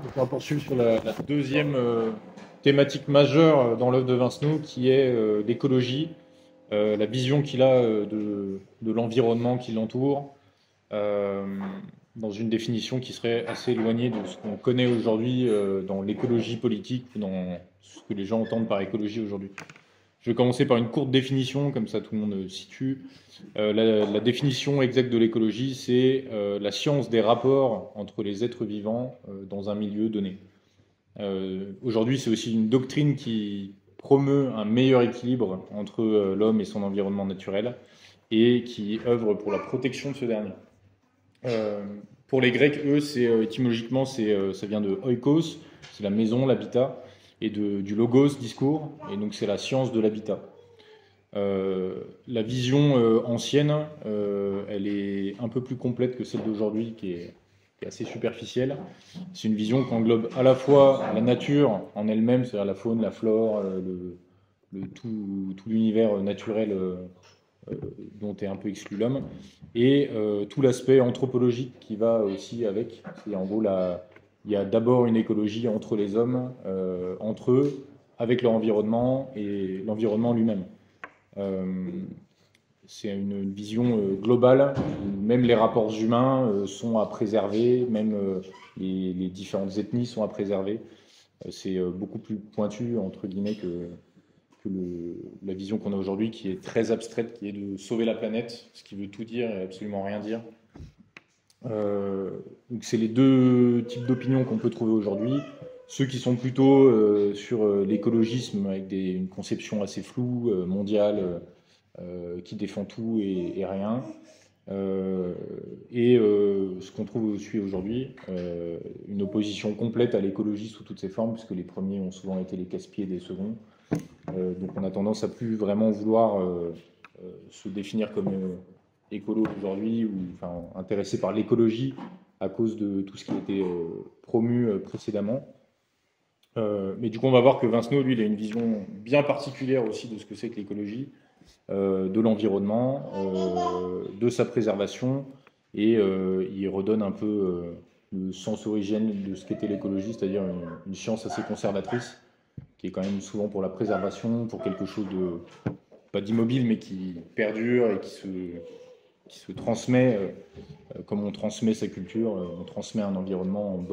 Donc, on va poursuivre sur la deuxième thématique majeure dans l'œuvre de Vincenot, qui est l'écologie, la vision qu'il a de l'environnement qui l'entoure, euh, dans une définition qui serait assez éloignée de ce qu'on connaît aujourd'hui dans l'écologie politique ou dans ce que les gens entendent par écologie aujourd'hui. Je vais commencer par une courte définition, comme ça tout le monde situe. La définition exacte de l'écologie, c'est la science des rapports entre les êtres vivants dans un milieu donné. Aujourd'hui, c'est aussi une doctrine qui promeut un meilleur équilibre entre l'homme et son environnement naturel et qui œuvre pour la protection de ce dernier. Euh, pour les Grecs, eux, étymologiquement, ça vient de oikos, c'est la maison, l'habitat, et du logos, discours, et donc c'est la science de l'habitat. La vision ancienne, elle est un peu plus complète que celle d'aujourd'hui, qui est assez superficielle. C'est une vision qui englobe à la fois la nature en elle-même, c'est-à-dire la faune, la flore, tout l'univers naturel dont est un peu exclu l'homme, et tout l'aspect anthropologique qui va aussi avec. C'est en gros, il y a d'abord une écologie entre les hommes, entre eux, avec leur environnement et l'environnement lui-même. Euh, c'est une vision globale où même les rapports humains sont à préserver, même les différentes ethnies sont à préserver. C'est beaucoup plus pointu, entre guillemets, la vision qu'on a aujourd'hui, qui est très abstraite, qui est de sauver la planète, ce qui veut tout dire et absolument rien dire. Donc c'est les deux types d'opinions qu'on peut trouver aujourd'hui. Ceux qui sont plutôt sur l'écologisme, avec une conception assez floue, mondiale, qui défend tout et rien. Euh, ce qu'on trouve aussi aujourd'hui, une opposition complète à l'écologie sous toutes ses formes, puisque les premiers ont souvent été les casse-pieds des seconds. Donc on a tendance à plus vraiment vouloir se définir comme écolo aujourd'hui, ou enfin, intéressé par l'écologie à cause de tout ce qui a été promu précédemment. Mais du coup, on va voir que Vincenot, lui, il a une vision bien particulière aussi de ce que c'est que l'écologie, de l'environnement, de sa préservation, et il redonne un peu le sens origine de ce qu'était l'écologie, c'est-à-dire une science assez conservatrice, qui est quand même souvent pour la préservation, pour quelque chose de, pas d'immobile, mais qui perdure et qui se transmet, comme on transmet sa culture, on transmet un environnement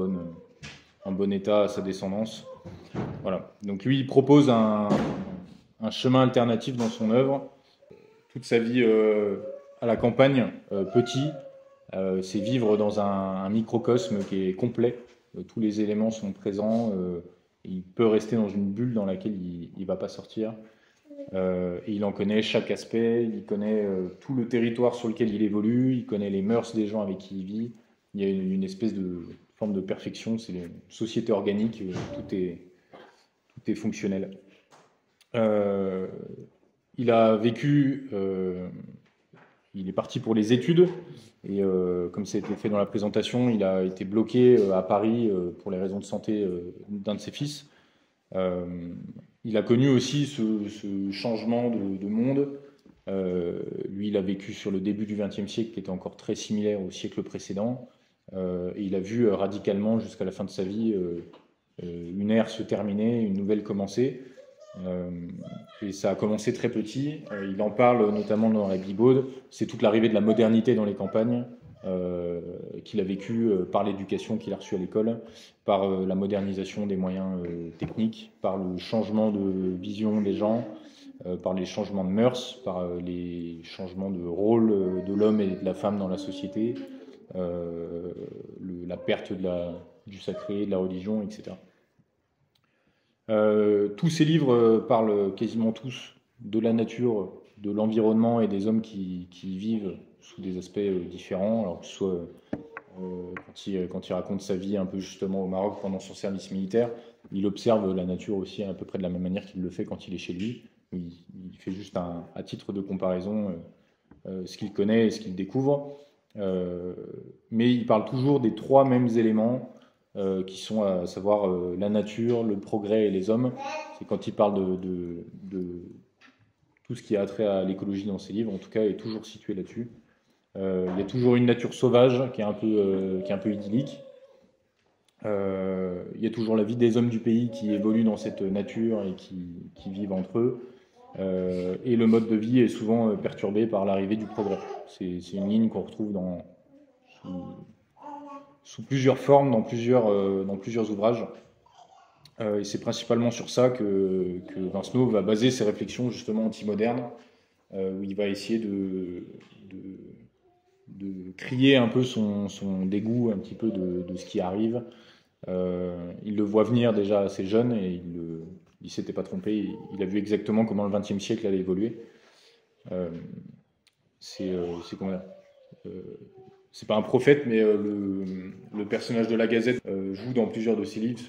en bon état à sa descendance. Voilà. Donc lui, il propose un chemin alternatif dans son œuvre. Toute sa vie à la campagne, petit, c'est vivre dans un microcosme qui est complet. Tous les éléments sont présents. Il peut rester dans une bulle dans laquelle il ne va pas sortir. Et il en connaît chaque aspect, il connaît tout le territoire sur lequel il évolue, il connaît les mœurs des gens avec qui il vit. Il y a une espèce de forme de perfection, c'est une société organique, tout est fonctionnel. Euh, il a vécu, il est parti pour les études, et comme ça a été fait dans la présentation, il a été bloqué à Paris pour les raisons de santé d'un de ses fils. Euh, il a connu aussi ce changement de monde. Lui, il a vécu sur le début du XXe siècle, qui était encore très similaire au siècle précédent. Et il a vu radicalement, jusqu'à la fin de sa vie, une ère se terminer, une nouvelle commencer. Euh, et ça a commencé très petit. Il en parle notamment dans la Bibaude. C'est toute l'arrivée de la modernité dans les campagnes, qu'il a vécu par l'éducation qu'il a reçue à l'école, par la modernisation des moyens techniques, par le changement de vision des gens, par les changements de mœurs, par les changements de rôle de l'homme et de la femme dans la société, la perte du sacré, de la religion, etc. Tous ces livres parlent quasiment tous de la nature, de l'environnement et des hommes qui y vivent sous des aspects différents. Alors que ce soit quand il raconte sa vie un peu justement au Maroc pendant son service militaire, il observe la nature aussi à peu près de la même manière qu'il le fait quand il est chez lui. Il fait juste à titre de comparaison ce qu'il connaît et ce qu'il découvre. Euh, mais il parle toujours des trois mêmes éléments qui sont à savoir la nature, le progrès et les hommes. C'est quand il parle de tout ce qui a trait à l'écologie dans ses livres, en tout cas, est toujours situé là-dessus. Il y a toujours une nature sauvage qui est un peu idyllique. il y a toujours la vie des hommes du pays qui évoluent dans cette nature et qui vivent entre eux. Et le mode de vie est souvent perturbé par l'arrivée du progrès. C'est une ligne qu'on retrouve sous, sous plusieurs formes, dans plusieurs ouvrages. Et c'est principalement sur ça que Vincenot va baser ses réflexions justement anti-modernes, où il va essayer de crier un peu son dégoût un petit peu de ce qui arrive. Il le voit venir déjà assez jeune et il s'était pas trompé. Il a vu exactement comment le XXe siècle allait évoluer. C'est comment dire, c'est pas un prophète, mais le personnage de la Gazette joue dans plusieurs de ses livres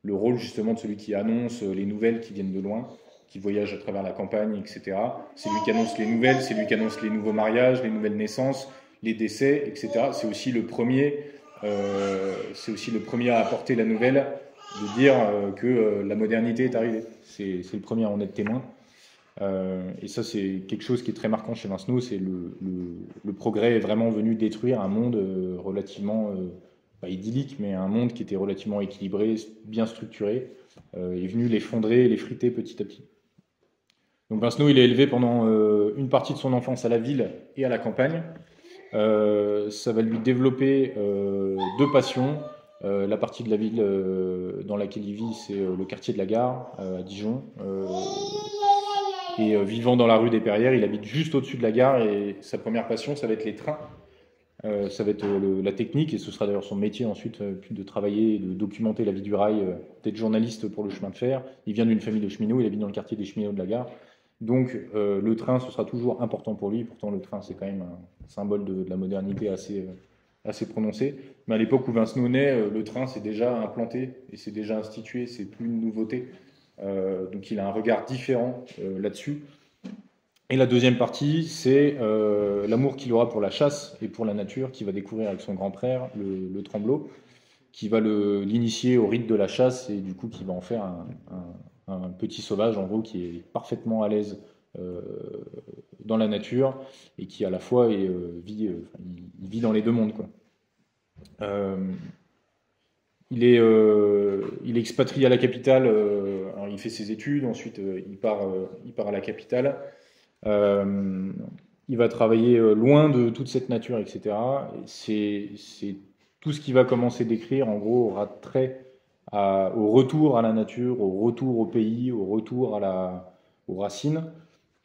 le rôle justement de celui qui annonce les nouvelles qui viennent de loin, qui voyage à travers la campagne, etc. C'est lui qui annonce les nouvelles, c'est lui qui annonce les nouveaux mariages, les nouvelles naissances, les décès, etc. C'est aussi le premier à apporter la nouvelle, de dire que la modernité est arrivée. C'est le premier à en être témoin. Et ça, c'est quelque chose qui est très marquant chez Vincenot, c'est le progrès est vraiment venu détruire un monde relativement, pas idyllique, mais un monde qui était relativement équilibré, bien structuré, est venu l'effondrer, l'effriter petit à petit. Donc Vincenot, il est élevé pendant une partie de son enfance à la ville et à la campagne. Ça va lui développer deux passions. La partie de la ville dans laquelle il vit, c'est le quartier de la Gare, à Dijon. Et vivant dans la rue des Perrières, il habite juste au-dessus de la gare et sa première passion, ça va être les trains. Ça va être la technique et ce sera d'ailleurs son métier ensuite de travailler, de documenter la vie du rail, d'être journaliste pour le chemin de fer. Il vient d'une famille de cheminots, il habite dans le quartier des cheminots de la gare. Donc le train, ce sera toujours important pour lui. Pourtant, le train, c'est quand même un symbole de la modernité assez prononcé. Mais à l'époque où Vincenot naît, le train, c'est déjà implanté et c'est déjà institué, c'est plus une nouveauté. Donc il a un regard différent là-dessus. Et la deuxième partie, c'est l'amour qu'il aura pour la chasse et pour la nature, qu'il va découvrir avec son grand-père, le Tremblot, qui va l'initier au rite de la chasse et du coup qui va en faire un petit sauvage, en gros, qui est parfaitement à l'aise dans la nature et qui à la fois il vit dans les deux mondes, quoi. Il est expatrié à la capitale, alors il fait ses études, ensuite il part à la capitale. Il va travailler loin de toute cette nature, etc. C'est tout ce qu'il va commencer d'écrire, en gros, aura trait au retour à la nature, au retour au pays, au retour aux racines.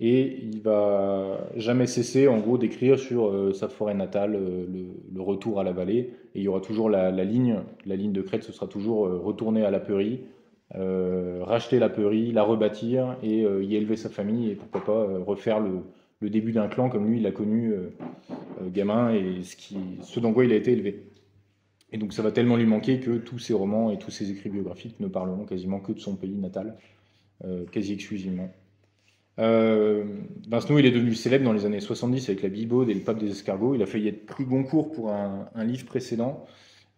Et il va jamais cesser, en gros, d'écrire sur sa forêt natale, le retour à la vallée. Et il y aura toujours la ligne de crête, ce sera toujours retourner à la peurie, racheter la peurie, la rebâtir et y élever sa famille et pourquoi pas refaire le début d'un clan comme lui il a connu gamin et ce dans quoi il a été élevé. Et donc ça va tellement lui manquer que tous ses romans et tous ses écrits biographiques ne parleront quasiment que de son pays natal, quasi exclusivement. Vincenot, il est devenu célèbre dans les années 70 avec la Bibaude et le Pape des Escargots. Il a failli être prix Goncourt pour un livre précédent,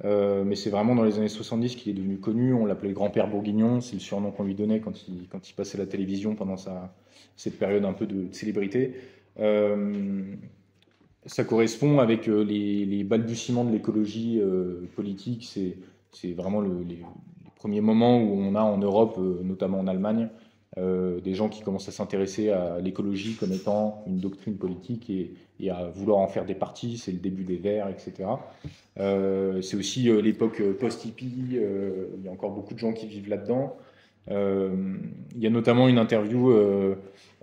mais c'est vraiment dans les années 70 qu'il est devenu connu. On l'appelait le grand-père bourguignon, c'est le surnom qu'on lui donnait quand il passait à la télévision pendant cette période un peu de célébrité. Ça correspond avec les balbutiements de l'écologie politique. C'est vraiment les premiers moments où on a en Europe, notamment en Allemagne, des gens qui commencent à s'intéresser à l'écologie comme étant une doctrine politique et à vouloir en faire des partis. C'est le début des Verts, etc. C'est aussi l'époque post-hippie. Il y a encore beaucoup de gens qui vivent là-dedans. Il y a notamment une interview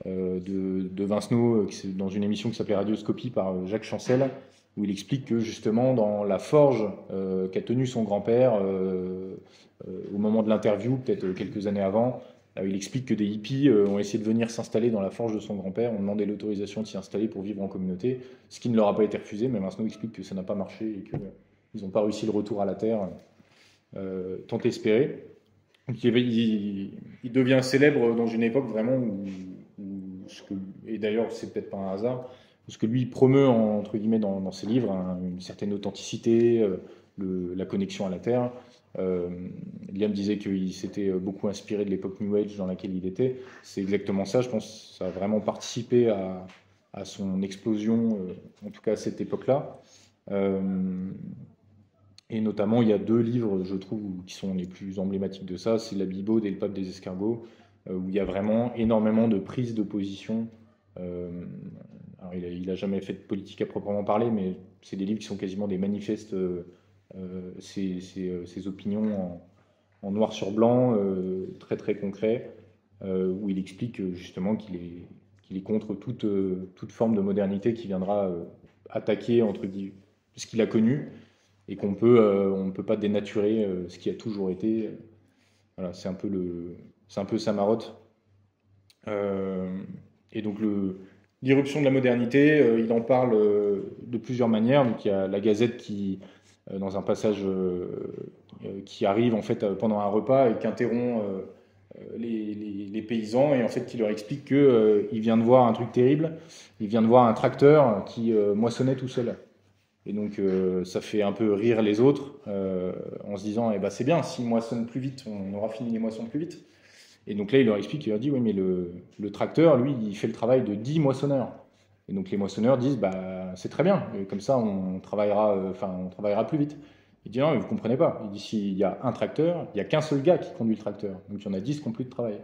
de Vincenot dans une émission qui s'appelait Radioscopie par Jacques Chancel, où il explique que justement dans la forge qu'a tenue son grand-père au moment de l'interview, peut-être quelques années avant, il explique que des hippies ont essayé de venir s'installer dans la forge de son grand-père, ont demandé l'autorisation de s'y installer pour vivre en communauté, ce qui ne leur a pas été refusé, mais Vincenot explique que ça n'a pas marché et qu'ils n'ont pas réussi le retour à la terre tant espéré. Donc il devient célèbre dans une époque vraiment et d'ailleurs c'est peut-être pas un hasard, parce que lui il promeut entre guillemets dans ses livres une certaine authenticité, la connexion à la terre. Liam disait qu'il s'était beaucoup inspiré de l'époque New Age dans laquelle il était. C'est exactement ça, je pense que ça a vraiment participé à son explosion, en tout cas à cette époque-là. Et notamment, il y a deux livres, je trouve, qui sont les plus emblématiques de ça, c'est La Bibaude et Le Pape des Escargots, où il y a vraiment énormément de prises de position. Euh, alors, il a jamais fait de politique à proprement parler, mais c'est des livres qui sont quasiment des manifestes, ses opinions en noir sur blanc, très très concrets, où il explique justement qu'il est contre toute forme de modernité qui viendra attaquer entre guillemets ce qu'il a connu et on ne peut pas dénaturer ce qui a toujours été. Voilà, c'est un peu sa marotte. Euh, et donc l'irruption de la modernité, il en parle de plusieurs manières. Donc il y a la Gazette qui, dans un passage qui arrive en fait pendant un repas et qui interrompt les paysans et en fait qui leur explique que il vient de voir un truc terrible. Il vient de voir un tracteur qui moissonnait tout seul. Et donc, ça fait un peu rire les autres en se disant, eh ben, c'est bien, s'ils moissonnent plus vite, on aura fini les moissons plus vite. Et donc là, il leur explique, il leur dit, oui, mais le tracteur, lui, il fait le travail de 10 moissonneurs. Et donc les moissonneurs disent, bah, c'est très bien, et comme ça, on travaillera plus vite. Il dit, non, mais vous comprenez pas. Il dit, s'il y a un tracteur, il n'y a qu'un seul gars qui conduit le tracteur. Donc il y en a 10 qui n'ont plus de travail.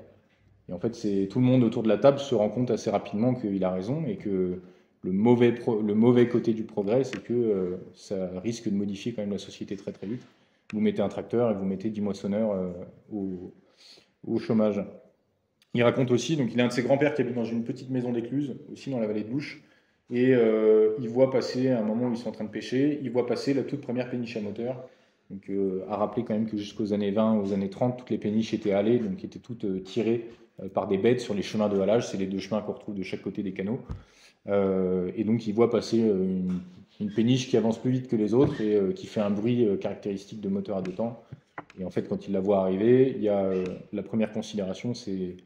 Et en fait, c'est tout le monde autour de la table se rend compte assez rapidement qu'il a raison et que le mauvais côté du progrès, c'est que ça risque de modifier quand même la société très très vite. Vous mettez un tracteur et vous mettez 10 moissonneurs au chômage. Il raconte aussi, donc il a un de ses grands-pères qui habite dans une petite maison d'écluse, aussi dans la vallée de l'Ouche, et il voit passer, à un moment où ils sont en train de pêcher, il voit passer la toute première péniche à moteur. Donc, à rappeler quand même que jusqu'aux années 20, aux années 30, toutes les péniches étaient halées, donc étaient toutes tirées par des bêtes sur les chemins de halage. C'est les deux chemins qu'on retrouve de chaque côté des canaux. Et donc, il voit passer une péniche qui avance plus vite que les autres et qui fait un bruit caractéristique de moteur à deux temps. Et en fait, quand il la voit arriver, il y a la première considération, c'est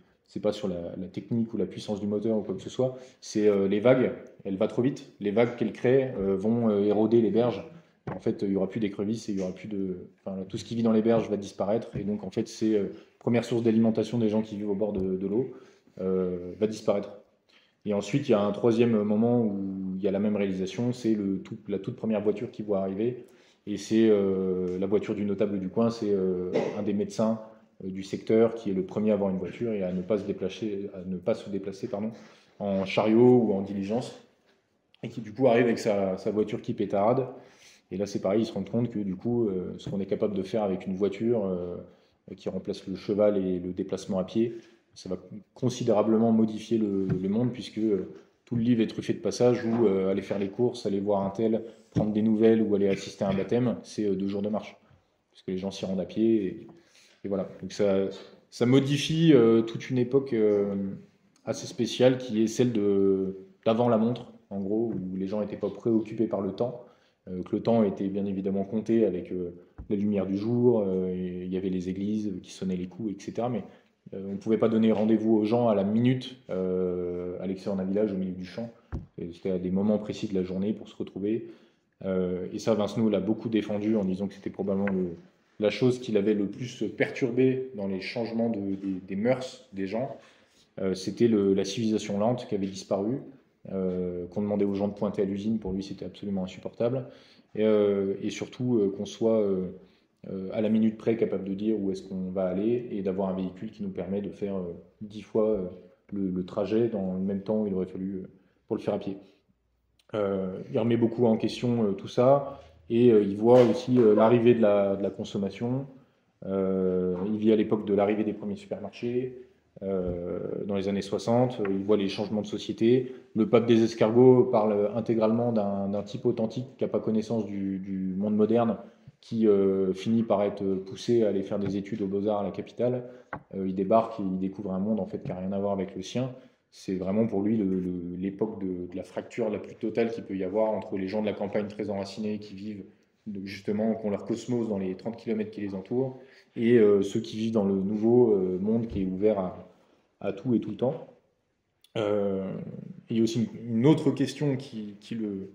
pas sur la technique ou la puissance du moteur ou quoi que ce soit, c'est les vagues. Elle va trop vite. Les vagues qu'elle crée vont éroder les berges. En fait, il y aura plus d'écrevisses et il y aura plus enfin, tout ce qui vit dans les berges va disparaître. Et donc, en fait, c'est première source d'alimentation des gens qui vivent au bord de l'eau va disparaître. Et ensuite, il y a un troisième moment où il y a la même réalisation, c'est la toute première voiture qu'il voit arriver. Et c'est la voiture du notable du coin, c'est un des médecins du secteur qui est le premier à avoir une voiture et à ne pas se déplacer pardon, en chariot ou en diligence. Et qui du coup arrive avec sa voiture qui pétarade. Et là, c'est pareil, ils se rendent compte que du coup, ce qu'on est capable de faire avec une voiture qui remplace le cheval et le déplacement à pied, ça va considérablement modifier le monde, puisque tout le livre est truffé de passages où aller faire les courses, aller voir un tel, prendre des nouvelles ou aller assister à un baptême, c'est 2 jours de marche. Parce que les gens s'y rendent à pied. Et voilà. Donc ça modifie toute une époque assez spéciale qui est celle d'avant la montre, en gros, où les gens n'étaient pas préoccupés par le temps. Que le temps était bien évidemment compté avec la lumière du jour, et il y avait les églises qui sonnaient les coups, etc. Mais on ne pouvait pas donner rendez-vous aux gens à la minute à l'extérieur d'un village au milieu du champ. C'était à des moments précis de la journée pour se retrouver. Et ça, Vincenot l'a beaucoup défendu en disant que c'était probablement la chose qui l'avait le plus perturbé dans les changements des mœurs des gens. C'était la civilisation lente qui avait disparu, qu'on demandait aux gens de pointer à l'usine, pour lui c'était absolument insupportable. Et surtout qu'on soit à la minute près capable de dire où est-ce qu'on va aller et d'avoir un véhicule qui nous permet de faire 10 fois le trajet dans le même temps où il aurait fallu pour le faire à pied. Il remet beaucoup en question tout ça et il voit aussi l'arrivée de la consommation. Il vit à l'époque de l'arrivée des premiers supermarchés. Dans les années 60, il voit les changements de société. Le pape des escargots parle intégralement d'un type authentique qui n'a pas connaissance du monde moderne, qui finit par être poussé à aller faire des études aux Beaux-Arts à la capitale. Il débarque et il découvre un monde en fait qui n'a rien à voir avec le sien. C'est vraiment pour lui l'époque de la fracture la plus totale qu'il peut y avoir entre les gens de la campagne très enracinés qui vivent justement, qui ont leur cosmos dans les 30 km qui les entourent, et ceux qui vivent dans le nouveau monde qui est ouvert à tout et tout le temps. Il y a aussi une autre question qui le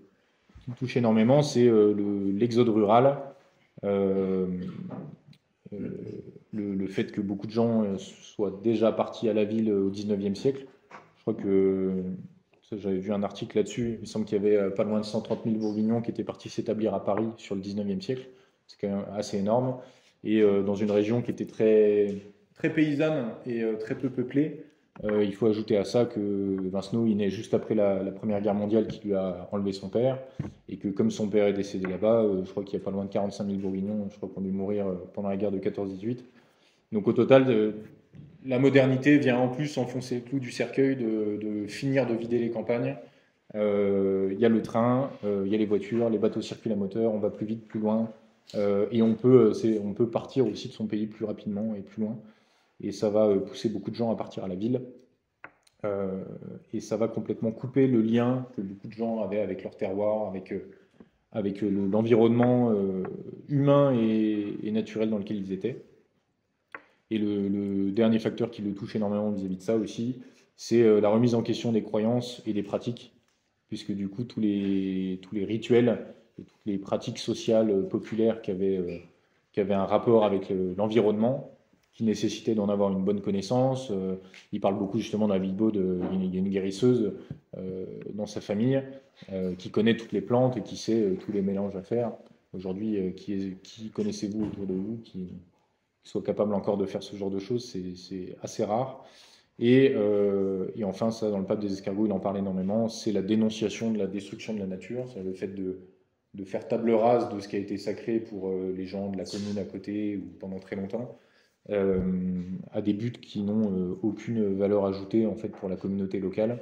touche énormément, c'est l'exode rural. Euh, euh, le fait que beaucoup de gens soient déjà partis à la ville au 19e siècle. Je crois que j'avais vu un article là-dessus. Il me semble qu'il y avait pas loin de 130 000 Bourguignons qui étaient partis s'établir à Paris sur le 19e siècle. c'est quand même assez énorme. Et dans une région qui était très paysanne et très peu peuplée, il faut ajouter à ça que Vincenot, il naît juste après la Première Guerre mondiale qui lui a enlevé son père, et que comme son père est décédé là-bas, je crois qu'il y a pas loin de 45 000 Bourguignons, je crois qu'on a dû mourir pendant la guerre de 14-18. Donc au total, la modernité vient en plus enfoncer le clou du cercueil de finir de vider les campagnes. Il y a le train, il y a les voitures, les bateaux circulent à moteur, on va plus vite, plus loin, et on peut partir aussi de son pays plus rapidement et plus loin. Et ça va pousser beaucoup de gens à partir à la ville. Et ça va complètement couper le lien que beaucoup de gens avaient avec leur terroir, avec l'environnement humain et naturel dans lequel ils étaient. Et le dernier facteur qui le touche énormément vis-à-vis de ça aussi, c'est la remise en question des croyances et des pratiques, puisque du coup tous les rituels et toutes les pratiques sociales populaires qui avaient un rapport avec l'environnement, qui nécessitaient d'en avoir une bonne connaissance. Il parle beaucoup justement dans la vidéo il y a une guérisseuse dans sa famille qui connaît toutes les plantes et qui sait tous les mélanges à faire. Aujourd'hui, qui connaissez-vous autour de vous qui soit capable encore de faire ce genre de choses, c'est assez rare. Et enfin, ça, dans le Pape des Escargots, il en parle énormément, c'est la dénonciation de la destruction de la nature, c'est le fait de faire table rase de ce qui a été sacré pour les gens de la commune à côté ou pendant très longtemps, à des buts qui n'ont aucune valeur ajoutée en fait pour la communauté locale.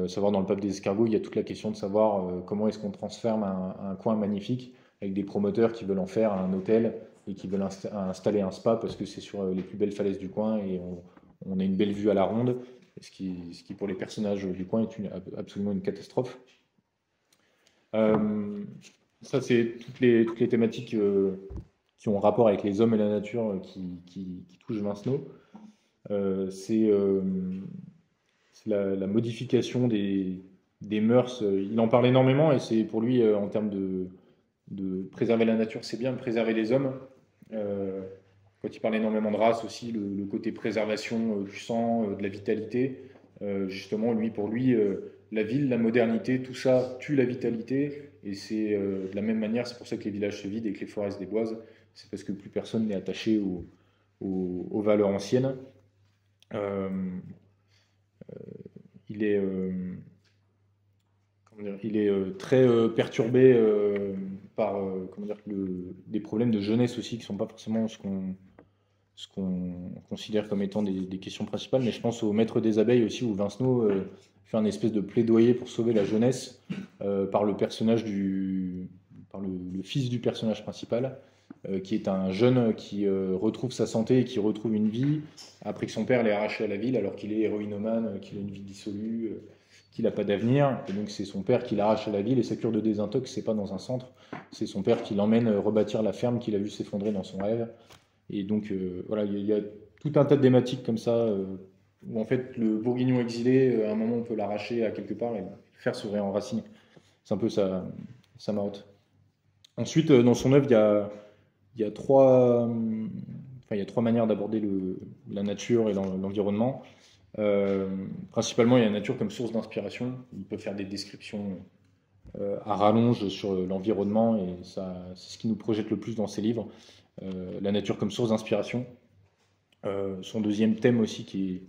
Savoir dans le Pape des Escargots, il y a toute la question de savoir comment est-ce qu'on transforme un coin magnifique avec des promoteurs qui veulent en faire un hôtel et qui veulent installer un spa parce que c'est sur les plus belles falaises du coin et on a une belle vue à la ronde, ce qui pour les personnages du coin est absolument une catastrophe. Ça, c'est toutes les thématiques qui ont rapport avec les hommes et la nature qui touchent Vincenot. C'est la modification des mœurs. Il en parle énormément et c'est pour lui, en termes de préserver la nature, c'est bien de préserver les hommes. Euh, Quand il parle énormément de race aussi, le côté préservation du sang, de la vitalité. Justement, pour lui, la ville, la modernité, tout ça tue la vitalité. Et c'est de la même manière, c'est pour ça que les villages se vident et que les forêts se déboisent. C'est parce que plus personne n'est attaché aux valeurs anciennes. Euh, il est, il est très perturbé par comment dire, des problèmes de jeunesse aussi qui ne sont pas forcément ce qu'on considère comme étant des questions principales, mais je pense au Maître des Abeilles aussi, où Vincenot fait un espèce de plaidoyer pour sauver la jeunesse par par le fils du personnage principal, qui est un jeune qui retrouve sa santé et qui retrouve une vie après que son père l'ait arraché à la ville alors qu'il est héroïnomane, qu'il a une vie dissolue, qu'il n'a pas d'avenir. Et donc c'est son père qui l'arrache à la ville et sa cure de désintox, c'est pas dans un centre, c'est son père qui l'emmène rebâtir la ferme qu'il a vu s'effondrer dans son rêve. Et donc voilà, il y a tout un tas de thématiques comme ça où en fait le bourguignon exilé, à un moment on peut l'arracher à quelque part et le faire se réenraciner. C'est un peu sa marotte. Ensuite, dans son œuvre, il y a il y a trois manières d'aborder la nature et l'environnement. Principalement, il y a la nature comme source d'inspiration. Il peut faire des descriptions à rallonge sur l'environnement et c'est ce qui nous projette le plus dans ses livres. La nature comme source d'inspiration. Son deuxième thème aussi qui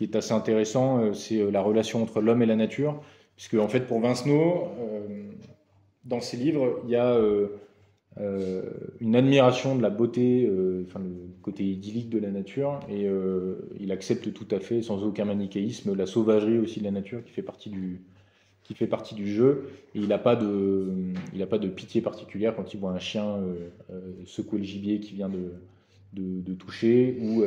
est assez intéressant, c'est la relation entre l'homme et la nature. Puisque en fait, pour Vincenot, dans ses livres, il y a une admiration de la beauté, enfin le côté idyllique de la nature, et il accepte tout à fait, sans aucun manichéisme, la sauvagerie aussi de la nature qui fait partie du jeu. Et il n'a pas de pitié particulière quand il voit un chien secouer le gibier qui vient de toucher, ou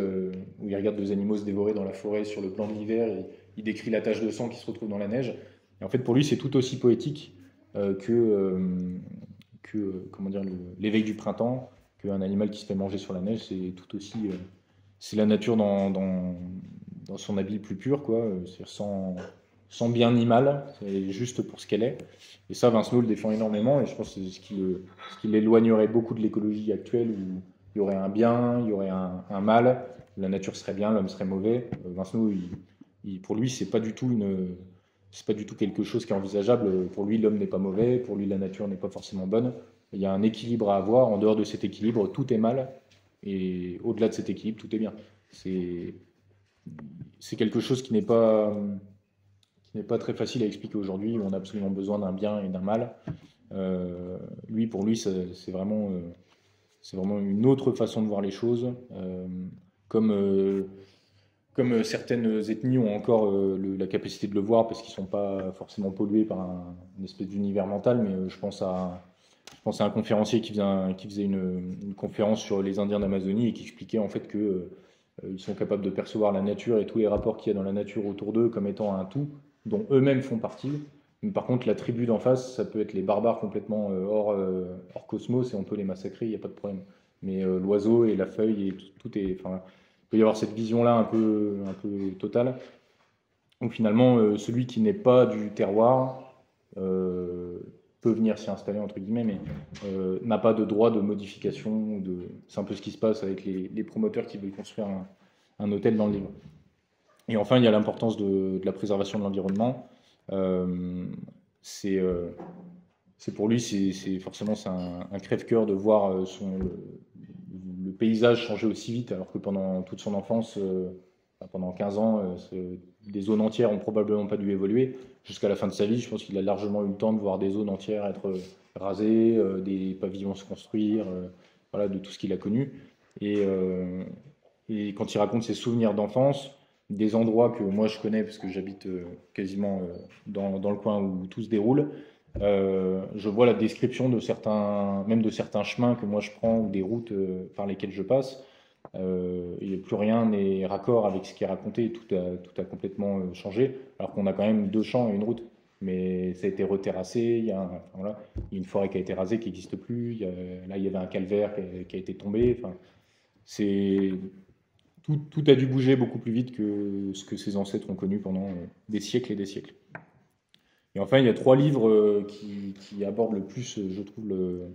il regarde deux animaux se dévorer dans la forêt sur le plan de l'hiver, et il décrit la tache de sang qui se retrouve dans la neige. Et en fait, pour lui, c'est tout aussi poétique que comment dire, l'éveil du printemps, qu'un animal qui se fait manger sur la neige, c'est tout aussi. C'est la nature dans son habit le plus pur, quoi. C'est sans bien ni mal, c'est juste pour ce qu'elle est. Et ça, Vincenot le défend énormément, et je pense que c'est ce qui l'éloignerait beaucoup de l'écologie actuelle, où il y aurait un bien, il y aurait un mal, la nature serait bien, l'homme serait mauvais. Vincenot, pour lui, c'est pas du tout quelque chose qui est envisageable. Pour lui, l'homme n'est pas mauvais, pour lui, la nature n'est pas forcément bonne. il y a un équilibre à avoir. En dehors de cet équilibre, tout est mal. Et au-delà de cet équilibre, tout est bien. C'est c'est quelque chose qui n'est pas très facile à expliquer aujourd'hui. On a absolument besoin d'un bien et d'un mal. Lui, pour lui, c'est vraiment une autre façon de voir les choses. Comme, euh, comme certaines ethnies ont encore la capacité de le voir parce qu'ils ne sont pas forcément pollués par une espèce d'univers mental, mais je pense à un conférencier qui faisait une conférence sur les Indiens d'Amazonie et qui expliquait en fait que ils sont capables de percevoir la nature et tous les rapports qu'il y a dans la nature autour d'eux comme étant un tout, dont eux-mêmes font partie. Mais par contre, la tribu d'en face, ça peut être les barbares complètement hors cosmos et on peut les massacrer, il n'y a pas de problème. Mais l'oiseau et la feuille, et tout est, enfin, il peut y avoir cette vision-là un peu totale. Donc finalement, celui qui n'est pas du terroir euh, peut venir s'y installer, entre guillemets, mais n'a pas de droit de modification. C'est un peu ce qui se passe avec les promoteurs qui veulent construire un hôtel dans le livre. Et enfin, il y a l'importance de la préservation de l'environnement. Euh, c'est pour lui, forcément c'est un crève-cœur de voir le paysage changer aussi vite, alors que pendant toute son enfance, pendant 15 ans, des zones entières ont probablement pas dû évoluer. Jusqu'à la fin de sa vie, je pense qu'il a largement eu le temps de voir des zones entières être rasées, des pavillons se construire, voilà, de tout ce qu'il a connu. Et, euh, et quand il raconte ses souvenirs d'enfance, des endroits que moi je connais, parce que j'habite quasiment dans le coin où tout se déroule, je vois la description de certains, même de certains chemins que moi je prends ou des routes par lesquelles je passe. Et plus rien n'est raccord avec ce qui est raconté, tout a complètement changé, alors qu'on a quand même deux champs et une route. Mais ça a été reterrassé, enfin, voilà, il y a une forêt qui a été rasée qui n'existe plus, là il y avait un calvaire qui a été tombé. Enfin, c'est, tout a dû bouger beaucoup plus vite que ce que ses ancêtres ont connu pendant des siècles et des siècles. Et enfin, il y a trois livres qui abordent le plus, je trouve, le-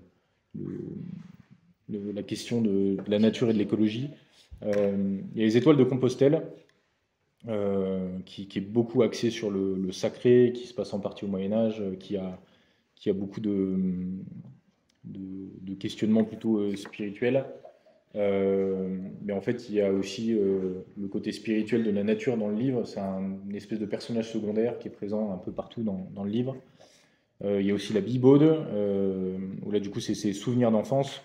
la question de la nature et de l'écologie. Il y a les étoiles de Compostelle, qui est beaucoup axé sur le sacré, qui se passe en partie au Moyen Âge, qui a beaucoup de questionnements plutôt spirituels. Mais en fait, il y a aussi le côté spirituel de la nature dans le livre. C'est une espèce de personnage secondaire qui est présent un peu partout dans le livre. Il y a aussi la Bibaude, où là, du coup, c'est ses souvenirs d'enfance.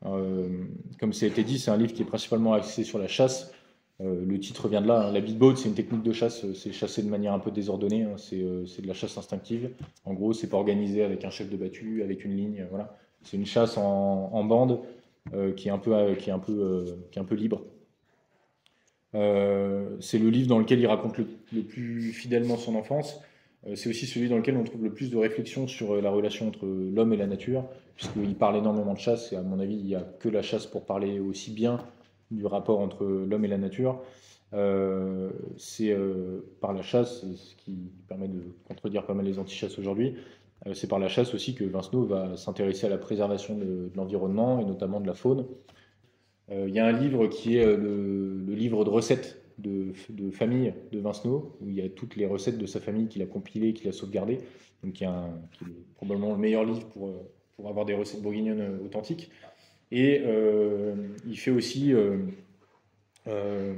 Euh, Comme ça a été dit, c'est un livre qui est principalement axé sur la chasse. Le titre vient de là, hein. La Bibaude, c'est une technique de chasse. C'est chasser de manière un peu désordonnée, hein. C'est de la chasse instinctive. En gros, c'est pas organisé avec un chef de battu, avec une ligne. Voilà. C'est une chasse en bande qui est un peu libre. C'est le livre dans lequel il raconte le plus fidèlement son enfance. C'est aussi celui dans lequel on trouve le plus de réflexions sur la relation entre l'homme et la nature, puisqu'il parle énormément de chasse, et à mon avis, il n'y a que la chasse pour parler aussi bien du rapport entre l'homme et la nature. C'est par la chasse, ce qui permet de contredire pas mal les antichasses aujourd'hui, c'est par la chasse aussi que Vincenot va s'intéresser à la préservation de l'environnement et notamment de la faune. Il y a un livre qui est le livre de recettes de famille de Vincenot, où il y a toutes les recettes de sa famille qu'il a compilées, qu'il a sauvegardées. Donc, qui est probablement le meilleur livre pour avoir des recettes bourguignonnes authentiques. Et il fait aussi euh,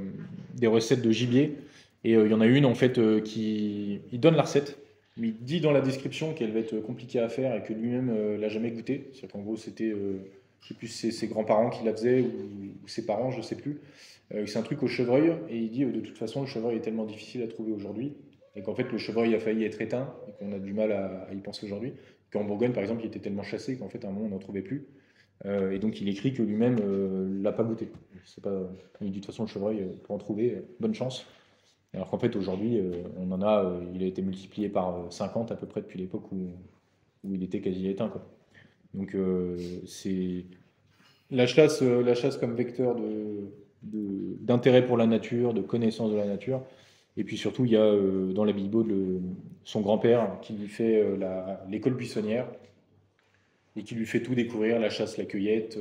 des recettes de gibier. Et il y en a une, en fait, il donne la recette, mais il dit dans la description qu'elle va être compliquée à faire et que lui-même l'a jamais goûté. C'est-à-dire qu'en gros, c'était, je sais plus si c'est ses grands-parents qui la faisaient ou ses parents, je sais plus. C'est un truc au chevreuil, et il dit de toute façon, le chevreuil est tellement difficile à trouver aujourd'hui, et qu'en fait, le chevreuil a failli être éteint, et qu'on a du mal à y penser aujourd'hui. Qu'en Bourgogne, par exemple, il était tellement chassé qu'en fait, à un moment, on n'en trouvait plus. Et donc il écrit que lui-même l'a pas goûté. C'est pas, il dit de toute façon le chevreuil, pour en trouver, bonne chance. Alors qu'en fait aujourd'hui, on en a, il a été multiplié par 50 à peu près depuis l'époque où il était quasi éteint, quoi. Donc c'est la chasse comme vecteur d'intérêt pour la nature, de connaissance de la nature. Et puis surtout, il y a dans la Bible son grand-père qui lui fait l'école buissonnière et qui lui fait tout découvrir, la chasse, la cueillette,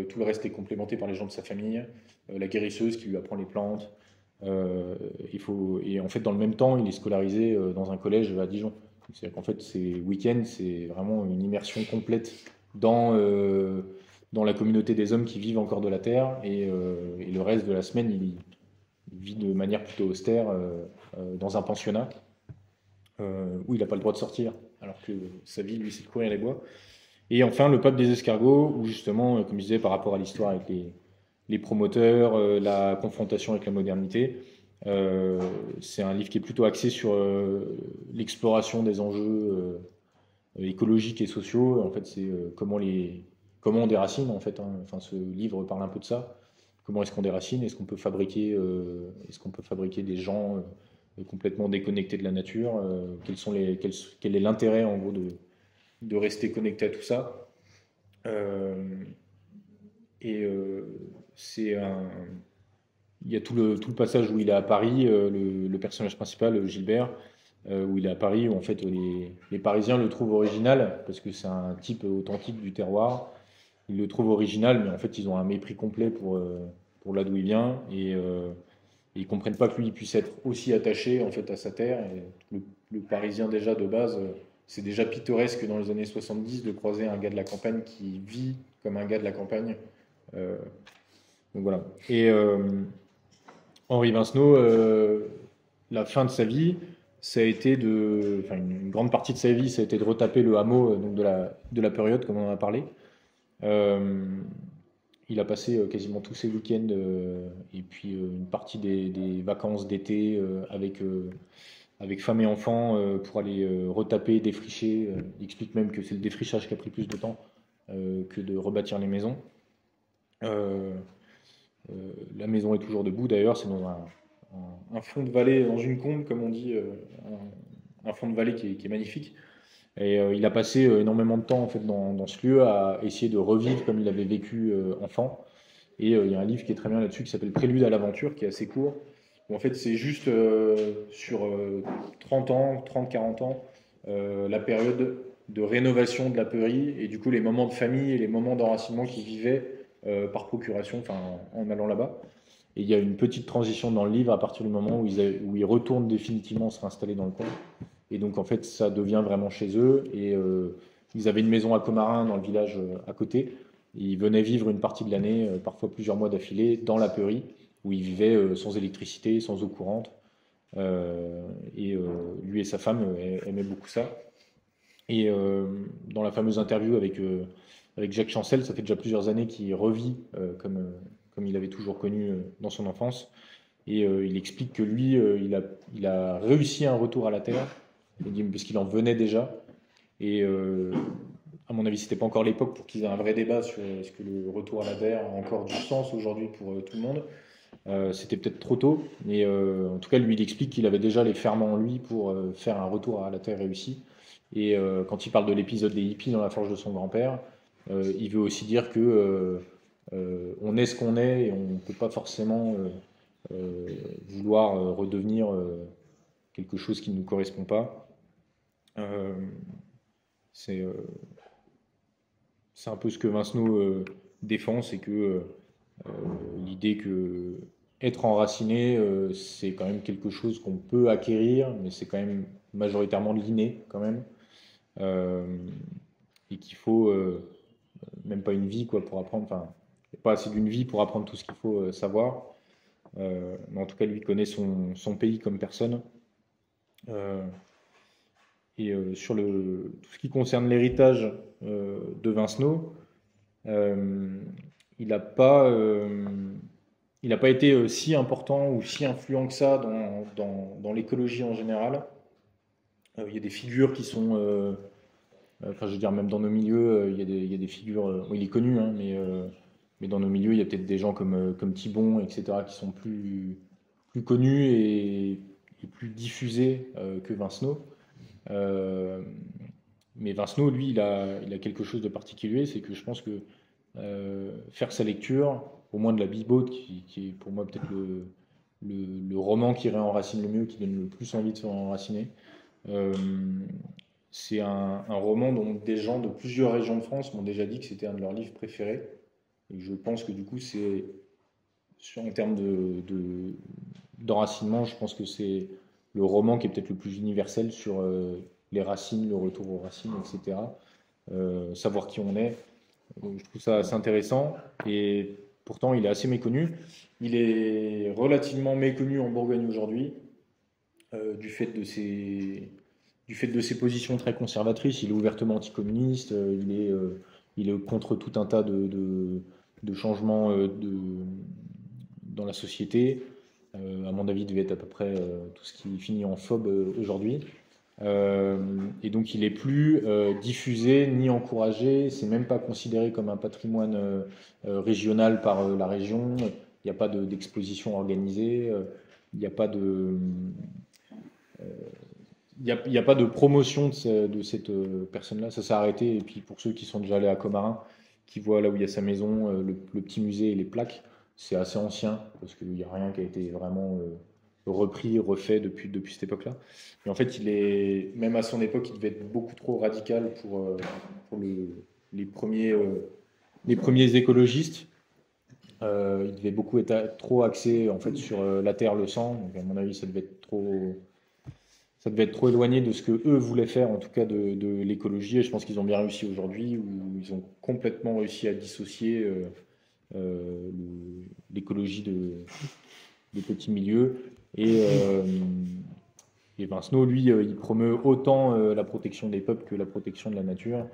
tout le reste est complémenté par les gens de sa famille, la guérisseuse qui lui apprend les plantes. Et en fait, dans le même temps, il est scolarisé dans un collège à Dijon. C'est-à-dire qu'en fait, ces week-ends, c'est vraiment une immersion complète dans la communauté des hommes qui vivent encore de la terre, et le reste de la semaine, il vit de manière plutôt austère dans un pensionnat où il n'a pas le droit de sortir, alors que sa vie, lui, c'est de courir les bois. Et enfin, le peuple des escargots, où justement, comme je disais, par rapport à l'histoire avec les promoteurs, la confrontation avec la modernité, c'est un livre qui est plutôt axé sur l'exploration des enjeux écologiques et sociaux. En fait, c'est comment on déracine, en fait, hein. Enfin, ce livre parle un peu de ça. Comment est-ce qu'on déracine? Est-ce qu'on peut fabriquer des gens complètement déconnectés de la nature? Quel est l'intérêt, en gros, de rester connecté à tout ça? Euh, et c'est un, il y a tout le passage où il est à Paris, le personnage principal, Gilbert, où il est à Paris, où en fait les Parisiens le trouvent original, parce que c'est un type authentique du terroir. Ils le trouvent original, mais en fait ils ont un mépris complet pour là d'où il vient, et ils comprennent pas que lui il puisse être aussi attaché en fait à sa terre. Et le Parisien déjà de base, c'est déjà pittoresque dans les années 70 de croiser un gars de la campagne qui vit comme un gars de la campagne. Euh, donc voilà. Et Henri Vincenot, la fin de sa vie, ça a été enfin une grande partie de sa vie, ça a été de retaper le hameau donc de la période, comme on en a parlé. Euh, il a passé quasiment tous ses week-ends et puis une partie des vacances d'été avec femme et enfants pour aller retaper, défricher. Il explique même que c'est le défrichage qui a pris plus de temps que de rebâtir les maisons. Euh, la maison est toujours debout d'ailleurs, c'est dans un fond de vallée, dans une combe, comme on dit, un fond de vallée qui est magnifique. Et il a passé énormément de temps en fait dans ce lieu à essayer de revivre comme il avait vécu enfant. Et il y a un livre qui est très bien là-dessus qui s'appelle Prélude à l'aventure, qui est assez court. Où en fait, c'est juste sur 30 ans, 30-40 ans, la période de rénovation de la peurie et du coup les moments de famille et les moments d'enracinement qu'ils vivaient par procuration, enfin en allant là-bas. Et il y a une petite transition dans le livre à partir du moment où ils retournent définitivement se réinstaller dans le coin. Et donc en fait, ça devient vraiment chez eux. Et ils avaient une maison à Commarin dans le village à côté. Ils venaient vivre une partie de l'année, parfois plusieurs mois d'affilée, dans la peurie, où ils vivaient sans électricité, sans eau courante. Et lui et sa femme aimaient beaucoup ça. Et dans la fameuse interview avec Jacques Chancel, ça fait déjà plusieurs années qu'il revit comme il avait toujours connu dans son enfance. Et il explique que lui, il a réussi un retour à la Terre, parce qu'il en venait déjà. Et à mon avis, c'était pas encore l'époque pour qu'ils aient un vrai débat sur est-ce que le retour à la Terre a encore du sens aujourd'hui pour tout le monde. C'était peut-être trop tôt, mais en tout cas, lui, il explique qu'il avait déjà les ferments en lui pour faire un retour à la Terre réussi. Et quand il parle de l'épisode des hippies dans la forge de son grand-père, il veut aussi dire que on est ce qu'on est et on ne peut pas forcément vouloir redevenir quelque chose qui ne nous correspond pas. Euh, c'est euh, c'est un peu ce que Vincenot défend, c'est que l'idée que être enraciné, c'est quand même quelque chose qu'on peut acquérir, mais c'est quand même majoritairement de l'inné quand même. Euh, et qu'il faut même pas une vie quoi pour apprendre, enfin pas assez d'une vie pour apprendre tout ce qu'il faut savoir. Mais en tout cas, lui connaît son pays comme personne. Euh, et sur tout ce qui concerne l'héritage de Vincenot, euh, il n'a pas, il n'a pas été si important ou si influent que ça dans l'écologie en général. Il y a des figures qui sont, enfin je veux dire même dans nos milieux, il y a des figures, bon, il est connu, hein, mais dans nos milieux, il y a peut-être des gens comme Thibon, etc., qui sont plus connus et plus diffusés que Vincenot. Euh, mais Vincenot, lui, il a quelque chose de particulier, c'est que je pense que faire sa lecture, au moins de la Bible, qui est pour moi peut-être le roman qui réenracine le mieux, qui donne le plus envie de se réenraciner, euh, c'est un roman dont des gens de plusieurs régions de France m'ont déjà dit que c'était un de leurs livres préférés. Et je pense que du coup, en termes d'enracinement, je pense que c'est le roman qui est peut-être le plus universel sur les racines, le retour aux racines, etc. savoir qui on est. Donc, je trouve ça assez intéressant et pourtant il est assez méconnu. Il est relativement méconnu en Bourgogne aujourd'hui du fait du fait de ses positions très conservatrices. Il est ouvertement anticommuniste, il est contre tout un tas de changements dans la société. À mon avis, il devait être à peu près tout ce qui finit en phobe aujourd'hui. Et donc il est plus diffusé ni encouragé, c'est même pas considéré comme un patrimoine régional par la région, il n'y a pas d'exposition organisée, il n'y a pas de, il y a pas de promotion de cette personne-là, ça s'est arrêté. Et puis pour ceux qui sont déjà allés à Commarin, qui voient là où il y a sa maison, le petit musée et les plaques, c'est assez ancien parce qu'il n'y a rien qui a été vraiment repris, refait depuis cette époque-là. Et en fait, même à son époque, il devait être beaucoup trop radical pour les premiers écologistes. Il devait beaucoup être trop axé en fait sur la terre, le sang. Donc à mon avis, ça devait être trop éloigné de ce que eux voulaient faire, en tout cas de l'écologie. Et je pense qu'ils ont bien réussi aujourd'hui, où ils ont complètement réussi à dissocier l'écologie des petits milieux. Et, euh, et Vincenot, lui, il promeut autant la protection des peuples que la protection de la nature.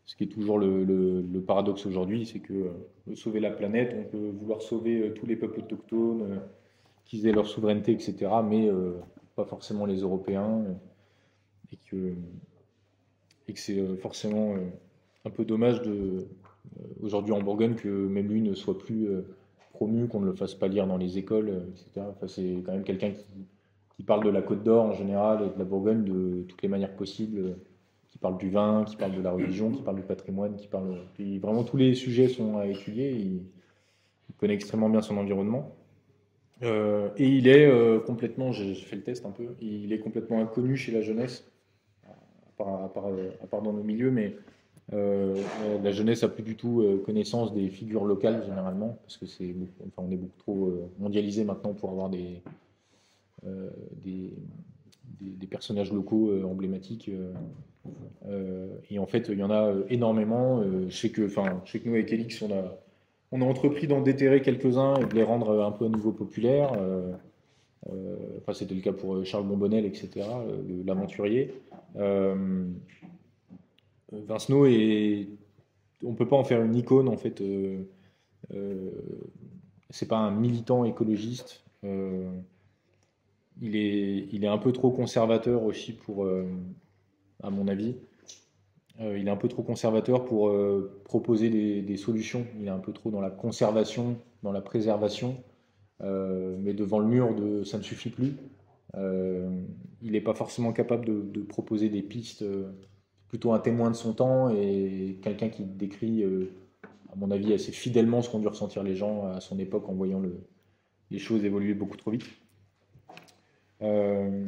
Ce qui est toujours le paradoxe aujourd'hui, c'est que sauver la planète, on peut vouloir sauver tous les peuples autochtones, qu'ils aient leur souveraineté, etc., mais pas forcément les Européens, et que c'est forcément un peu dommage aujourd'hui en Bourgogne que même lui ne soit plus promu, qu'on ne le fasse pas lire dans les écoles, etc. Enfin, c'est quand même quelqu'un qui parle de la Côte d'Or en général et de la Bourgogne de toutes les manières possibles, qui parle du vin, qui parle de la religion, qui parle du patrimoine, qui parle. Puis vraiment tous les sujets sont à étudier. Il connaît extrêmement bien son environnement. Et il est complètement, j'ai fait le test un peu, il est complètement inconnu chez la jeunesse, à part dans nos milieux, mais euh, la jeunesse a plus du tout connaissance des figures locales généralement, parce que enfin, on est beaucoup trop mondialisé maintenant pour avoir euh, des, des personnages locaux emblématiques. Et en fait, il y en a énormément. Je sais que nous, avec Elix, on a entrepris d'en déterrer quelques-uns et de les rendre un peu à niveau populaire. Enfin, c'était le cas pour Charles Bombonnel, etc., l'aventurier. Vincenot on peut pas en faire une icône en fait. Euh, c'est pas un militant écologiste. Il est un peu trop conservateur aussi à mon avis. Il est un peu trop conservateur pour proposer des solutions. Il est un peu trop dans la conservation, dans la préservation. Mais devant le mur ça ne suffit plus. Euh, il n'est pas forcément capable de proposer des pistes, plutôt un témoin de son temps et quelqu'un qui décrit, à mon avis, assez fidèlement ce qu'ont dû ressentir les gens à son époque en voyant les choses évoluer beaucoup trop vite. Euh,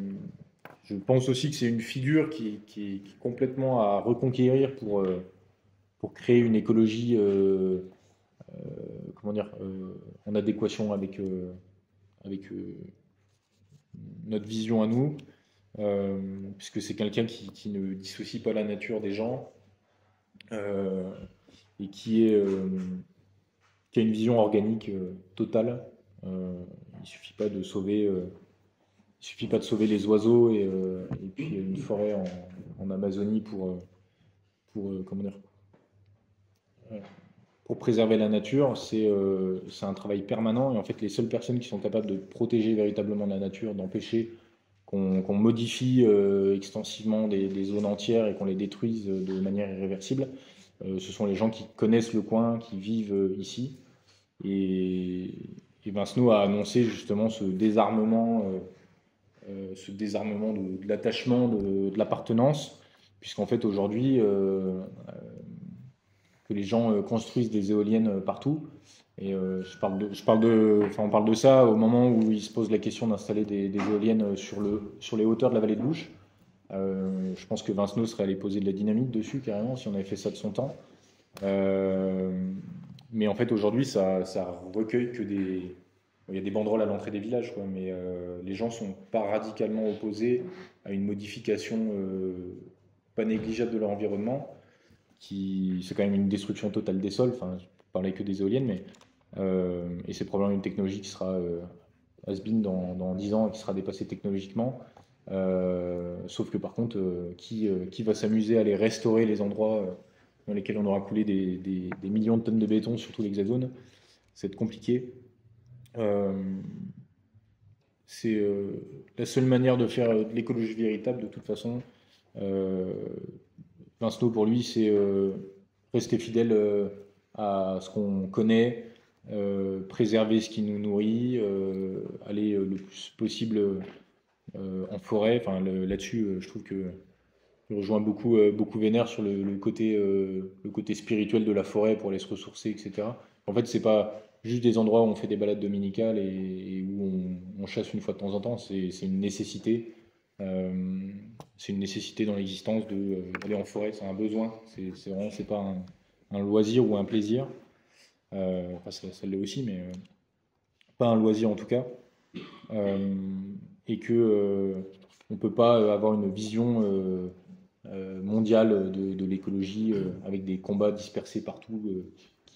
je pense aussi que c'est une figure qui est complètement à reconquérir pour créer une écologie comment dire, en adéquation avec notre vision à nous, puisque c'est quelqu'un qui ne dissocie pas la nature des gens euh, et qui a une vision organique totale. Il suffit pas de sauver, il suffit pas de sauver les oiseaux et puis une forêt en Amazonie comment dire, pour préserver la nature, c'est un travail permanent. Et en fait, les seules personnes qui sont capables de protéger véritablement la nature, d'empêcher qu'on modifie extensivement des zones entières et qu'on les détruise de manière irréversible, ce sont les gens qui connaissent le coin, qui vivent ici. Et, et Vincenot a annoncé justement ce désarmement de l'attachement, de l'appartenance, puisqu'en fait aujourd'hui, que les gens construisent des éoliennes partout. Et enfin, on parle de ça au moment où ils se posent la question d'installer des éoliennes sur les hauteurs de la vallée de l'Ouche. Je pense que Vincenot serait allé poser de la dynamite dessus carrément si on avait fait ça de son temps. Euh, mais en fait aujourd'hui ça recueille que des... Il y a des banderoles à l'entrée des villages, quoi, mais les gens sont pas radicalement opposés à une modification pas négligeable de leur environnement. c'est quand même une destruction totale des sols. Enfin, je parlais que des éoliennes, mais et c'est probablement une technologie qui sera has-been dans 10 ans et qui sera dépassée technologiquement. Sauf que par contre, qui va s'amuser à aller restaurer les endroits dans lesquels on aura coulé des millions de tonnes de béton sur tout l'Hexagone? C'est compliqué. Euh, c'est la seule manière de faire de l'écologie véritable, de toute façon. Euh, Vincenot, pour lui, c'est rester fidèle à ce qu'on connaît, préserver ce qui nous nourrit, aller le plus possible en forêt. Enfin, là-dessus, je trouve que je rejoins beaucoup Vénère sur le côté spirituel de la forêt pour aller se ressourcer, etc. En fait, c'est pas juste des endroits où on fait des balades dominicales et où on chasse une fois de temps en temps. C'est une nécessité. Euh, c'est une nécessité dans l'existence d'aller en forêt. C'est un besoin. C'est pas un loisir ou un plaisir. Enfin, ça l'est aussi, mais pas un loisir en tout cas. Euh, et que on peut pas avoir une vision mondiale de l'écologie avec des combats dispersés partout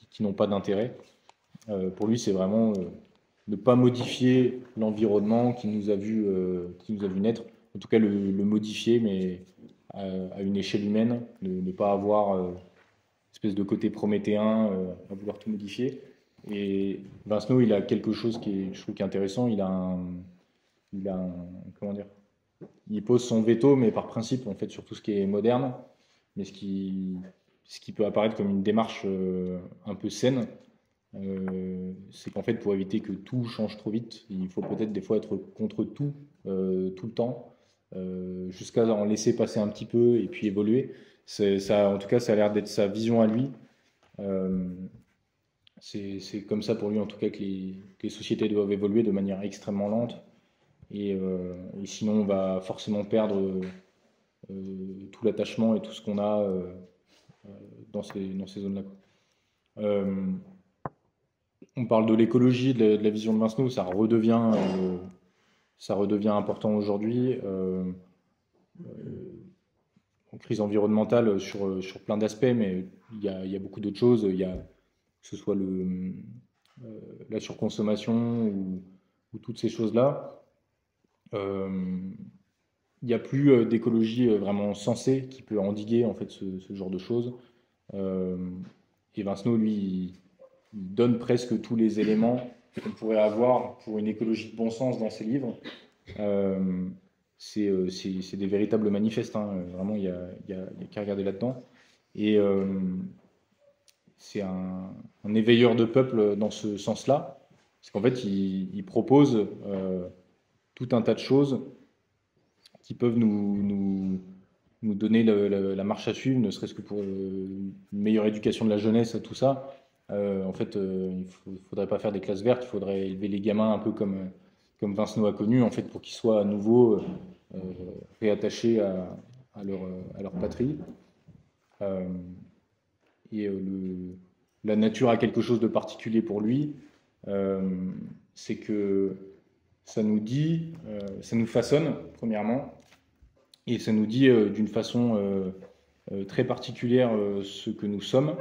qui n'ont pas d'intérêt. Pour lui, c'est vraiment ne pas modifier l'environnement qui nous a vu naître, en tout cas le modifier, mais à une échelle humaine, ne pas avoir espèce de côté prométhéen à vouloir tout modifier. Et Vincenot, il a quelque chose je trouve, qui est intéressant. Comment dire, il pose son veto, mais par principe, en fait, sur tout ce qui est moderne, mais ce qui peut apparaître comme une démarche un peu saine, c'est qu'en fait, pour éviter que tout change trop vite, il faut peut-être des fois être contre tout le temps, jusqu'à en laisser passer un petit peu et puis évoluer. Ça, en tout cas, ça a l'air d'être sa vision à lui. Euh, c'est comme ça pour lui, en tout cas, que les sociétés doivent évoluer de manière extrêmement lente. Et sinon, on va forcément perdre tout l'attachement et tout ce qu'on a dans ces zones-là, quoi. Euh, on parle de l'écologie, de la vision de Vincenot, ça redevient important aujourd'hui. En crise environnementale sur plein d'aspects, mais il y a beaucoup d'autres choses. Il y a, que ce soit la surconsommation ou toutes ces choses-là. Euh, il n'y a plus d'écologie vraiment sensée qui peut endiguer en fait ce genre de choses. Euh, et Vincenot, lui, il donne presque tous les éléments qu'on pourrait avoir pour une écologie de bon sens dans ses livres. Euh, c'est des véritables manifestes, hein. Vraiment, il y a qu'à regarder là-dedans. Et c'est un éveilleur de peuple dans ce sens-là. Parce qu'en fait, il propose tout un tas de choses qui peuvent nous donner la marche à suivre, ne serait-ce que pour une meilleure éducation de la jeunesse, tout ça. En fait, il ne faudrait pas faire des classes vertes, il faudrait élever les gamins un peu comme Vincenot a connu, en fait, pour qu'ils soient à nouveau euh, réattachés à leur patrie. Euh, et la nature a quelque chose de particulier pour lui, euh, c'est que ça nous façonne, premièrement, et ça nous dit d'une façon très particulière ce que nous sommes.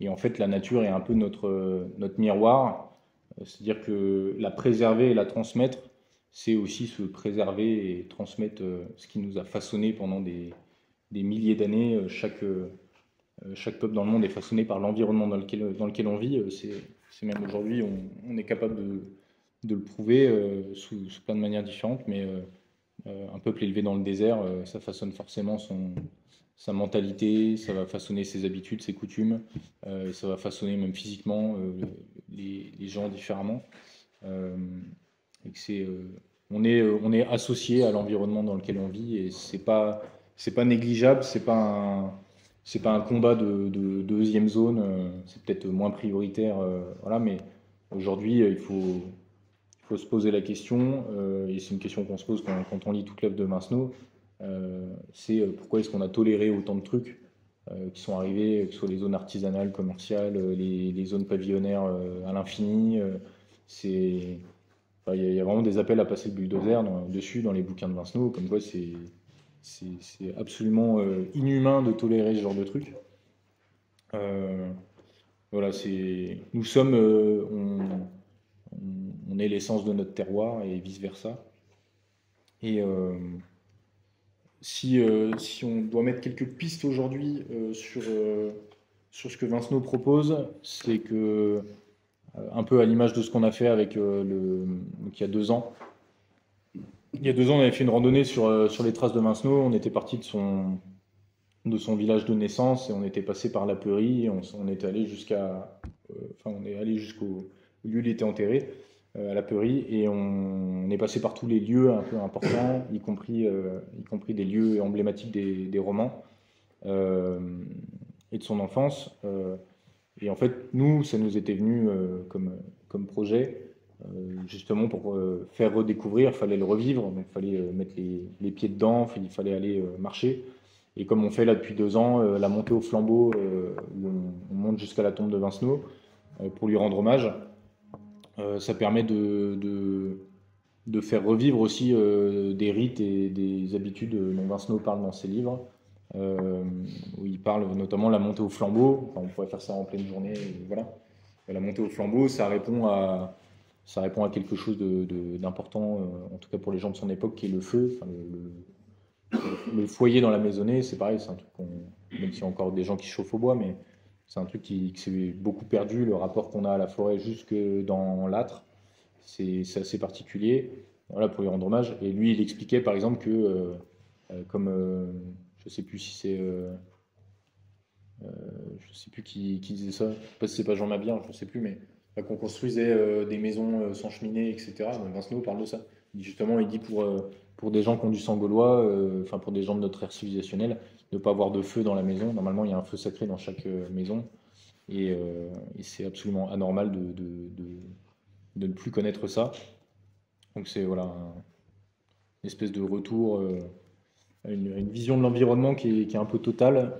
Et en fait, la nature est un peu notre miroir. C'est-à-dire que la préserver et la transmettre, c'est aussi se préserver et transmettre ce qui nous a façonné pendant des milliers d'années. Chaque peuple dans le monde est façonné par l'environnement dans lequel on vit. C'est même aujourd'hui, on est capable de le prouver sous plein de manières différentes, mais un peuple élevé dans le désert, ça façonne forcément sa mentalité, ça va façonner ses habitudes, ses coutumes, ça va façonner même physiquement les gens différemment. Euh, et que on est associé à l'environnement dans lequel on vit et c'est pas négligeable, c'est pas un combat de deuxième zone, c'est peut-être moins prioritaire, voilà, mais aujourd'hui il faut se poser la question, et c'est une question qu'on se pose quand on lit toute l'œuvre de Vincenot, c'est pourquoi est-ce qu'on a toléré autant de trucs qui sont arrivés, que ce soit les zones artisanales, commerciales, les zones pavillonnaires à l'infini. C'est, enfin, il y a vraiment des appels à passer le bulldozer dessus dans les bouquins de Vincenot, comme quoi c'est absolument inhumain de tolérer ce genre de trucs. Voilà, nous sommes, on est l'essence de notre terroir et vice-versa. Et si on doit mettre quelques pistes aujourd'hui sur ce que Vincenot propose, c'est que, un peu à l'image de ce qu'on a fait avec donc il y a 2 ans. Il y a 2 ans, on avait fait une randonnée sur les traces de Vincenot. On était parti de son village de naissance et on était passé par la Peurie. Et on est allé on est allé jusqu'au lieu où il était enterré, à la Peurie, et on est passé par tous les lieux un peu importants, y compris des lieux emblématiques des romans et de son enfance. Et en fait, nous, ça nous était venu comme projet, justement pour faire redécouvrir, il fallait le revivre, donc il fallait mettre les pieds dedans, il fallait aller marcher. Et comme on fait là depuis 2 ans, la montée au flambeau, où on monte jusqu'à la tombe de Vincenot pour lui rendre hommage, ça permet de faire revivre aussi des rites et des habitudes dont Vincenot parle dans ses livres, où il parle notamment de la montée au flambeau. Enfin, on pourrait faire ça en pleine journée, voilà. La montée au flambeau, ça répond à quelque chose d'important, en tout cas pour les gens de son époque, qui est le feu. Enfin, le foyer dans la maisonnée, c'est pareil, c'est un truc même s'il y a encore des gens qui chauffent au bois, mais c'est un truc qui s'est beaucoup perdu. Le rapport qu'on a à la forêt jusque dans l'âtre, c'est assez particulier. Voilà, pour lui rendre hommage. Et lui, il expliquait par exemple que, comme je sais plus si c'est, je sais plus qui disait ça. Je sais pas si c'est pas Jean Mabien, je sais plus, mais qu'on construisait des maisons sans cheminée, etc. Donc Vincenot parle de ça. Justement, il dit pour des gens qui ont du sang gaulois, enfin pour des gens de notre ère civilisationnelle, ne pas avoir de feu dans la maison. Normalement, il y a un feu sacré dans chaque maison, et c'est absolument anormal de ne plus connaître ça. Donc c'est voilà une espèce de retour à une vision de l'environnement qui est un peu totale.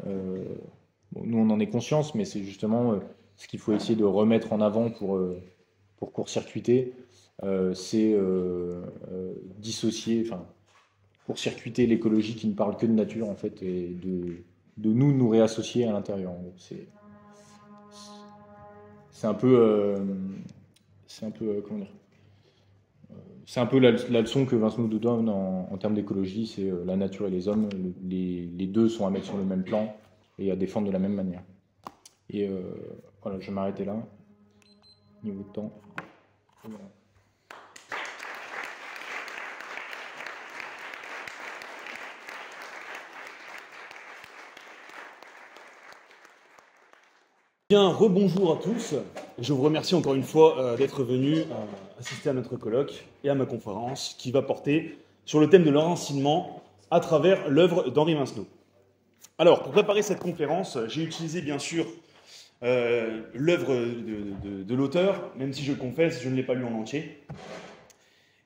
Bon, nous, on en est conscience, mais c'est justement ce qu'il faut essayer de remettre en avant pour court-circuiter. C'est dissocier, enfin, court-circuiter l'écologie qui ne parle que de nature, en fait, et de nous réassocier à l'intérieur. C'est un peu, comment dire, c'est un peu la leçon que Vincent nous donne en termes d'écologie, c'est la nature et les hommes, les deux sont à mettre sur le même plan et à défendre de la même manière. Et voilà, je vais m'arrêter là, niveau de temps. Voilà. Bien, rebonjour à tous. Je vous remercie encore une fois d'être venus assister à notre colloque et à ma conférence qui va porter sur le thème de l'enracinement à travers l'œuvre d'Henri Vincenot. Alors, pour préparer cette conférence, j'ai utilisé bien sûr l'œuvre de l'auteur, même si je confesse, je ne l'ai pas lu en entier.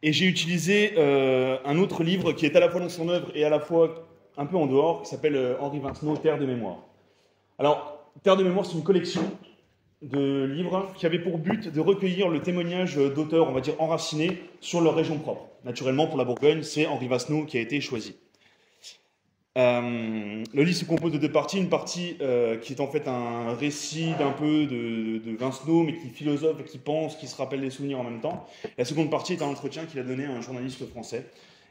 Et j'ai utilisé un autre livre qui est à la fois dans son œuvre et à la fois un peu en dehors, qui s'appelle Henri Vincenot, Terre de mémoire. Alors, Terre de mémoire, c'est une collection de livres qui avait pour but de recueillir le témoignage d'auteurs, on va dire, enracinés sur leur région propre. Naturellement, pour la Bourgogne, c'est Henri Vincenot qui a été choisi. Le livre se compose de 2 parties. Une partie qui est en fait un récit d'un peu de Vincenot, mais qui philosophe et qui pense, qui se rappelle des souvenirs en même temps. La seconde partie est un entretien qu'il a donné à un journaliste français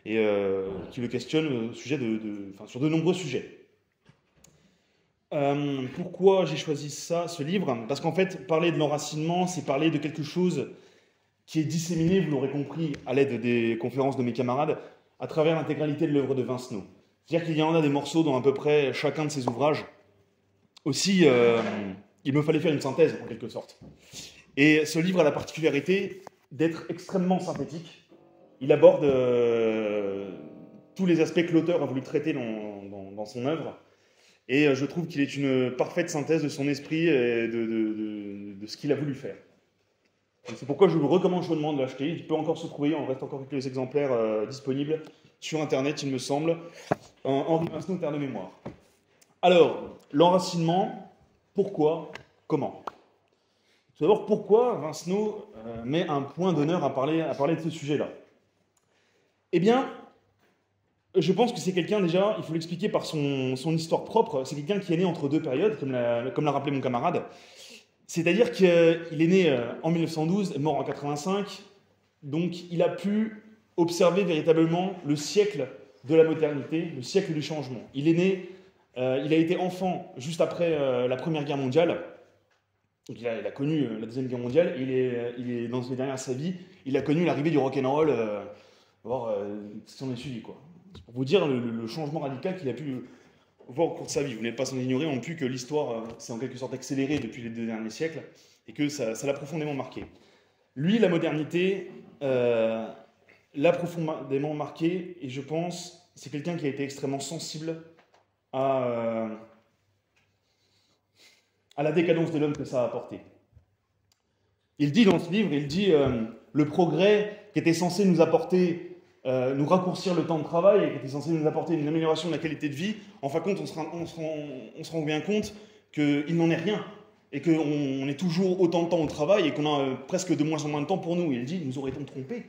et qui le questionne au sujet sur de nombreux sujets. Pourquoi j'ai choisi ce livre? Parce qu'en fait, parler de l'enracinement, c'est parler de quelque chose qui est disséminé, vous l'aurez compris, à l'aide des conférences de mes camarades, à travers l'intégralité de l'œuvre de Vincenot. C'est-à-dire qu'il y en a des morceaux dans à peu près chacun de ses ouvrages. Aussi, il me fallait faire une synthèse, en quelque sorte. Et ce livre a la particularité d'être extrêmement synthétique. Il aborde tous les aspects que l'auteur a voulu traiter dans son œuvre. Et je trouve qu'il est une parfaite synthèse de son esprit et de ce qu'il a voulu faire. C'est pourquoi je vous recommande chaudement de l'acheter. Il peut encore se trouver, il reste encore quelques exemplaires disponibles sur Internet, il me semble. Henri Vincenot, Terre de mémoire. Alors, l'enracinement, pourquoi, comment? Tout d'abord, pourquoi Vincenot met un point d'honneur à parler de ce sujet-là? Eh bien, Je pense que c'est quelqu'un, déjà, il faut l'expliquer par son histoire propre, c'est quelqu'un qui est né entre deux périodes, comme l'a rappelé mon camarade. C'est-à-dire qu'il est né en 1912, mort en 85, donc il a pu observer véritablement le siècle de la modernité, le siècle du changement. Il est né, il a été enfant juste après la Première Guerre mondiale, donc il a connu la Deuxième Guerre mondiale, et il est dans ses dernières sa vie, il a connu l'arrivée du rock'n'roll, si on est suivi, quoi. C'est pour vous dire le changement radical qu'il a pu voir au cours de sa vie. Vous n'êtes pas sans ignorer non plus que l'histoire s'est en quelque sorte accélérée depuis les 2 derniers siècles et que ça l'a profondément marqué. Lui, la modernité l'a profondément marqué et je pense c'est quelqu'un qui a été extrêmement sensible à la décadence de l'homme que ça a apporté. Il dit dans ce livre, le progrès qui était censé nous apporter nous raccourcir le temps de travail et qui était censé nous apporter une amélioration de la qualité de vie, en fin de compte, on se rend bien compte qu'il n'en est rien et qu'on est toujours autant de temps au travail et qu'on a presque de moins en moins de temps pour nous. Il dit, nous aurait-on trompé,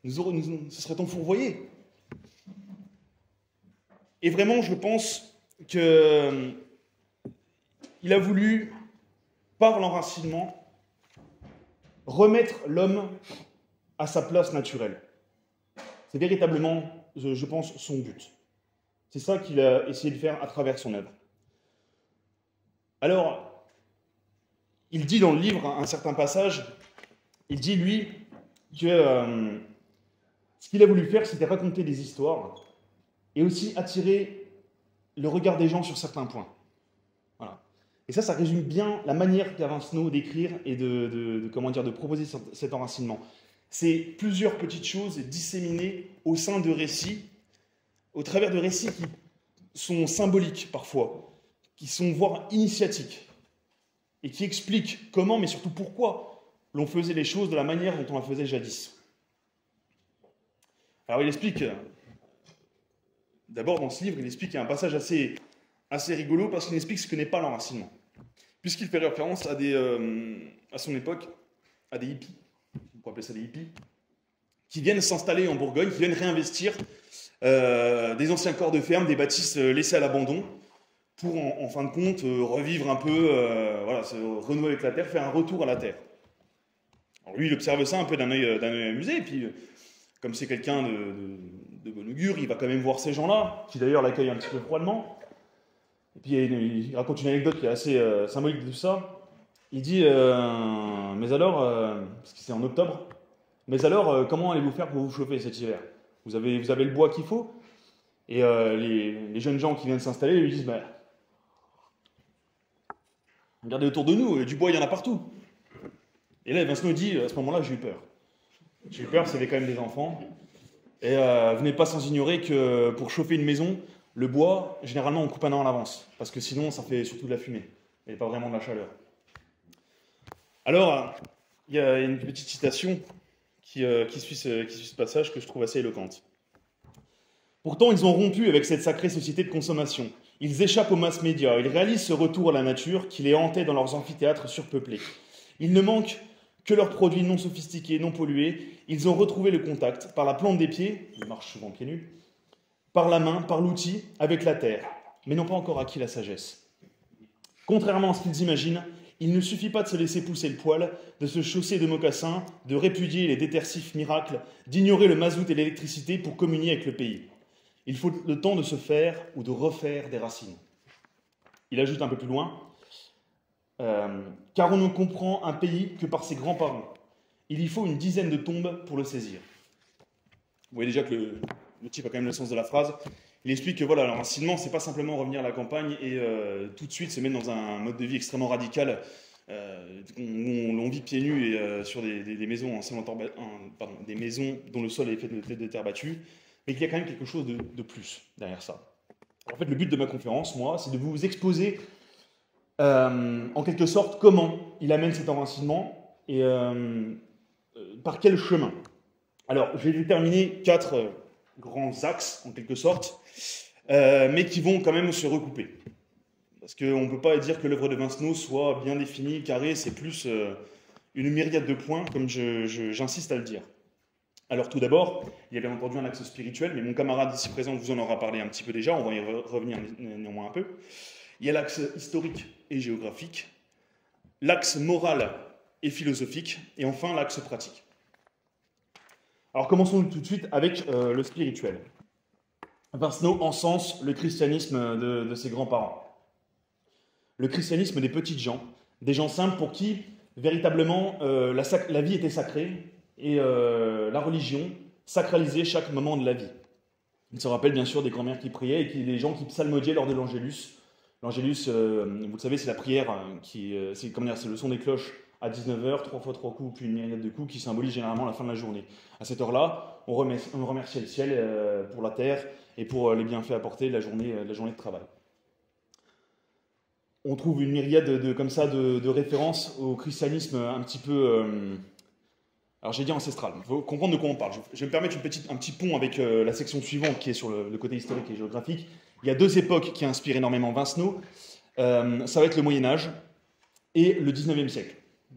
ce serait-on fourvoyé. Et vraiment, je pense qu'il a voulu, par l'enracinement, remettre l'homme à sa place naturelle. C'est véritablement, je pense, son but. C'est ça qu'il a essayé de faire à travers son œuvre. Alors, il dit dans le livre, un certain passage, il dit, lui, que ce qu'il a voulu faire, c'était raconter des histoires et aussi attirer le regard des gens sur certains points. Voilà. Et ça résume bien la manière qu'a Vincenot d'écrire et de proposer cet enracinement. C'est plusieurs petites choses disséminées au sein de récits, au travers de récits qui sont symboliques parfois, qui sont voire initiatiques, et qui expliquent comment, mais surtout pourquoi, l'on faisait les choses de la manière dont on la faisait jadis. Alors il explique, d'abord dans ce livre, il explique qu'il y a un passage assez rigolo, parce qu'il explique ce que n'est pas l'enracinement. Puisqu'il fait référence à son époque, à des hippies, on peut appeler ça des hippies, qui viennent s'installer en Bourgogne, qui viennent réinvestir des anciens corps de ferme, des bâtisses laissées à l'abandon, pour en fin de compte revivre un peu, renouer avec la terre, faire un retour à la terre. Alors lui, il observe ça un peu d'un œil amusé, et puis comme c'est quelqu'un de bon augure, il va quand même voir ces gens-là, qui d'ailleurs l'accueillent un petit peu froidement. Et puis il raconte une anecdote qui est assez symbolique de tout ça. Il dit, mais alors, parce que c'est en octobre, mais alors, comment allez-vous faire pour vous chauffer cet hiver ? Vous avez le bois qu'il faut ? Et les jeunes gens qui viennent s'installer lui disent, bah, regardez autour de nous, du bois il y en a partout. Et là, Vincenot dit, à ce moment-là, j'ai eu peur. J'ai eu peur, c'était quand même des enfants. Et vous n'êtes pas sans ignorer que pour chauffer une maison, le bois, généralement, on coupe un an à l'avance, parce que sinon, ça fait surtout de la fumée, et pas vraiment de la chaleur. Alors, il y a une petite citation qui suit ce passage que je trouve assez éloquente. Pourtant, ils ont rompu avec cette sacrée société de consommation. Ils échappent aux masses médias. Ils réalisent ce retour à la nature qui les hantait dans leurs amphithéâtres surpeuplés. Il ne manque que leurs produits non sophistiqués, non pollués. Ils ont retrouvé le contact par la plante des pieds, ils marchent souvent pieds nus, par la main, par l'outil, avec la terre, mais n'ont pas encore acquis la sagesse. Contrairement à ce qu'ils imaginent, il ne suffit pas de se laisser pousser le poil, de se chausser de mocassins, de répudier les détersifs miracles, d'ignorer le mazout et l'électricité pour communier avec le pays. Il faut le temps de se faire ou de refaire des racines. Il ajoute un peu plus loin, car on ne comprend un pays que par ses grands-parents. Il y faut une dizaine de tombes pour le saisir. Vous voyez déjà que le type a quand même le sens de la phrase. Il explique que voilà, l'enracinement, c'est pas simplement revenir à la campagne et tout de suite se mettre dans un mode de vie extrêmement radical où on vit pieds nus et sur des maisons des maisons dont le sol est fait de terre battue, mais qu'il y a quand même quelque chose de plus derrière ça. En fait, le but de ma conférence, moi, c'est de vous exposer en quelque sorte comment il amène cet enracinement et par quel chemin. Alors, je vais déterminer 4 grands axes, en quelque sorte, mais qui vont quand même se recouper. Parce qu'on ne peut pas dire que l'œuvre de Vincenot soit bien définie, carrée, c'est plus une myriade de points, comme j'insiste à le dire. Alors tout d'abord, il y a bien entendu un axe spirituel, mais mon camarade ici présent vous en aura parlé un petit peu déjà, on va y revenir néanmoins un peu. Il y a l'axe historique et géographique, l'axe moral et philosophique, et enfin l'axe pratique. Alors commençons tout de suite avec le spirituel. Vincenot encense le christianisme de ses grands-parents. Le christianisme des petites gens, des gens simples pour qui véritablement la vie était sacrée et la religion sacralisait chaque moment de la vie. Il se rappelle bien sûr des grands-mères qui priaient et des gens qui psalmodiaient lors de l'Angélus. L'Angélus, vous le savez, c'est la prière, c'est le son des cloches à 19h, 3 fois 3 coups, puis une myriade de coups, qui symbolise généralement la fin de la journée. À cette heure-là, on remercie le ciel pour la terre et pour les bienfaits apportés la journée de travail. On trouve une myriade de références au christianisme un petit peu, alors j'ai dit ancestral, il faut comprendre de quoi on parle. Je vais me permettre un petit pont avec la section suivante qui est sur le côté historique et géographique. Il y a deux époques qui inspirent énormément Vincenot. Ça va être le Moyen-Âge et le 19e siècle.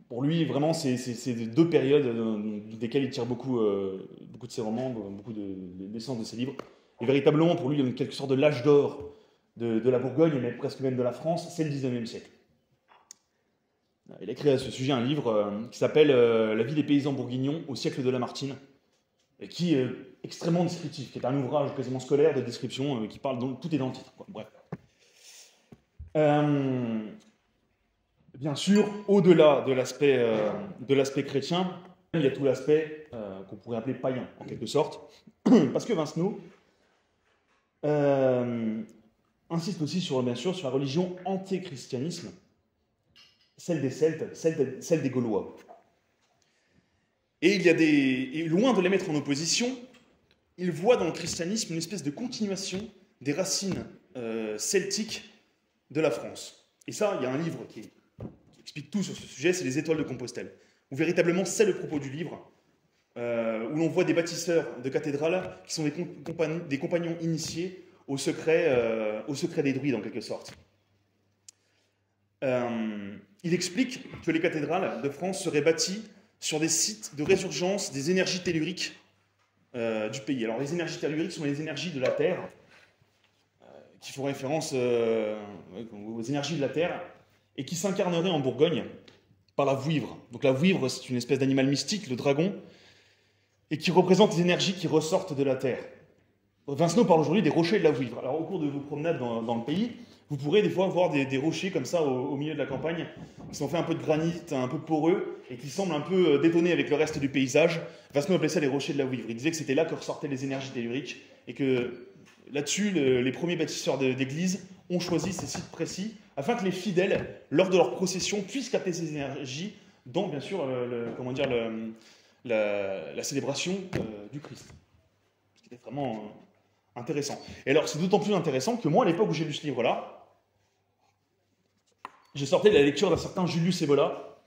Pour lui, vraiment, c'est deux périodes desquelles il tire beaucoup de ses romans, beaucoup de l'essence de ses livres. Et véritablement, pour lui, il y a quelque sorte de l'âge d'or de la Bourgogne, mais presque même de la France, c'est le 19e siècle. Il a écrit à ce sujet un livre qui s'appelle La vie des paysans bourguignons au siècle de Lamartine, et qui est extrêmement descriptif, qui est un ouvrage quasiment scolaire de description qui parle, donc tout est dans le titre. Quoi. Bref. Bien sûr, au-delà de l'aspect chrétien, il y a tout l'aspect qu'on pourrait appeler païen, en quelque sorte, parce que Vincenot insiste aussi bien sûr, sur la religion antéchristianisme, celle des Celtes, celle des Gaulois. Et loin de les mettre en opposition, il voit dans le christianisme une espèce de continuation des racines celtiques de la France. Et ça, il y a un livre qui explique tout sur ce sujet, c'est Les Étoiles de Compostelle, où véritablement c'est le propos du livre, où l'on voit des bâtisseurs de cathédrales qui sont des compagnons initiés au secret des druides, en quelque sorte. Il explique que les cathédrales de France seraient bâties sur des sites de résurgence des énergies telluriques du pays. Alors les énergies telluriques sont les énergies de la Terre, qui font référence aux énergies de la Terre, et qui s'incarneraient en Bourgogne par la vouivre. Donc la vouivre, c'est une espèce d'animal mystique, le dragon, et qui représente les énergies qui ressortent de la Terre. Vincenot parle aujourd'hui des rochers de la vouivre. Alors au cours de vos promenades dans le pays, vous pourrez des fois voir des rochers comme ça au milieu de la campagne, qui sont faits un peu de granit, un peu poreux, et qui semblent un peu détonner avec le reste du paysage. Vincenot appelait ça les rochers de la vouivre. Il disait que c'était là que ressortaient les énergies telluriques, et que là-dessus, les premiers bâtisseurs d'églises ont choisi ces sites précis, afin que les fidèles, lors de leur procession, puissent capter ces énergies dans, bien sûr, la célébration du Christ. Ce qui était vraiment intéressant. Et alors, c'est d'autant plus intéressant que moi, à l'époque où j'ai lu ce livre-là, j'ai sorti de la lecture d'un certain Julius Evola,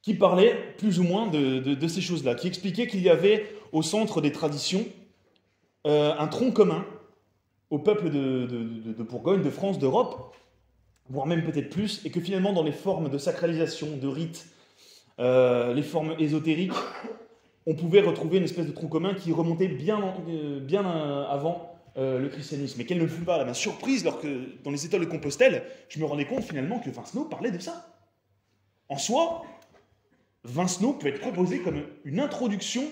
qui parlait plus ou moins de ces choses-là, qui expliquait qu'il y avait au centre des traditions un tronc commun au peuple de Bourgogne, de France, d'Europe, voire même peut-être plus, et que finalement, dans les formes de sacralisation, de rites, les formes ésotériques, on pouvait retrouver une espèce de tronc commun qui remontait bien avant le christianisme. Et quelle ne fut pas ma surprise lorsque, dans les Étoiles de Compostelle, je me rendais compte finalement que Vincenot parlait de ça. En soi, Vincenot peut être proposé comme une introduction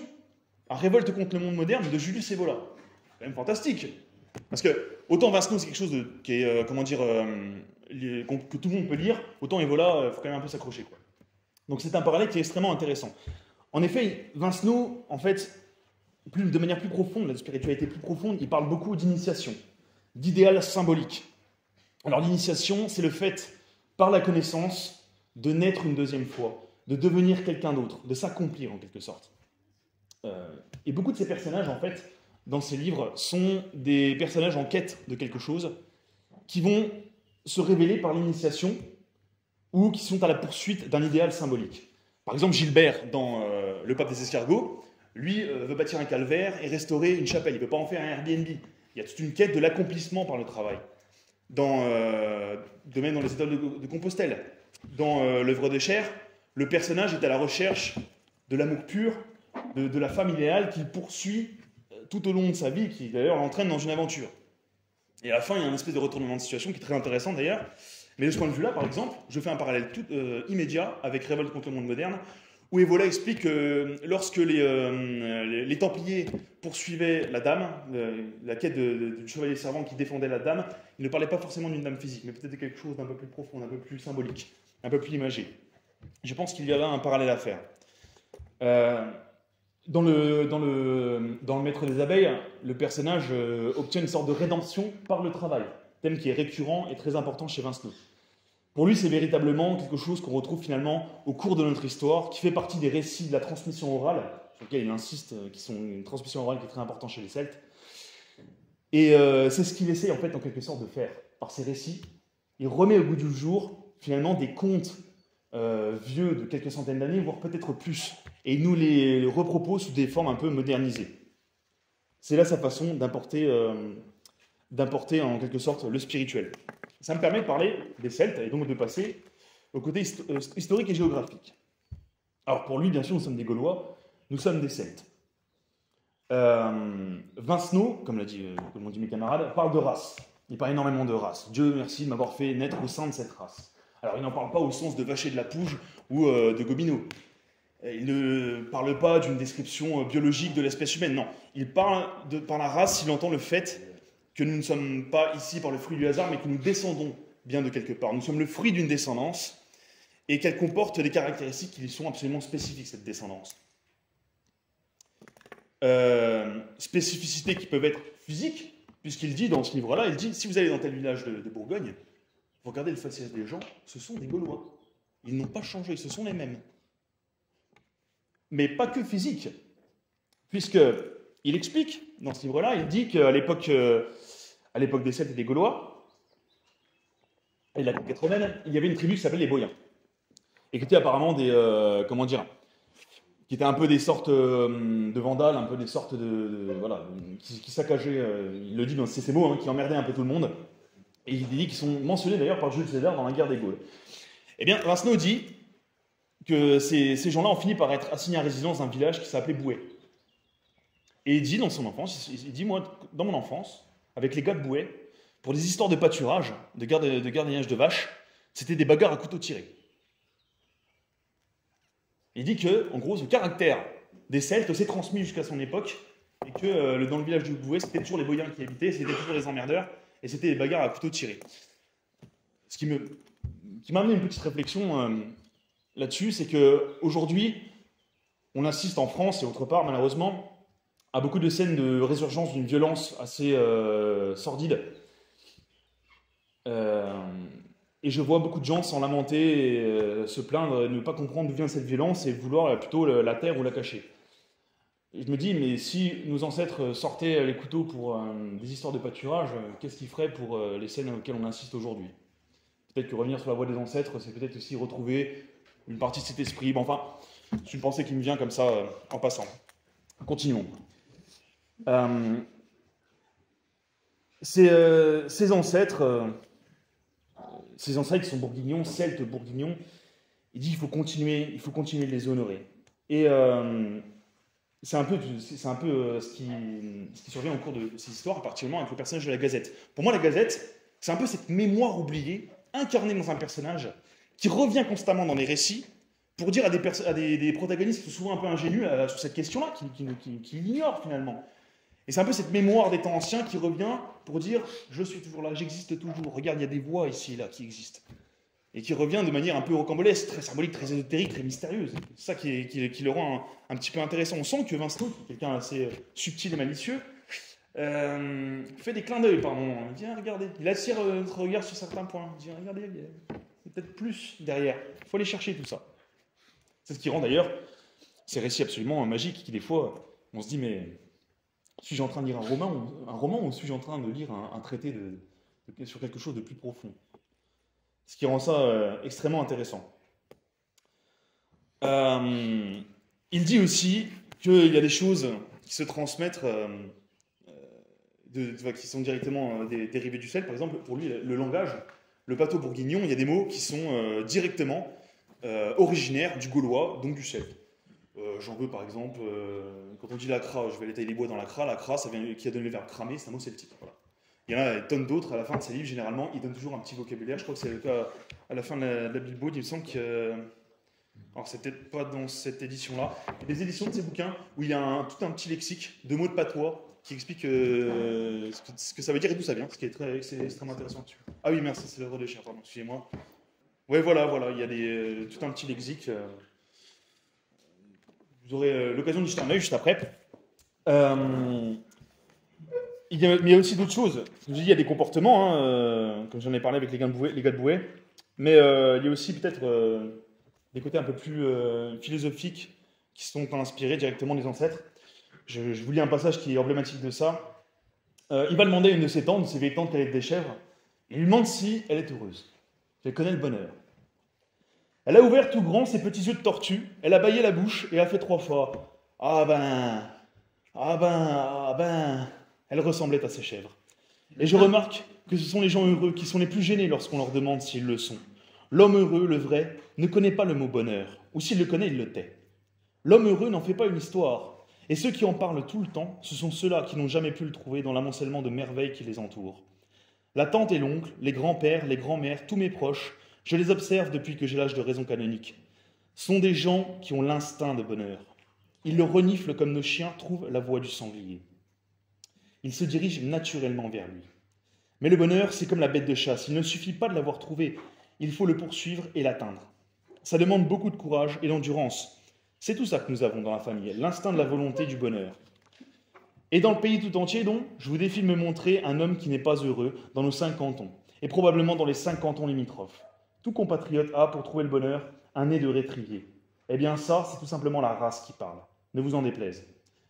à Révolte contre le monde moderne de Julius Evola. C'est quand même fantastique. Parce que, autant Vincenot, c'est quelque chose qui est, que tout le monde peut lire, autant Evola, il faut quand même un peu s'accrocher, quoi. Donc c'est un parallèle qui est extrêmement intéressant. En effet, Vincenot, en fait, de manière plus profonde, la spiritualité plus profonde, il parle beaucoup d'initiation, d'idéal symbolique. Alors l'initiation, c'est le fait, par la connaissance, de naître une deuxième fois, de devenir quelqu'un d'autre, de s'accomplir en quelque sorte. Et beaucoup de ces personnages, en fait, dans ces livres, sont des personnages en quête de quelque chose, qui vont se révéler par l'initiation, ou qui sont à la poursuite d'un idéal symbolique. Par exemple, Gilbert, dans Le Pape des Escargots, lui veut bâtir un calvaire et restaurer une chapelle. Il ne veut pas en faire un Airbnb. Il y a toute une quête de l'accomplissement par le travail. De même dans les Étoiles de Compostelle, dans l'œuvre de Cher, le personnage est à la recherche de l'amour pur de la femme idéale qu'il poursuit tout au long de sa vie, qui d'ailleurs l'entraîne dans une aventure. Et à la fin, il y a une espèce de retournement de situation qui est très intéressant d'ailleurs. Mais de ce point de vue-là, par exemple, je fais un parallèle tout immédiat avec Révolte contre le monde moderne, où Evola explique que lorsque les Templiers poursuivaient la dame, la quête du chevalier servant qui défendait la dame, ils ne parlaient pas forcément d'une dame physique, mais peut-être de quelque chose d'un peu plus profond, d'un peu plus symbolique, un peu plus imagé. Je pense qu'il y a là un parallèle à faire. Dans le Maître des Abeilles, le personnage obtient une sorte de rédemption par le travail, thème qui est récurrent et très important chez Vincenot. Pour lui, c'est véritablement quelque chose qu'on retrouve finalement au cours de notre histoire, qui fait partie des récits de la transmission orale, sur lesquels il insiste, qui sont une transmission orale qui est très importante chez les Celtes. Et c'est ce qu'il essaie en fait en quelque sorte de faire par ces récits. Il remet au goût du jour finalement des contes vieux de quelques centaines d'années, voire peut-être plus, et il nous les repropose sous des formes un peu modernisées. C'est là sa façon d'importer en quelque sorte le spirituel. Ça me permet de parler des Celtes et donc de passer au côté historique et géographique. Alors pour lui, bien sûr, nous sommes des Gaulois, nous sommes des Celtes. Vincenot, comme l'ont dit mes camarades, parle de race. Il parle énormément de race. Dieu merci de m'avoir fait naître au sein de cette race. Alors il n'en parle pas au sens de Vacher de la Pouge ou de Gobineau. Il ne parle pas d'une description biologique de l'espèce humaine, non. Il parle par la race, il entend le fait que nous ne sommes pas ici par le fruit du hasard, mais que nous descendons bien de quelque part. Nous sommes le fruit d'une descendance, et qu'elle comporte des caractéristiques qui lui sont absolument spécifiques, cette descendance. Spécificités qui peuvent être physiques, puisqu'il dit dans ce livre-là, il dit, si vous allez dans tel village de Bourgogne, vous regardez le faciès des gens, ce sont des Gaulois. Ils n'ont pas changé, ce sont les mêmes. Mais pas que physique, puisqu'il explique dans ce livre-là, il dit qu'à l'époque des Celtes et des Gaulois, et de la conquête romaine, il y avait une tribu qui s'appelait les Boïens, et qui étaient apparemment qui étaient un peu des sortes de vandales, un peu des sortes qui saccageaient, il le dit dans ces mots, qui emmerdaient un peu tout le monde, et il dit qu'ils sont mentionnés d'ailleurs par Jules César dans la guerre des Gaules. Eh bien, Vincenot dit que ces gens-là ont fini par être assignés à résidence dans un village qui s'appelait Bouet. Et il dit dans son enfance, il dit, moi, dans mon enfance, avec les gars de Bouet, pour des histoires de pâturage, de gardiennage de vaches, c'était des bagarres à couteau tiré. Il dit que, en gros, ce caractère des Celtes s'est transmis jusqu'à son époque, et que dans le village de Bouet, c'était toujours les Boïens qui habitaient, c'était toujours les emmerdeurs, et c'était des bagarres à couteau tiré. Ce qui m'a amené une petite réflexion là-dessus, c'est qu'aujourd'hui, on assiste en France et autre part, malheureusement, à beaucoup de scènes de résurgence d'une violence assez sordide. Et je vois beaucoup de gens s'en lamenter, et, se plaindre, ne pas comprendre d'où vient cette violence et vouloir plutôt la taire ou la cacher. Et je me dis, mais si nos ancêtres sortaient les couteaux pour des histoires de pâturage, qu'est-ce qu'ils feraient pour les scènes auxquelles on insiste aujourd'hui? Peut-être que revenir sur la voie des ancêtres, c'est peut-être aussi retrouver une partie de cet esprit. Bon, enfin, c'est une pensée qui me vient comme ça en passant. Continuons. Ces ancêtres qui sont bourguignons, celtes bourguignons, il dit qu'il faut continuer de les honorer. Et c'est un peu ce qui survient au cours de ces histoires, particulièrement avec le personnage de la Gazette. Pour moi, la Gazette, c'est un peu cette mémoire oubliée, incarnée dans un personnage, qui revient constamment dans les récits, pour dire à des protagonistes qui sont souvent un peu ingénus sur cette question-là, qui l'ignorent finalement. Et c'est un peu cette mémoire des temps anciens qui revient pour dire « je suis toujours là, j'existe toujours, regarde, il y a des voix ici et là qui existent ». Et qui revient de manière un peu rocambolesque, très symbolique, très ésotérique, très mystérieuse. C'est ça qui le rend un petit peu intéressant. On sent que Vincenot, qui est quelqu'un assez subtil et malicieux, fait des clins d'œil par moments. Il dit « regardez », il attire notre regard sur certains points. Il dit « regardez, il y a peut-être plus derrière. Il faut aller chercher tout ça ». C'est ce qui rend d'ailleurs ces récits absolument magiques, qui des fois, on se dit « mais suis-je en train de lire un roman ou suis-je en train de lire un traité sur quelque chose de plus profond ?» Ce qui rend ça extrêmement intéressant. Il dit aussi qu'il y a des choses qui se transmettent, qui sont directement dérivées du celte. Par exemple, pour lui, le langage, le patois bourguignon, il y a des mots qui sont directement originaires du gaulois, donc du celte. J'en veux par exemple, quand on dit la cra, je vais aller tailler des bois dans la cra, ça vient, qui a donné le verbe cramer, c'est un mot celtique. Voilà. Il y en a des tonnes d'autres à la fin de ces livres, généralement, ils donnent toujours un petit vocabulaire. Je crois que c'est le cas à la fin de la Bible Baude, il me semble que. Alors, c'est peut-être pas dans cette édition-là. Il y a des éditions de ces bouquins où il y a tout un petit lexique de mots de patois qui explique ce que ça veut dire et d'où ça vient, c'est extrêmement intéressant dessus. Ah oui, merci, c'est l'œuvre de chien, pardon, excusez-moi. Ouais, voilà, il y a tout un petit lexique. Vous aurez l'occasion d'y jeter un œil juste après. Mais il y a aussi d'autres choses. Je vous ai dit, il y a des comportements, comme j'en ai parlé avec les gars de Bouet, mais il y a aussi peut-être des côtés un peu plus philosophiques qui sont inspirés directement des ancêtres. Je vous lis un passage qui est emblématique de ça. Il va demander à une de ses tantes, de ses vieilles tantes qui allait des chèvres, il lui demande si elle est heureuse, si elle connaît le bonheur. Elle a ouvert tout grand ses petits yeux de tortue, elle a bâillé la bouche et a fait 3 fois « Ah ben, ah ben, ah ben ». Elle ressemblait à ces chèvres. Et je remarque que ce sont les gens heureux qui sont les plus gênés lorsqu'on leur demande s'ils le sont. L'homme heureux, le vrai, ne connaît pas le mot bonheur, ou s'il le connaît, il le tait. L'homme heureux n'en fait pas une histoire, et ceux qui en parlent tout le temps, ce sont ceux-là qui n'ont jamais pu le trouver dans l'amoncellement de merveilles qui les entourent. La tante et l'oncle, les grands-pères, les grands-mères, tous mes proches, je les observe depuis que j'ai l'âge de raison canonique, sont des gens qui ont l'instinct de bonheur. Ils le reniflent comme nos chiens trouvent la voie du sanglier. Ils se dirigent naturellement vers lui. Mais le bonheur, c'est comme la bête de chasse, il ne suffit pas de l'avoir trouvé, il faut le poursuivre et l'atteindre. Ça demande beaucoup de courage et d'endurance. C'est tout ça que nous avons dans la famille, l'instinct de la volonté du bonheur. Et dans le pays tout entier, donc, je vous défie de me montrer un homme qui n'est pas heureux dans nos 5 cantons, et probablement dans les 5 cantons limitrophes. Tout compatriote a, pour trouver le bonheur, un nez de rétrivier. Eh bien ça, c'est tout simplement la race qui parle. Ne vous en déplaise.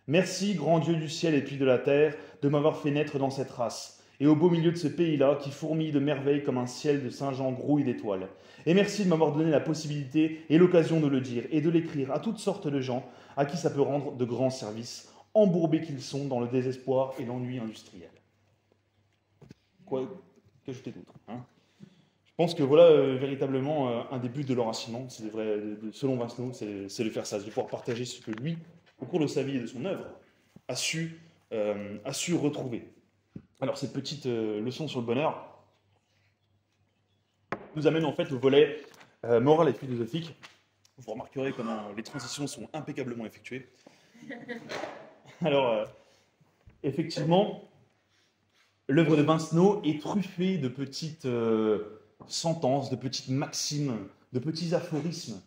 Merci, grand Dieu du ciel et puis de la terre, de m'avoir fait naître dans cette race, et au beau milieu de ce pays-là qui fourmille de merveilles comme un ciel de Saint-Jean grouille d'étoiles. Et merci de m'avoir donné la possibilité et l'occasion de le dire et de l'écrire à toutes sortes de gens à qui ça peut rendre de grands services, embourbés qu'ils sont dans le désespoir et l'ennui industriel. Quoi qu'ajouter d'autre, Je pense que voilà véritablement un des buts de l'enracinement, c'est vrai, selon Vincenot, c'est de faire ça, de pouvoir partager ce que lui, au cours de sa vie et de son œuvre, a su retrouver. Alors cette petite leçon sur le bonheur nous amène en fait au volet moral et philosophique. Vous remarquerez comment les transitions sont impeccablement effectuées. Alors, effectivement, l'œuvre de Vincenot est truffée de petites sentences, de petites maximes, de petits aphorismes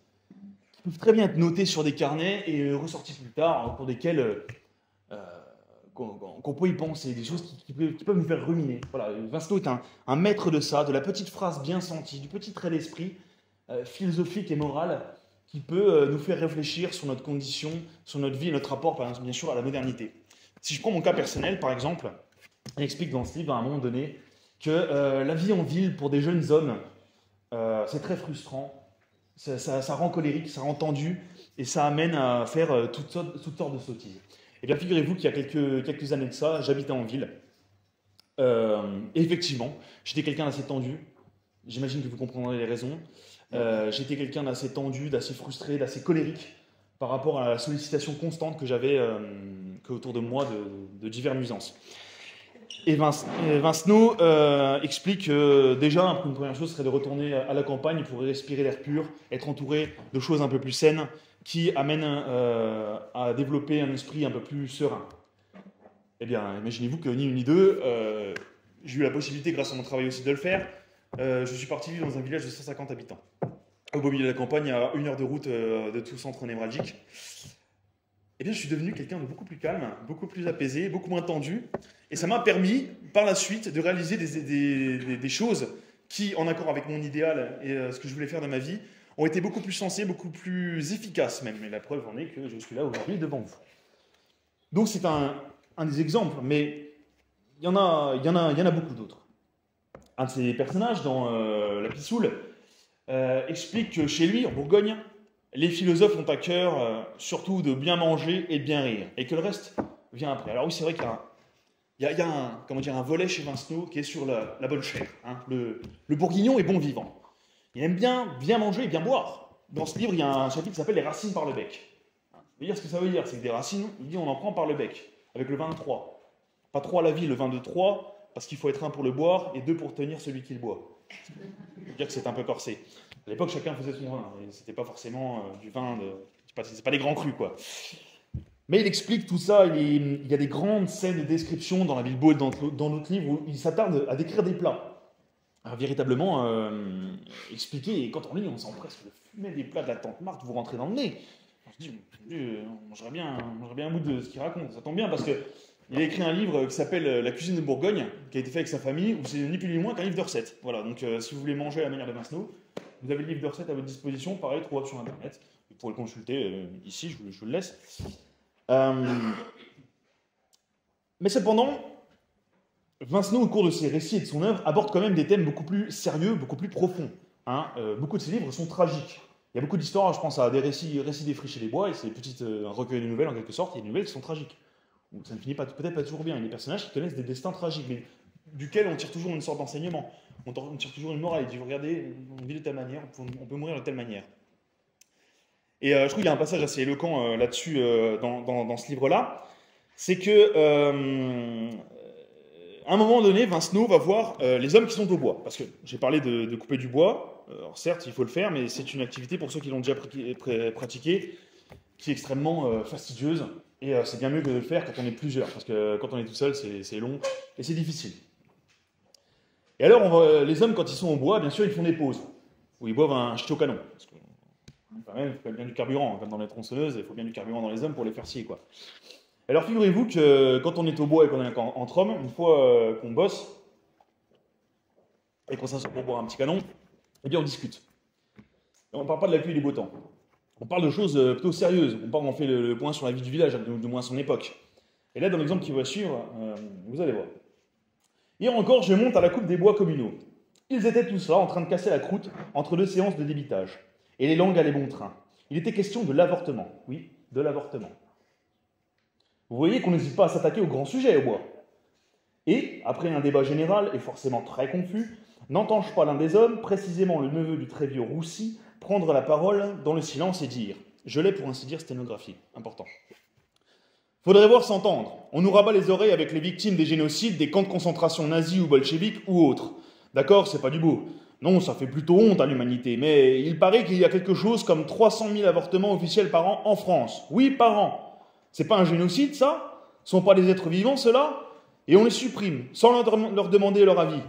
qui peuvent très bien être notés sur des carnets et ressortis plus tard, au cours desquels qu'on peut y penser, des choses qui peuvent nous faire ruminer. Voilà, Vincenot est un maître de ça, de la petite phrase bien sentie, du petit trait d'esprit philosophique et moral qui peut nous faire réfléchir sur notre condition, sur notre vie et notre rapport, bien sûr, à la modernité. Si je prends mon cas personnel, par exemple, il explique dans ce livre, à un moment donné, que la vie en ville, pour des jeunes hommes, c'est très frustrant, ça rend colérique, ça rend tendu, et ça amène à faire toutes sortes de sottises. Eh bien, figurez-vous qu'il y a quelques années de ça, j'habitais en ville, et effectivement, j'étais quelqu'un d'assez tendu, j'imagine que vous comprendrez les raisons. J'étais quelqu'un d'assez tendu, d'assez frustré, d'assez colérique par rapport à la sollicitation constante que j'avais autour de moi de diverses nuisances. Et Vincenot explique que déjà, une première chose serait de retourner à la campagne pour respirer l'air pur, être entouré de choses un peu plus saines qui amènent à développer un esprit un peu plus serein. Eh bien, imaginez-vous que ni une ni deux, j'ai eu la possibilité, grâce à mon travail aussi, de le faire. Je suis parti vivre dans un village de 150 habitants, au beau milieu de la campagne, à 1 heure de route de tout centre névralgique. Eh bien, je suis devenu quelqu'un de beaucoup plus calme, beaucoup plus apaisé, beaucoup moins tendu. Et ça m'a permis, par la suite, de réaliser des choses qui, en accord avec mon idéal et ce que je voulais faire dans ma vie, ont été beaucoup plus sensées, beaucoup plus efficaces même. Et la preuve en est que je suis là aujourd'hui devant vous. Donc c'est un des exemples, mais il y en a beaucoup d'autres. Un de ces personnages, dans La Pissoule, explique que chez lui, en Bourgogne, les philosophes ont à cœur surtout de bien manger et de bien rire, et que le reste vient après. Alors oui, c'est vrai qu'il y a un volet chez Vincenot qui est sur la bonne chair. Le bourguignon est bon vivant. Il aime bien manger et bien boire. Dans ce livre, il y a un chapitre qui s'appelle « Les racines par le bec ». dire ce que ça veut dire, c'est que des racines, il dit on en prend par le bec, avec le vin de Troie. Pas trop à la vie, le vin de Troie, parce qu'il faut être un pour le boire et deux pour tenir celui qui le boit. Ça veut dire que c'est un peu corsé. À l'époque, chacun faisait son vin, et c'était pas forcément du vin de... C'est pas des grands crus, quoi. Mais il explique tout ça, il y a des grandes scènes de description dans la Bilbo et dans d'autres livres où il s'attarde à décrire des plats. À véritablement expliquer, et quand on lit, on sent presque le fumet des plats de la tante Marthe vous rentrez dans le nez. On se dit, mon Dieu, on mangerait bien un bout de ce qu'il raconte. Ça tombe bien parce qu'il a écrit un livre qui s'appelle La cuisine de Bourgogne, qui a été fait avec sa famille, où c'est ni plus ni moins qu'un livre de recettes. Voilà, donc si vous voulez manger à la manière de Vincenot, vous avez le livre de recettes à votre disposition, pareil, trouvable sur Internet. Vous pourrez le consulter ici, je vous le laisse. Mais cependant, Vincenot, au cours de ses récits et de son œuvre, aborde quand même des thèmes beaucoup plus sérieux, beaucoup plus profonds. Beaucoup de ses livres sont tragiques. Il y a beaucoup d'histoires, je pense à des récits défrichés des bois, et c'est un recueil de nouvelles en quelque sorte, il y a des nouvelles qui sont tragiques. Ça ne finit peut-être pas toujours bien. Il y a des personnages qui connaissent des destins tragiques, mais duquel on tire toujours une sorte d'enseignement. On tire toujours une morale. Il dit, regardez, on vit de telle manière, on peut mourir de telle manière. Et je trouve qu'il y a un passage assez éloquent là-dessus dans ce livre-là. C'est que, à un moment donné, Vincenot va voir les hommes qui sont au bois. Parce que j'ai parlé de couper du bois. Alors certes, il faut le faire, mais c'est une activité pour ceux qui l'ont déjà pratiquée, qui est extrêmement fastidieuse. Et c'est bien mieux que de le faire quand on est plusieurs. Parce que quand on est tout seul, c'est long et c'est difficile. Et alors, les hommes, quand ils sont au bois, bien sûr, ils font des pauses. Où ils boivent un ch'ti au canon. Parce que, quand même, il faut bien du carburant, comme dans les tronçonneuses, il faut bien du carburant dans les hommes pour les faire scier, quoi. Alors, figurez-vous que quand on est au bois et qu'on est entre hommes, une fois qu'on bosse, et qu'on s'assoit pour boire un petit canon, eh bien, on discute. Et on ne parle pas de la pluie et du beau temps. On parle de choses plutôt sérieuses. On fait le point sur la vie du village, du moins à son époque. Et là, dans l'exemple qui va suivre, vous allez voir. Hier encore, je monte à la coupe des bois communaux. Ils étaient tous là, en train de casser la croûte entre deux séances de débitage. Et les langues allaient bon train. Il était question de l'avortement. Oui, de l'avortement. Vous voyez qu'on n'hésite pas à s'attaquer au grand sujet au bois. Et, après un débat général, et forcément très confus, n'entends-je pas l'un des hommes, précisément le neveu du très vieux Roussy, prendre la parole dans le silence et dire « Je l'ai pour ainsi dire sténographié. » Important. Faudrait voir s'entendre. On nous rabat les oreilles avec les victimes des génocides, des camps de concentration nazis ou bolcheviques ou autres. D'accord, c'est pas du beau. Non, ça fait plutôt honte à l'humanité, mais il paraît qu'il y a quelque chose comme 300 000 avortements officiels par an en France. Oui, par an. C'est pas un génocide, ça? Ce sont pas des êtres vivants, ceux-là? Et on les supprime, sans leur demander leur avis.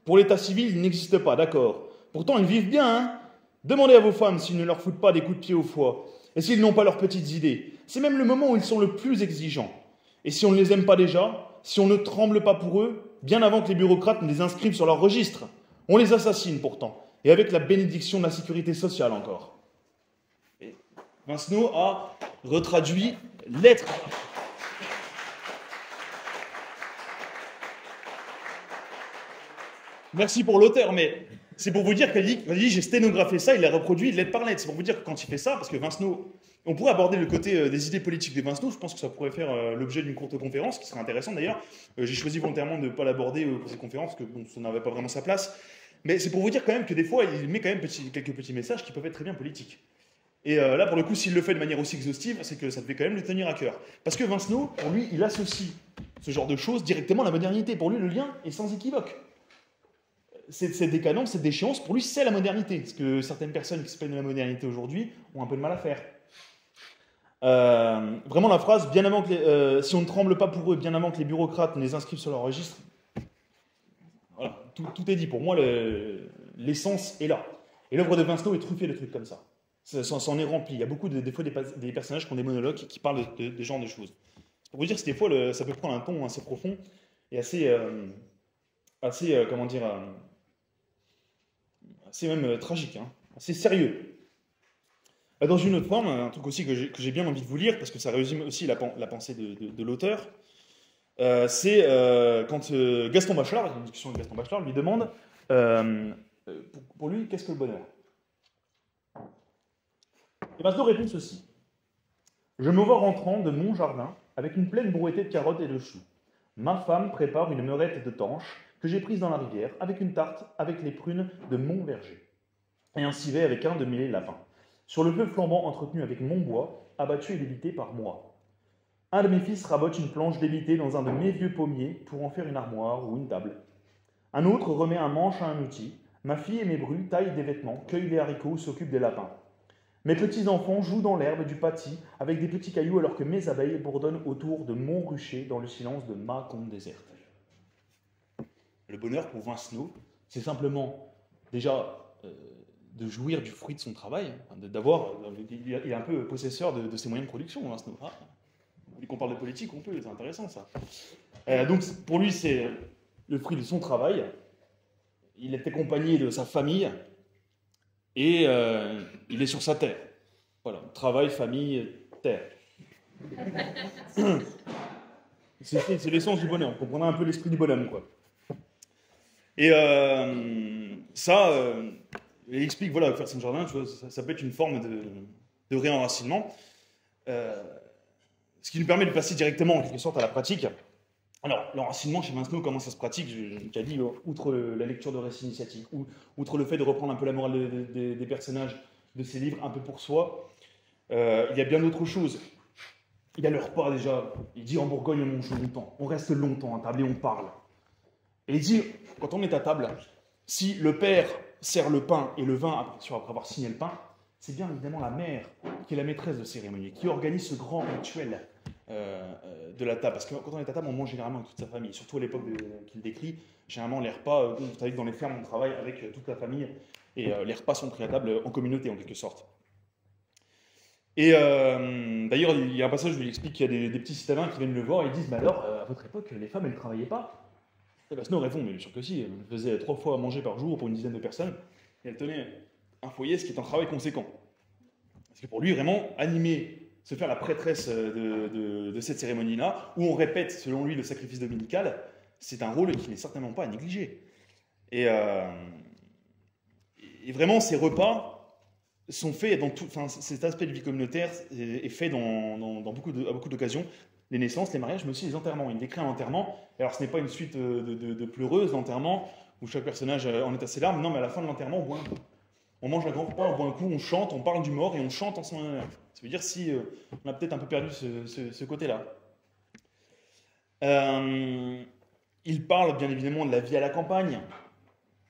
Pour l'état civil, ils n'existent pas, d'accord. Pourtant, ils vivent bien, hein? Demandez à vos femmes s'ils ne leur foutent pas des coups de pied au foie, et s'ils n'ont pas leurs petites idées. C'est même le moment où ils sont le plus exigeants. Et si on ne les aime pas déjà, si on ne tremble pas pour eux, bien avant que les bureaucrates ne les inscrivent sur leur registre, on les assassine pourtant, et avec la bénédiction de la sécurité sociale encore. Et Vincenot a retraduit l'être. Merci pour l'auteur, mais c'est pour vous dire qu'il dit j'ai sténographié ça, il l'a reproduit lettre par lettre. C'est pour vous dire que quand il fait ça, parce que Vincenot, on pourrait aborder le côté des idées politiques de Vincenot, je pense que ça pourrait faire l'objet d'une courte conférence, qui serait intéressante d'ailleurs. J'ai choisi volontairement de ne pas l'aborder pour ces conférences, parce que bon, ça n'avait pas vraiment sa place. Mais c'est pour vous dire quand même que des fois, il met quand même quelques petits messages qui peuvent être très bien politiques. Et là, pour le coup, s'il le fait de manière aussi exhaustive, c'est que ça devait quand même le tenir à cœur. Parce que Vincenot, pour lui, il associe ce genre de choses directement à la modernité. Pour lui, le lien est sans équivoque. Cette décadence, cette déchéance, pour lui, c'est la modernité. Ce que certaines personnes qui se plaignent de la modernité aujourd'hui ont un peu de mal à faire. Vraiment la phrase, bien avant que si on ne tremble pas pour eux, bien avant que les bureaucrates ne les inscrivent sur leur registre, voilà, tout est dit. Pour moi, l'essence est là. Et l'œuvre de Vincenot est truffée de trucs comme ça. Ça s'en est rempli. Il y a beaucoup des fois des personnages qui ont des monologues qui parlent de genre de choses. C'est pour vous dire que des fois, ça peut prendre un ton assez profond et assez comment dire, assez même tragique, hein, assez sérieux. Dans une autre forme, un truc aussi que j'ai bien envie de vous lire, parce que ça résume aussi la pensée de l'auteur, c'est quand Gaston Bachelard, une discussion avec Gaston Bachelard, lui demande, pour lui, qu'est-ce que le bonheur? Et Vincenot répond ceci. Je me vois rentrant de mon jardin avec une pleine brouettée de carottes et de choux. Ma femme prépare une meurette de tanche que j'ai prise dans la rivière avec une tarte avec les prunes de mon verger et un civet avec un de mes lapins. Sur le feu flambant entretenu avec mon bois, abattu et débité par moi. Un de mes fils rabote une planche débitée dans un de mes vieux pommiers pour en faire une armoire ou une table. Un autre remet un manche à un outil. Ma fille et mes brus taillent des vêtements, cueillent les haricots ou s'occupent des lapins. Mes petits-enfants jouent dans l'herbe du patis avec des petits cailloux alors que mes abeilles bourdonnent autour de mon rucher dans le silence de ma combe déserte. Le bonheur pour Vincenot, c'est simplement déjà de jouir du fruit de son travail, d'avoir, il est un peu possesseur de ses moyens de production, Vincenot. Ah, dès qu'on parle de politique, on peut, c'est intéressant ça. Donc pour lui, c'est le fruit de son travail. Il est accompagné de sa famille et il est sur sa terre. Voilà, travail, famille, terre. C'est l'essence du bonheur. Vous comprenez un peu l'esprit du bonhomme, quoi. Et ça, il explique, voilà, faire son jardin, tu vois, ça peut être une forme de réenracinement. Ce qui nous permet de passer directement, en quelque sorte, à la pratique. Alors, l'enracinement chez Vincenot, comment ça se pratique? J'ai déjà dit, outre la lecture de récits initiatiques, outre le fait de reprendre un peu la morale des personnages de ces livres, un peu pour soi, il y a bien d'autres choses. Il y a le repas déjà. Il dit en Bourgogne, on mange longtemps, on reste longtemps à table et on parle. Et il dit, quand on est à table, si le père sert le pain et le vin après avoir signé le pain, c'est bien évidemment la mère qui est la maîtresse de cérémonie, qui organise ce grand rituel de la table. Parce que quand on est à table, on mange généralement avec toute sa famille. Surtout à l'époque qu'il décrit, généralement les repas, vous savez que dans les fermes, on travaille avec toute la famille, et les repas sont pris à table en communauté, en quelque sorte. Et d'ailleurs, il y a un passage où il explique qu'il y a des petits citadins qui viennent le voir et ils disent, mais alors, à votre époque, les femmes, elles ne travaillaient pas? Et Vincenot répond, mais bien sûr que si, elle faisait 3 fois à manger par jour pour une dizaine de personnes, et elle tenait un foyer, ce qui est un travail conséquent. Parce que pour lui, vraiment, animer, se faire la prêtresse de cette cérémonie-là, où on répète, selon lui, le sacrifice dominical, c'est un rôle qui n'est certainement pas à négliger. Et vraiment, ces repas sont faits dans tout... Enfin, cet aspect de vie communautaire est fait à beaucoup d'occasions. Les naissances, les mariages, mais aussi les enterrements. Il décrit un enterrement. Alors, ce n'est pas une suite de pleureuses d'enterrement, où chaque personnage en est à ses larmes. Non, mais à la fin de l'enterrement, on boit un coup. On mange un grand repas, on boit un coup, on chante, on parle du mort et on chante en son honneur. Ça veut dire si on a peut-être un peu perdu ce côté-là. Il parle bien évidemment de la vie à la campagne.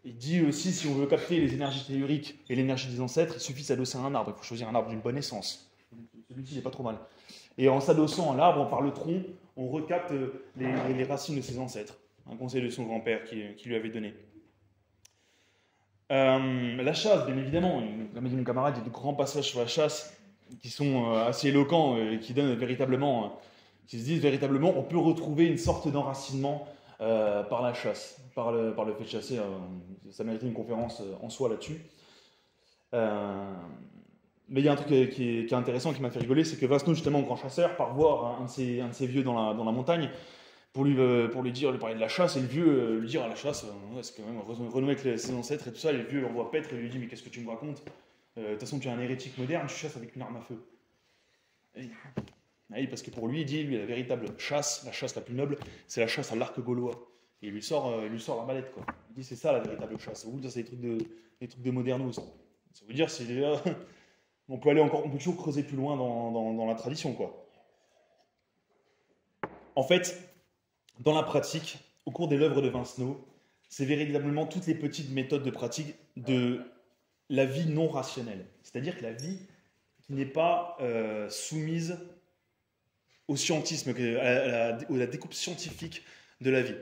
Il dit aussi, si on veut capter les énergies telluriques et l'énergie des ancêtres, il suffit de s'adosser à un arbre. Il faut choisir un arbre d'une bonne essence. Celui-ci n'est pas trop mal. Et en s'adossant à l'arbre, par le tronc, on recapte les racines de ses ancêtres. Un conseil de son grand-père qui lui avait donné. La chasse, bien évidemment. Comme a dit mon camarade, il y a de grands passages sur la chasse qui sont assez éloquents et qui donnent véritablement, qui se disent véritablement, on peut retrouver une sorte d'enracinement par la chasse, par le fait de chasser. Ça méritait une conférence en soi là-dessus. Mais il y a un truc qui est intéressant, qui m'a fait rigoler, c'est que Vincenot, justement, grand chasseur, part voir un de ses vieux dans la montagne pour lui parler de la chasse, et le vieux lui dire à la chasse, c'est quand même renouer avec ses ancêtres et tout ça, et le vieux l'envoie paître et lui dit, mais qu'est-ce que tu me racontes? De toute façon, tu es un hérétique moderne, tu chasses avec une arme à feu. Oui, parce que pour lui, il dit, la véritable chasse, la chasse la plus noble, c'est la chasse à l'arc gaulois. Et il lui sort l'arbalète, quoi. Il dit, c'est ça la véritable chasse. Vous, c'est des trucs de modernos. Ça veut dire, c'est déjà... On peut toujours creuser plus loin dans la tradition, quoi. En fait, dans la pratique, au cours de l'œuvre de Vincenot, c'est véritablement toutes les petites méthodes de pratique de la vie non rationnelle. C'est-à-dire que la vie qui n'est pas soumise au scientisme, à la découpe scientifique de la vie.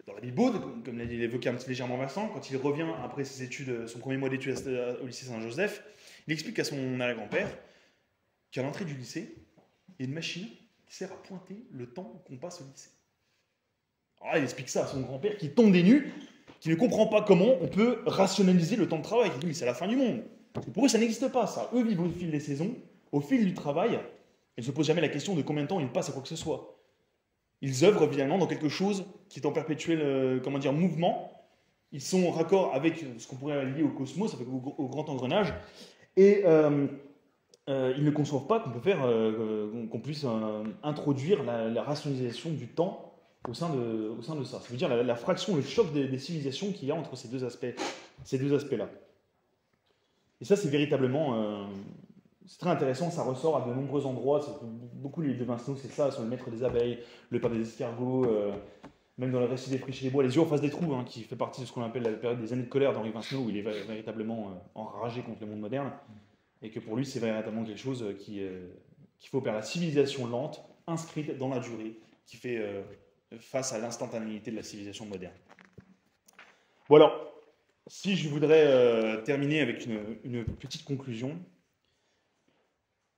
Dans la Bible, comme l'a évoqué un petit légèrement Vincent, quand il revient après ses études, son premier mois d'études au lycée Saint-Joseph, il explique à son arrière-grand-père qu'à l'entrée du lycée, il y a une machine qui sert à pointer le temps qu'on passe au lycée. Alors là, il explique ça à son grand-père qui tombe des nues, qui ne comprend pas comment on peut rationaliser le temps de travail. Il dit, mais c'est la fin du monde. Parce que pour eux, ça n'existe pas, ça. Eux vivent au fil des saisons, au fil du travail. Ils ne se posent jamais la question de combien de temps ils passent à quoi que ce soit. Ils œuvrent finalement dans quelque chose qui est en perpétuel mouvement. Ils sont en raccord avec ce qu'on pourrait lier au cosmos, avec au grand engrenage. Et ils ne conçoivent pas qu'on puisse introduire la rationalisation du temps au sein de ça. Ça veut dire la fraction, le choc des civilisations qu'il y a entre ces deux aspects-là. Et ça, c'est véritablement c'est très intéressant, ça ressort à de nombreux endroits. Beaucoup les livres de Vincenot, c'est ça, sur le maître des abeilles, le père des escargots, même dans le récit des friches et des bois, les yeux en face des trous, hein, qui fait partie de ce qu'on appelle la période des années de colère d'Henri Vincenot, où il est véritablement enragé contre le monde moderne, et que pour lui, c'est véritablement quelque chose qu'il faut faire la civilisation lente, inscrite dans la durée, qui fait face à l'instantanéité de la civilisation moderne. Bon alors, si je voudrais terminer avec une petite conclusion,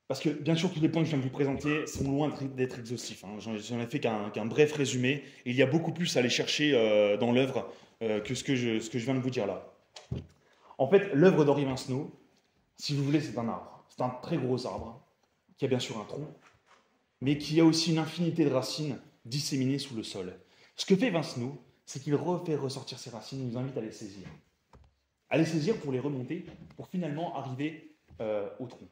parce que bien sûr tous les points que je viens de vous présenter sont loin d'être exhaustifs, hein. J'en ai fait qu'un bref résumé, et il y a beaucoup plus à aller chercher dans l'œuvre que ce que je viens de vous dire là. En fait, l'œuvre d'Henri Vincenot, si vous voulez, c'est un arbre. C'est un très gros arbre, qui a bien sûr un tronc, mais qui a aussi une infinité de racines disséminées sous le sol. Ce que fait Vincenot, c'est qu'il refait ressortir ses racines, il nous invite à les saisir. À les saisir pour les remonter, pour finalement arriver au tronc.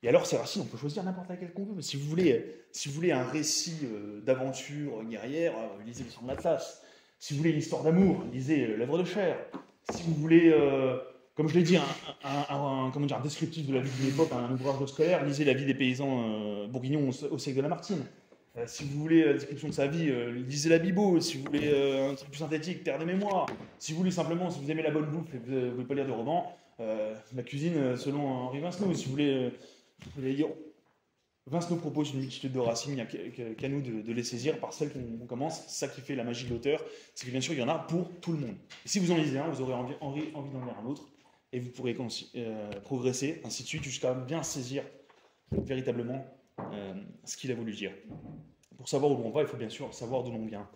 Et alors, ces racines, on peut choisir n'importe laquelle qu'on veut. Si vous voulez un récit d'aventure guerrière, lisez le Sang de l'Atlas. Si vous voulez une histoire d'amour, lisez l'œuvre de Cher. Si vous voulez, comme je l'ai dit, un descriptif de la vie d'une époque, un ouvrage de scolaire, lisez La vie des paysans bourguignons au siècle de Lamartine. Si vous voulez la description de sa vie, lisez la Bible. Si vous voulez un truc plus synthétique, Terre de mémoire. Si vous voulez simplement, si vous aimez la bonne bouffe et que vous ne voulez pas lire de romans, la cuisine selon Henri Vincenot. Si vous voulez lire, Vincenot propose une multitude de racines, il n'y a qu'à nous de les saisir par celles qu'on commence. C'est ça qui fait la magie de l'auteur, c'est que bien sûr il y en a pour tout le monde. Et si vous en lisez un, vous aurez envie d'en lire un autre, et vous pourrez progresser, ainsi de suite, jusqu'à bien saisir véritablement ce qu'il a voulu dire. Pour savoir où on va, il faut bien sûr savoir d'où l'on vient.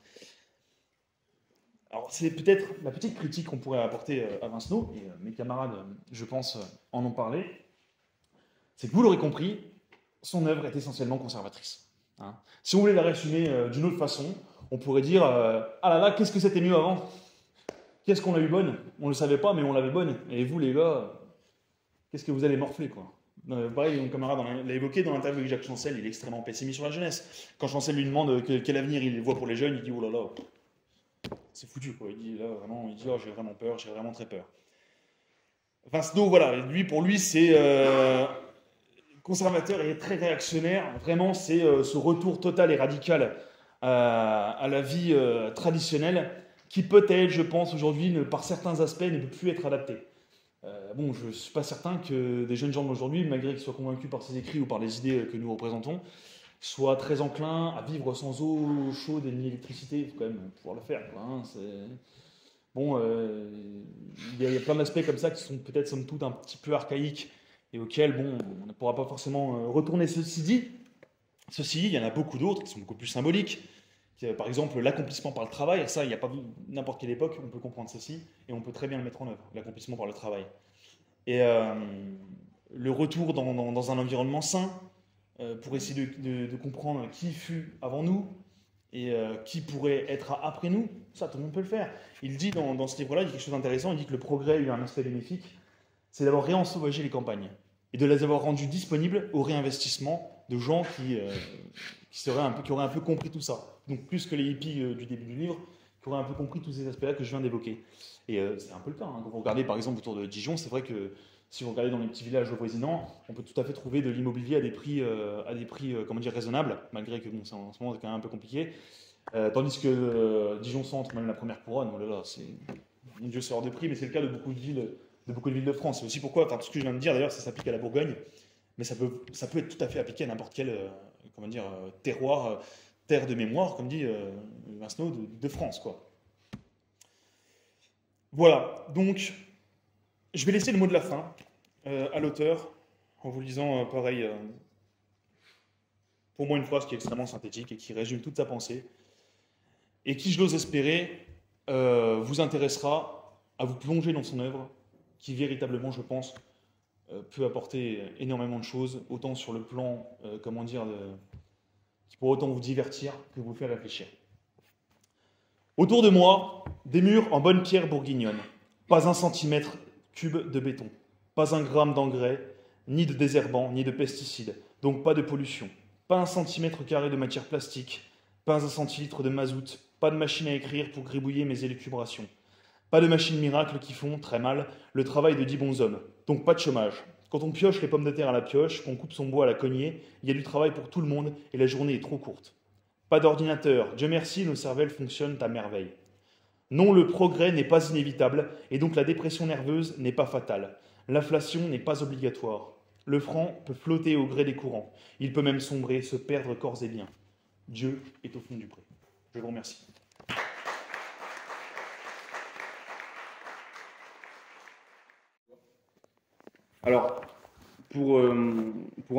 Alors c'est peut-être la petite critique qu'on pourrait apporter à Vincenot, et mes camarades, je pense, en ont parlé, c'est que vous l'aurez compris, son œuvre est essentiellement conservatrice. Hein. Si on voulait la résumer d'une autre façon, on pourrait dire ah là là, qu'est-ce que c'était mieux avant? Qu'est-ce qu'on a eu bonne? On ne le savait pas, mais on l'avait bonne. Et vous, les gars, qu'est-ce que vous allez morfler, quoi? Pareil, mon camarade l'a évoqué dans l'interview avec Jacques Chancel, il est extrêmement pessimiste sur la jeunesse. Quand Chancel lui demande quel avenir il voit pour les jeunes, il dit oh là là, c'est foutu, quoi. Il dit là vraiment, oh, j'ai vraiment peur, j'ai vraiment très peur. Vincenot, voilà, pour lui, c'est conservateur et très réactionnaire. Vraiment, c'est ce retour total et radical à la vie traditionnelle qui peut-être, je pense, aujourd'hui, par certains aspects, ne peut plus être adapté. Bon, je ne suis pas certain que des jeunes gens d'aujourd'hui, malgré qu'ils soient convaincus par ces écrits ou par les idées que nous représentons, soient très enclins à vivre sans eau chaude et ni électricité. Il faut quand même pouvoir le faire, quoi, hein. Bon, il y a plein d'aspects comme ça qui sont peut-être, somme toute, un petit peu archaïques et auxquels, bon, on ne pourra pas forcément retourner. Ceci dit, il y en a beaucoup d'autres qui sont beaucoup plus symboliques. Par exemple, l'accomplissement par le travail, ça, il n'y a pas n'importe quelle époque, on peut comprendre ceci, et on peut très bien le mettre en œuvre, l'accomplissement par le travail. Et le retour dans un environnement sain, pour essayer de comprendre qui fut avant nous, et qui pourrait être après nous, ça, tout le monde peut le faire. Il dit dans ce livre-là, il dit quelque chose d'intéressant, il dit que le progrès a eu un aspect bénéfique, c'est d'avoir réensauvagé les campagnes, et de les avoir rendues disponibles au réinvestissement de gens qui auraient un peu compris tout ça. Donc plus que les hippies du début du livre, qui auraient un peu compris tous ces aspects-là que je viens d'évoquer. Et c'est un peu le cas, hein. Quand vous regardez par exemple autour de Dijon, c'est vrai que si vous regardez dans les petits villages avoisinants, on peut tout à fait trouver de l'immobilier à des prix raisonnables, malgré que bon, en ce moment c'est quand même un peu compliqué. Tandis que Dijon Centre, même la première couronne, oh là là, mon Dieu, c'est hors de prix, mais c'est le cas de beaucoup de villes de France. C'est aussi pourquoi, tout ce que je viens de dire d'ailleurs, ça s'applique à la Bourgogne, mais ça peut être tout à fait appliqué à n'importe quel terroir, terre de mémoire, comme dit Vincenot, de France, quoi. Voilà, donc je vais laisser le mot de la fin à l'auteur, en vous lisant pareil, pour moi une phrase qui est extrêmement synthétique et qui résume toute sa pensée, et qui, je l'ose espérer, vous intéressera à vous plonger dans son œuvre, qui véritablement, je pense, peut apporter énormément de choses, autant sur le plan, qui pourrait autant vous divertir que vous faire réfléchir. Autour de moi, des murs en bonne pierre bourguignonne, pas un centimètre cube de béton, pas un gramme d'engrais, ni de désherbants, ni de pesticides, donc pas de pollution, pas un centimètre carré de matière plastique, pas un centilitre de mazout, pas de machine à écrire pour gribouiller mes élucubrations, pas de machines miracles qui font, très mal, le travail de 10 bons hommes, donc pas de chômage, Quand on pioche les pommes de terre à la pioche, qu'on coupe son bois à la cognée, il y a du travail pour tout le monde et la journée est trop courte. Pas d'ordinateur, Dieu merci, nos cervelles fonctionnent à merveille. Non, le progrès n'est pas inévitable, et donc la dépression nerveuse n'est pas fatale. L'inflation n'est pas obligatoire. Le franc peut flotter au gré des courants. Il peut même sombrer, se perdre corps et biens. Dieu est au fond du pré. Je vous remercie. Alors, pour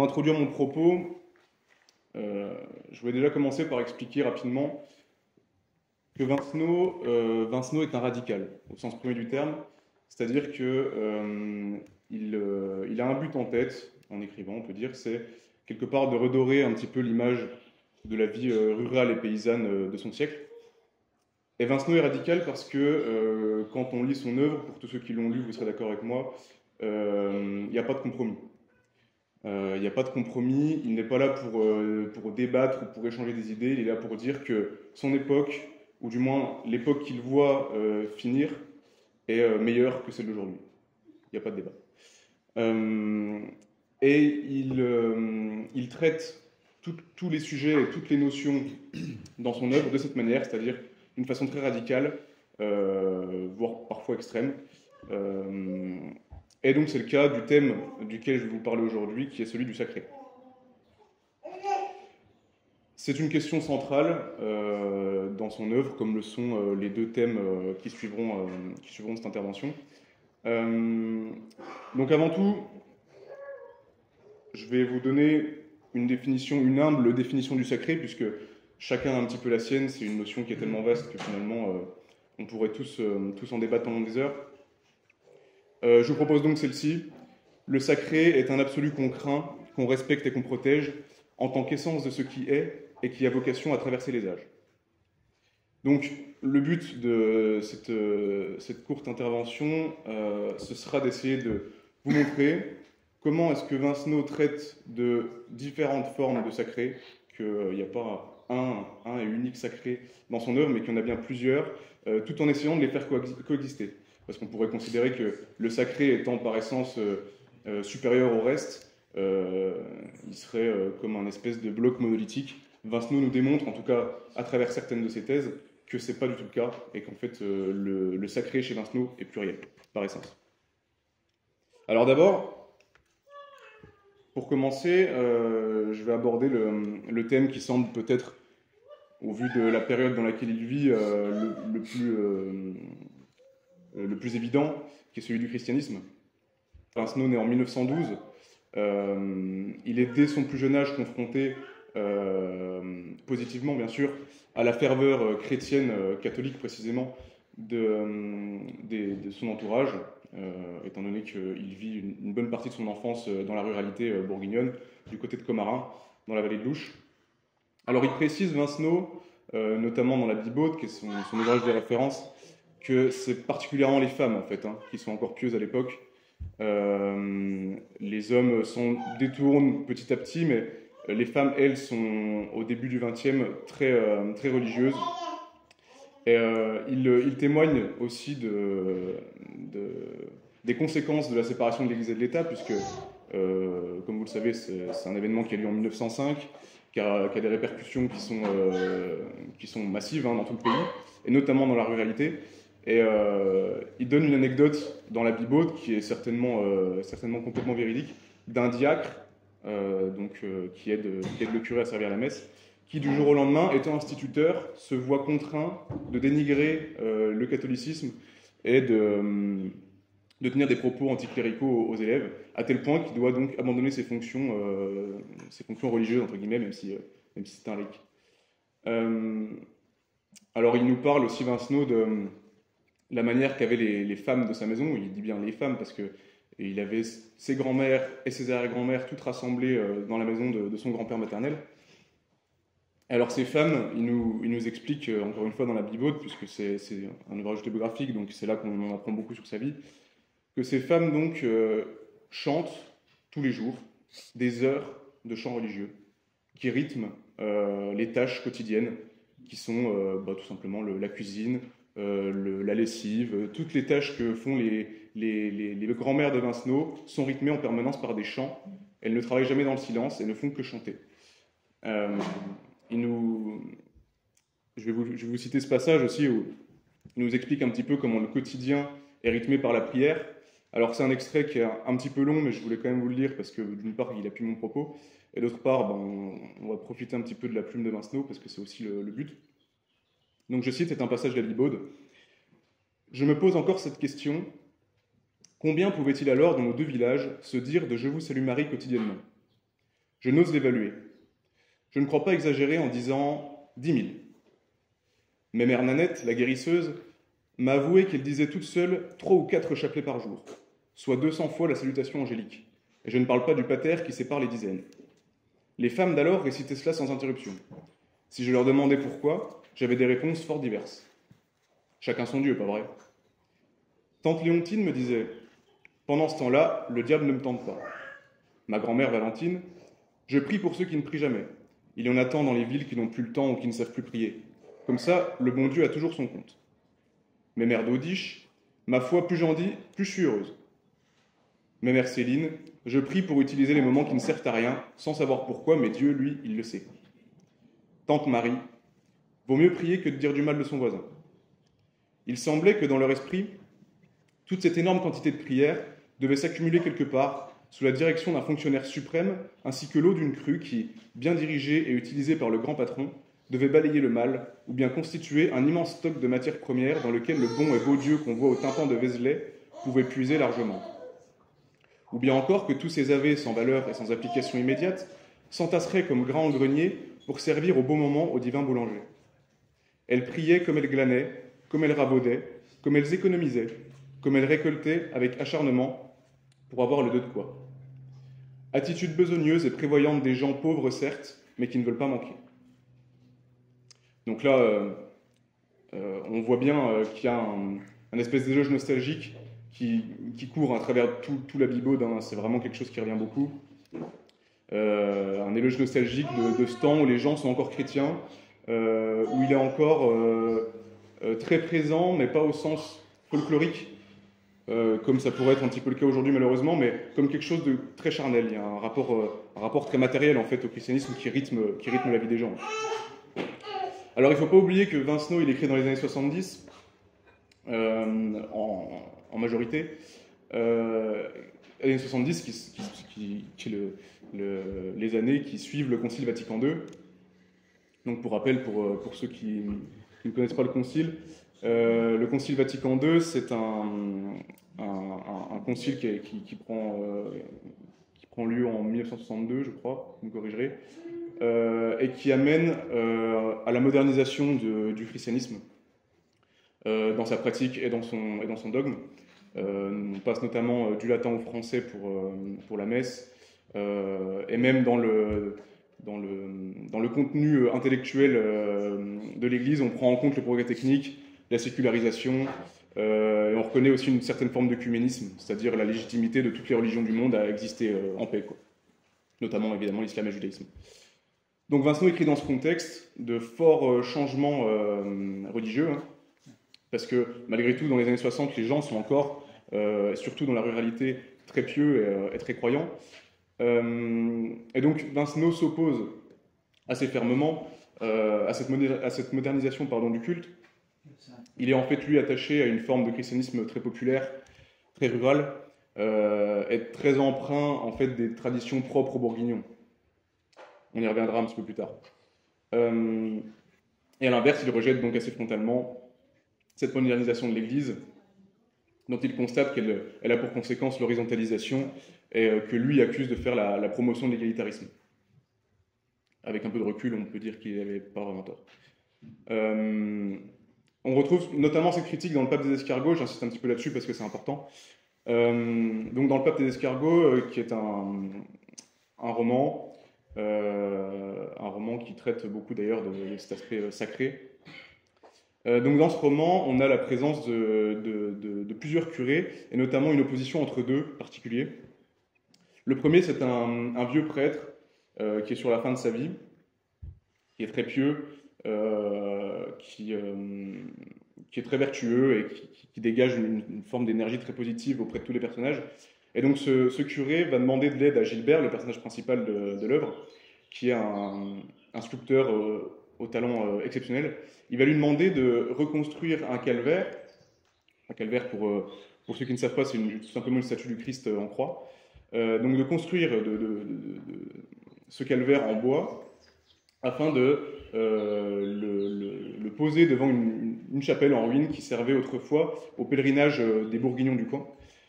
introduire mon propos, je voulais déjà commencer par expliquer rapidement que Vincenot est un radical, au sens premier du terme, c'est-à-dire qu'il a un but en tête, en écrivant, on peut dire, c'est quelque part de redorer un petit peu l'image de la vie rurale et paysanne de son siècle. Et Vincenot est radical parce que quand on lit son œuvre, pour tous ceux qui l'ont lu, vous serez d'accord avec moi, il n'y a pas de compromis. Il n'y a pas de compromis, il n'est pas là pour débattre ou pour échanger des idées, il est là pour dire que son époque, ou du moins l'époque qu'il voit finir, est meilleure que celle d'aujourd'hui. Il n'y a pas de débat. Et il traite tous les sujets et toutes les notions dans son œuvre de cette manière, c'est-à-dire d'une façon très radicale, voire parfois extrême. Et donc c'est le cas du thème duquel je vais vous parler aujourd'hui, qui est celui du sacré. C'est une question centrale dans son œuvre, comme le sont les deux thèmes qui suivront cette intervention. Donc avant tout, je vais vous donner une humble définition du sacré, puisque chacun a un petit peu la sienne. C'est une notion qui est tellement vaste que finalement on pourrait tous en débattre pendant des heures. Je vous propose donc celle-ci. Le sacré est un absolu qu'on craint, qu'on respecte et qu'on protège, en tant qu'essence de ce qui est et qui a vocation à traverser les âges. Donc, le but de cette courte intervention, ce sera d'essayer de vous montrer comment est-ce que Vincenot traite de différentes formes de sacré, qu'il n'y a pas un et unique sacré dans son œuvre, mais qu'il y en a bien plusieurs, tout en essayant de les faire coexister. Parce qu'on pourrait considérer que le sacré étant par essence supérieur au reste, il serait comme un espèce de bloc monolithique. Vincenot nous démontre, en tout cas à travers certaines de ses thèses, que ce n'est pas du tout le cas, et qu'en fait le sacré chez Vincenot est pluriel, par essence. Alors d'abord, pour commencer, je vais aborder le thème qui semble peut-être, au vu de la période dans laquelle il vit, le plus évident, qui est celui du christianisme. Vincenot naît en 1912. Il est dès son plus jeune âge confronté, positivement bien sûr, à la ferveur chrétienne, catholique précisément, de son entourage, étant donné qu'il vit une bonne partie de son enfance dans la ruralité bourguignonne, du côté de Commarin, dans la vallée de l'Ouche. Alors il précise, Vincenot, notamment dans la Bibaute, qui est son ouvrage de référence, que c'est particulièrement les femmes, en fait, qui sont encore pieuses à l'époque. Les hommes détournent petit à petit, mais les femmes, elles, sont au début du XXe très religieuses. Et il témoigne aussi des conséquences de la séparation de l'Église et de l'État, puisque, comme vous le savez, c'est un événement qui a lieu en 1905, qui a des répercussions qui sont massives dans tout le pays, et notamment dans la ruralité. Et il donne une anecdote dans la Bibaute, qui est certainement complètement véridique, d'un diacre qui aide le curé à servir la messe, qui du jour au lendemain, étant instituteur, se voit contraint de dénigrer le catholicisme et de tenir des propos anticléricaux aux élèves, à tel point qu'il doit donc abandonner ses fonctions religieuses, entre guillemets, même si c'est un laïc. Alors il nous parle aussi, Vincenot, de la manière qu'avaient les femmes de sa maison. Il dit bien les femmes parce qu'il avait ses grands-mères et ses arrière-grands-mères toutes rassemblées dans la maison de son grand-père maternel. Alors ces femmes, il nous explique, encore une fois dans la Bibaute, puisque c'est un ouvrage autobiographique, donc c'est là qu'on en apprend beaucoup sur sa vie, que ces femmes donc chantent tous les jours des heures de chant religieux qui rythment les tâches quotidiennes, qui sont tout simplement la cuisine, la lessive, toutes les tâches que font les grands-mères de Vincenot sont rythmées en permanence par des chants. Elles ne travaillent jamais dans le silence et ne font que chanter. Je vais vous citer ce passage aussi où il nous explique un petit peu comment le quotidien est rythmé par la prière. Alors c'est un extrait qui est un petit peu long, mais je voulais quand même vous le lire parce que d'une part il appuie mon propos, et d'autre part on va profiter un petit peu de la plume de Vincenot parce que c'est aussi le but. Donc je cite, c'est un passage d'Alibaude. « Je me pose encore cette question. Combien pouvait-il alors dans nos deux villages se dire de « Je vous salue Marie » quotidiennement? Je n'ose l'évaluer. Je ne crois pas exagérer en disant 10 000. Mais mère Nanette, la guérisseuse, m'a avoué qu'elle disait toute seule 3 ou 4 chapelets par jour, soit 200 fois la salutation angélique. Et je ne parle pas du pater qui sépare les dizaines. Les femmes d'alors récitaient cela sans interruption. Si je leur demandais pourquoi, j'avais des réponses fort diverses. Chacun son Dieu, pas vrai? Tante Léontine me disait « Pendant ce temps-là, le diable ne me tente pas. » Ma grand-mère Valentine « Je prie pour ceux qui ne prient jamais. Il y en a tant dans les villes qui n'ont plus le temps ou qui ne savent plus prier. Comme ça, le bon Dieu a toujours son compte. » Mes mères d'Audiche « Ma foi, plus j'en dis, plus je suis heureuse. » Mes mères Céline « Je prie pour utiliser les moments qui ne servent à rien, sans savoir pourquoi, mais Dieu, lui, il le sait. » Tante Marie « Vaut mieux prier que de dire du mal de son voisin. » Il semblait que dans leur esprit, toute cette énorme quantité de prières devait s'accumuler quelque part sous la direction d'un fonctionnaire suprême, ainsi que l'eau d'une crue qui, bien dirigée et utilisée par le grand patron, devait balayer le mal, ou bien constituer un immense stock de matières premières dans lequel le bon et beau Dieu qu'on voit au tympan de Vézelay pouvait puiser largement. Ou bien encore que tous ces avés sans valeur et sans application immédiate s'entasseraient comme grains en grenier pour servir au bon moment au divin boulanger. Elles priaient comme elles glanaient, comme elles rabaudaient, comme elles économisaient, comme elles récoltaient avec acharnement pour avoir le deux de quoi. Attitude besogneuse et prévoyante des gens pauvres, certes, mais qui ne veulent pas manquer. Donc là, on voit bien qu'il y a un espèce d'éloge nostalgique qui court à travers tout la Bibaude. Hein. C'est vraiment quelque chose qui revient beaucoup. Un éloge nostalgique de ce temps où les gens sont encore chrétiens, où il est encore très présent, mais pas au sens folklorique, comme ça pourrait être un petit peu le cas aujourd'hui malheureusement, mais comme quelque chose de très charnel. Il y a un rapport très matériel en fait au christianisme qui rythme la vie des gens. Alors il ne faut pas oublier que Vincenot il écrit dans les années 70, en majorité, années 70 qui est les années qui suivent le Concile Vatican II. Donc pour rappel, pour ceux qui ne connaissent pas le Concile, le Concile Vatican II, c'est un concile qui prend lieu en 1962, je crois, vous me corrigerez, et qui amène à la modernisation du christianisme dans sa pratique et dans son dogme. On passe notamment du latin au français pour la messe, et même dans le contenu intellectuel de l'Église, on prend en compte le progrès technique, la sécularisation, et on reconnaît aussi une certaine forme d'œcuménisme, c'est-à-dire la légitimité de toutes les religions du monde à exister en paix, quoi. Notamment évidemment l'islam et le judaïsme. Donc Vincenot écrit dans ce contexte de forts changements religieux, hein, parce que malgré tout, dans les années 60, les gens sont encore, surtout dans la ruralité, très pieux et très croyants. Et donc Vincenot s'oppose assez fermement à cette modernisation du culte. Il est en fait, lui, attaché à une forme de christianisme très populaire, très rural, et très emprunt en fait, des traditions propres aux Bourguignons. On y reviendra un petit peu plus tard. Et à l'inverse, il rejette donc assez frontalement cette modernisation de l'Église, dont il constate qu'elle a pour conséquence l'horizontalisation et que lui accuse de faire la promotion de l'égalitarisme. Avec un peu de recul, on peut dire qu'il n'avait pas vraiment tort. On retrouve notamment cette critique dans le Pape des Escargots, j'insiste un petit peu là-dessus parce que c'est important. Donc dans le Pape des Escargots, qui est un roman qui traite beaucoup d'ailleurs de cet aspect sacré. Donc dans ce roman, on a la présence de plusieurs curés, et notamment une opposition entre deux particuliers. Le premier, c'est un vieux prêtre qui est sur la fin de sa vie, qui est très pieux, qui qui est très vertueux et qui dégage une forme d'énergie très positive auprès de tous les personnages. Et donc ce curé va demander de l'aide à Gilbert, le personnage principal de l'œuvre, qui est un sculpteur au talent exceptionnel. Il va lui demander de reconstruire un calvaire. Un calvaire, pour ceux qui ne savent pas, c'est tout simplement une statue du Christ en croix. Donc de construire ce calvaire en bois afin de le poser devant une chapelle en ruine qui servait autrefois au pèlerinage des Bourguignons du coin.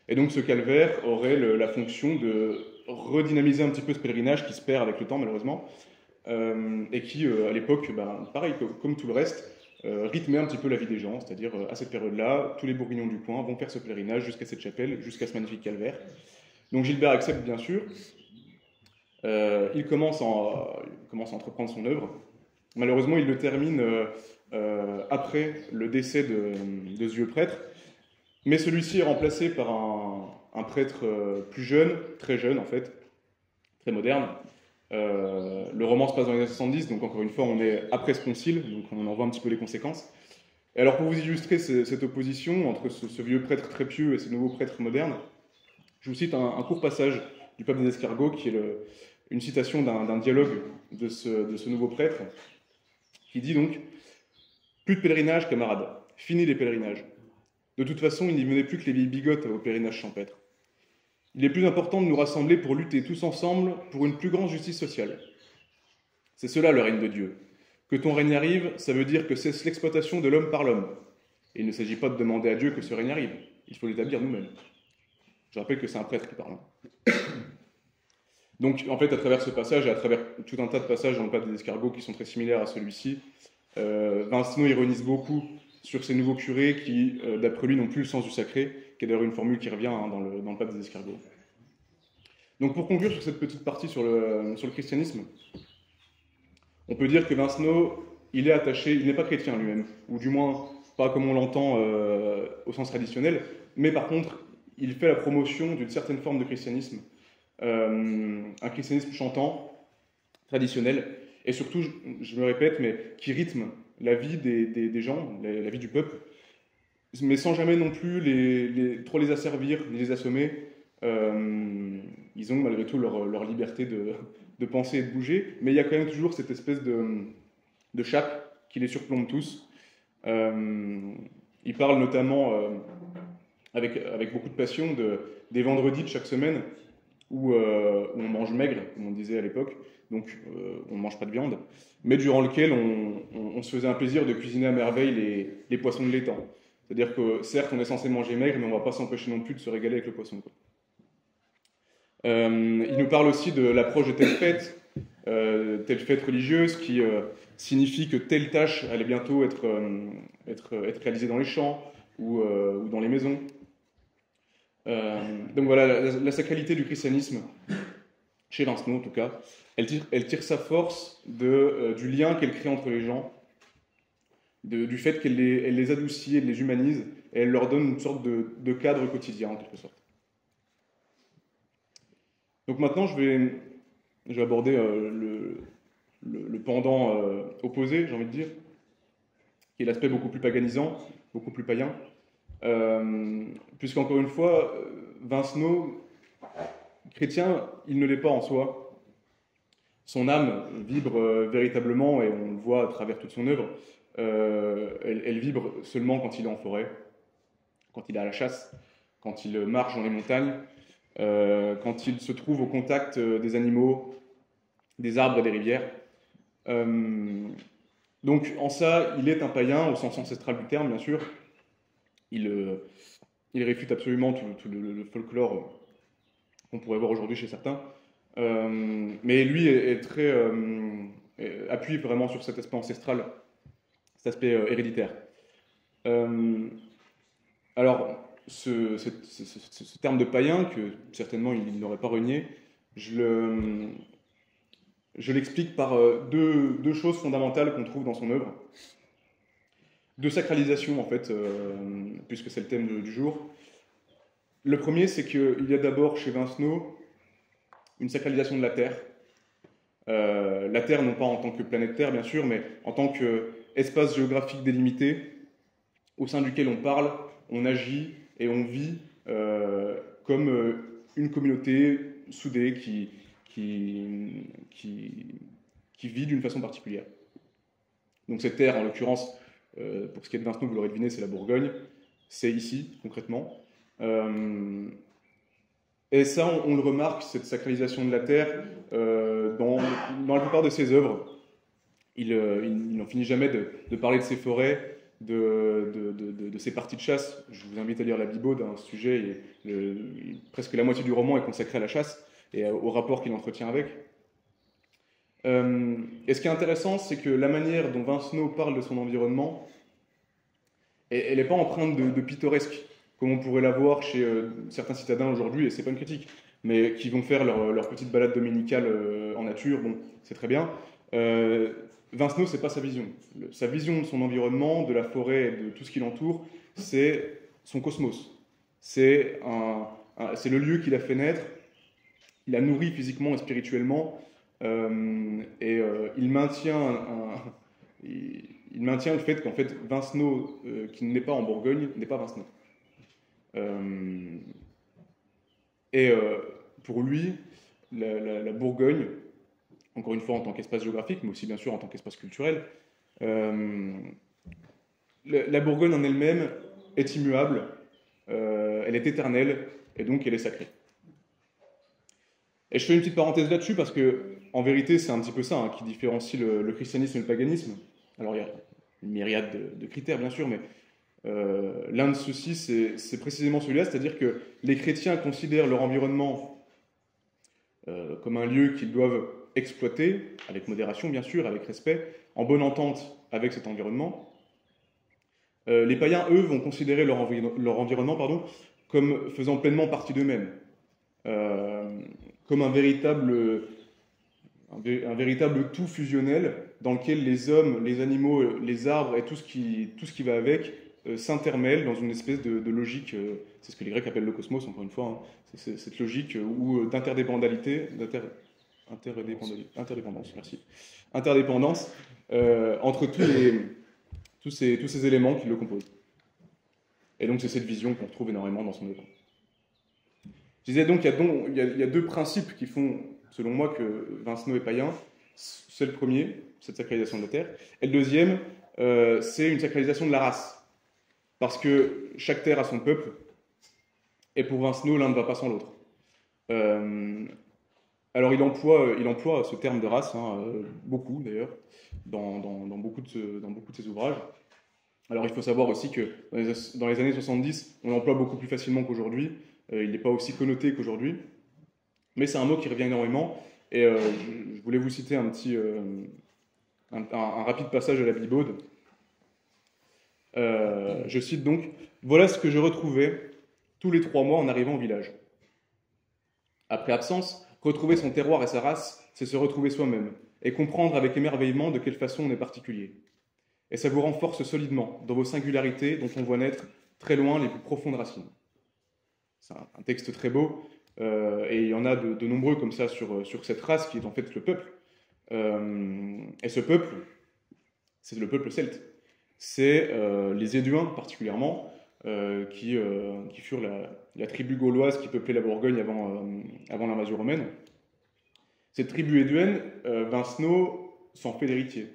Et donc ce calvaire aurait la fonction de redynamiser un petit peu ce pèlerinage qui se perd avec le temps malheureusement, et qui à l'époque, pareil comme tout le reste, rythmait un petit peu la vie des gens, c'est-à-dire à cette période-là, tous les Bourguignons du coin vont faire ce pèlerinage jusqu'à cette chapelle, jusqu'à ce magnifique calvaire. Donc Gilbert accepte bien sûr, il commence à entreprendre son œuvre. Malheureusement, il le termine après le décès de ce vieux prêtre, mais celui-ci est remplacé par un prêtre plus jeune, très jeune en fait, très moderne. Le roman se passe dans les années 70, donc encore une fois, on est après ce concile, donc on en voit un petit peu les conséquences. Et alors, pour vous illustrer cette opposition entre ce vieux prêtre très pieux et ce nouveau prêtre moderne, je vous cite un court passage du Pape des Escargots, qui est une citation d'un dialogue de ce nouveau prêtre, qui dit donc « Plus de pèlerinage, camarades, fini les pèlerinages. De toute façon, il n'y venait plus que les vieilles bigotes au pèlerinage champêtre. Il est plus important de nous rassembler pour lutter tous ensemble pour une plus grande justice sociale. C'est cela le règne de Dieu. Que ton règne arrive, ça veut dire que cesse l'exploitation de l'homme par l'homme. Et il ne s'agit pas de demander à Dieu que ce règne arrive, il faut l'établir nous-mêmes. » Je rappelle que c'est un prêtre qui parle. Donc, en fait, à travers ce passage et à travers tout un tas de passages dans le Pape des Escargots qui sont très similaires à celui-ci, Vincenot ironise beaucoup sur ces nouveaux curés qui, d'après lui, n'ont plus le sens du sacré, qui est d'ailleurs une formule qui revient dans le Pape des Escargots. Donc, pour conclure sur cette petite partie sur le christianisme, on peut dire que Vincenot, il est attaché, il n'est pas chrétien lui-même, ou du moins pas comme on l'entend au sens traditionnel, mais par contre, il fait la promotion d'une certaine forme de christianisme, un christianisme chantant, traditionnel, et surtout, je me répète, mais qui rythme la vie des gens, la vie du peuple, mais sans jamais non plus trop les asservir, ni les assommer. Ils ont malgré tout leur liberté de penser et de bouger, mais il y a quand même toujours cette espèce de chape qui les surplombe tous. Il parle notamment, avec beaucoup de passion, des vendredis de chaque semaine, où on mange maigre, comme on disait à l'époque, donc on ne mange pas de viande, mais durant lequel on se faisait un plaisir de cuisiner à merveille les poissons de l'étang. C'est-à-dire que certes, on est censé manger maigre, mais on ne va pas s'empêcher non plus de se régaler avec le poisson, quoi. Il nous parle aussi de l'approche de telle fête religieuse qui signifie que telle tâche allait bientôt être réalisée dans les champs ou dans les maisons. Donc voilà, la sacralité du christianisme, chez Vincenot en tout cas, elle tire sa force du lien qu'elle crée entre les gens, du fait qu'elle les adoucit, elle les humanise, et elle leur donne une sorte de cadre quotidien en quelque sorte. Donc maintenant, je vais aborder le pendant opposé, j'ai envie de dire, qui est l'aspect beaucoup plus paganisant, beaucoup plus païen. Puisqu'encore une fois, Vincenot, chrétien, il ne l'est pas en soi. Son âme vibre véritablement, et on le voit à travers toute son œuvre, elle vibre seulement quand il est en forêt, quand il est à la chasse, quand il marche dans les montagnes, quand il se trouve au contact des animaux, des arbres et des rivières. Donc en ça, il est un païen au sens ancestral du terme, bien sûr. Il réfute absolument tout le folklore qu'on pourrait voir aujourd'hui chez certains. Mais lui appuie vraiment sur cet aspect ancestral, cet aspect héréditaire. Alors, ce terme de païen, que certainement il n'aurait pas renié, je l'explique par deux choses fondamentales qu'on trouve dans son œuvre. De sacralisation, en fait, puisque c'est le thème du jour. Le premier, c'est qu'il y a d'abord chez Vincenot une sacralisation de la Terre. La Terre, non pas en tant que planète Terre, bien sûr, mais en tant qu'espace géographique délimité, au sein duquel on parle, on agit et on vit comme une communauté soudée qui vit d'une façon particulière. Donc cette terre, en l'occurrence, pour ce qui est de Vincenot, vous l'aurez deviné, c'est la Bourgogne. C'est ici, concrètement. Et ça, on le remarque, cette sacralisation de la terre, dans la plupart de ses œuvres. Il n'en finit jamais de parler de ses forêts, de ses parties de chasse. Je vous invite à lire la Bibaude, un sujet, presque la moitié du roman est consacré à la chasse et au rapport qu'il entretient avec. Et ce qui est intéressant, c'est que la manière dont Vincenot parle de son environnement, elle n'est pas empreinte de pittoresque, comme on pourrait l'avoir chez certains citadins aujourd'hui, et c'est pas une critique, mais qui vont faire leur petite balade dominicale en nature, bon, c'est très bien. Vincenot, c'est pas sa vision. Sa vision de son environnement, de la forêt et de tout ce qui l'entoure, c'est son cosmos. C'est le lieu qu'il a fait naître, il a nourri physiquement et spirituellement, il maintient le fait qu'en fait, Vincenot, qui n'est pas en Bourgogne, n'est pas Vincenot. Pour lui, la Bourgogne, encore une fois en tant qu'espace géographique, mais aussi bien sûr en tant qu'espace culturel, la Bourgogne en elle-même est immuable, elle est éternelle, et donc elle est sacrée. Et je fais une petite parenthèse là-dessus parce que, en vérité, c'est un petit peu ça qui différencie le christianisme et le paganisme. Alors il y a une myriade de critères, bien sûr, mais l'un de ceux-ci, c'est précisément celui-là, c'est-à-dire que les chrétiens considèrent leur environnement comme un lieu qu'ils doivent exploiter, avec modération bien sûr, avec respect, en bonne entente avec cet environnement. Les païens, eux, vont considérer leur environnement comme faisant pleinement partie d'eux-mêmes, comme un véritable tout fusionnel dans lequel les hommes, les animaux, les arbres et tout ce qui va avec s'intermêlent dans une espèce de logique, c'est ce que les Grecs appellent le cosmos, encore une fois, c'est cette logique interdépendance entre tous ces éléments qui le composent. Et donc c'est cette vision qu'on retrouve énormément dans son œuvre. Je disais donc, il y a deux principes qui font, selon moi, que Vincenot est païen. C'est le premier, cette sacralisation de la terre. Et le deuxième, c'est une sacralisation de la race. Parce que chaque terre a son peuple, et pour Vincenot, l'un ne va pas sans l'autre. Alors il emploie ce terme de race, beaucoup d'ailleurs, dans beaucoup de ses ouvrages. Alors il faut savoir aussi que dans les années 70, on l'emploie beaucoup plus facilement qu'aujourd'hui. Il n'est pas aussi connoté qu'aujourd'hui, mais c'est un mot qui revient énormément. Et je voulais vous citer un rapide passage de la Bibaude. Je cite donc: « Voilà ce que je retrouvais tous les 3 mois en arrivant au village. Après absence, retrouver son terroir et sa race, c'est se retrouver soi-même, et comprendre avec émerveillement de quelle façon on est particulier. Et ça vous renforce solidement dans vos singularités dont on voit naître très loin les plus profondes racines. » C'est un texte très beau, et il y en a de nombreux comme ça sur cette race qui est en fait le peuple. Et ce peuple, c'est le peuple celte. C'est les Éduins particulièrement, qui furent la tribu gauloise qui peuplait la Bourgogne avant l'invasion romaine. Cette tribu éduenne, Vincenot s'en fait l'héritier.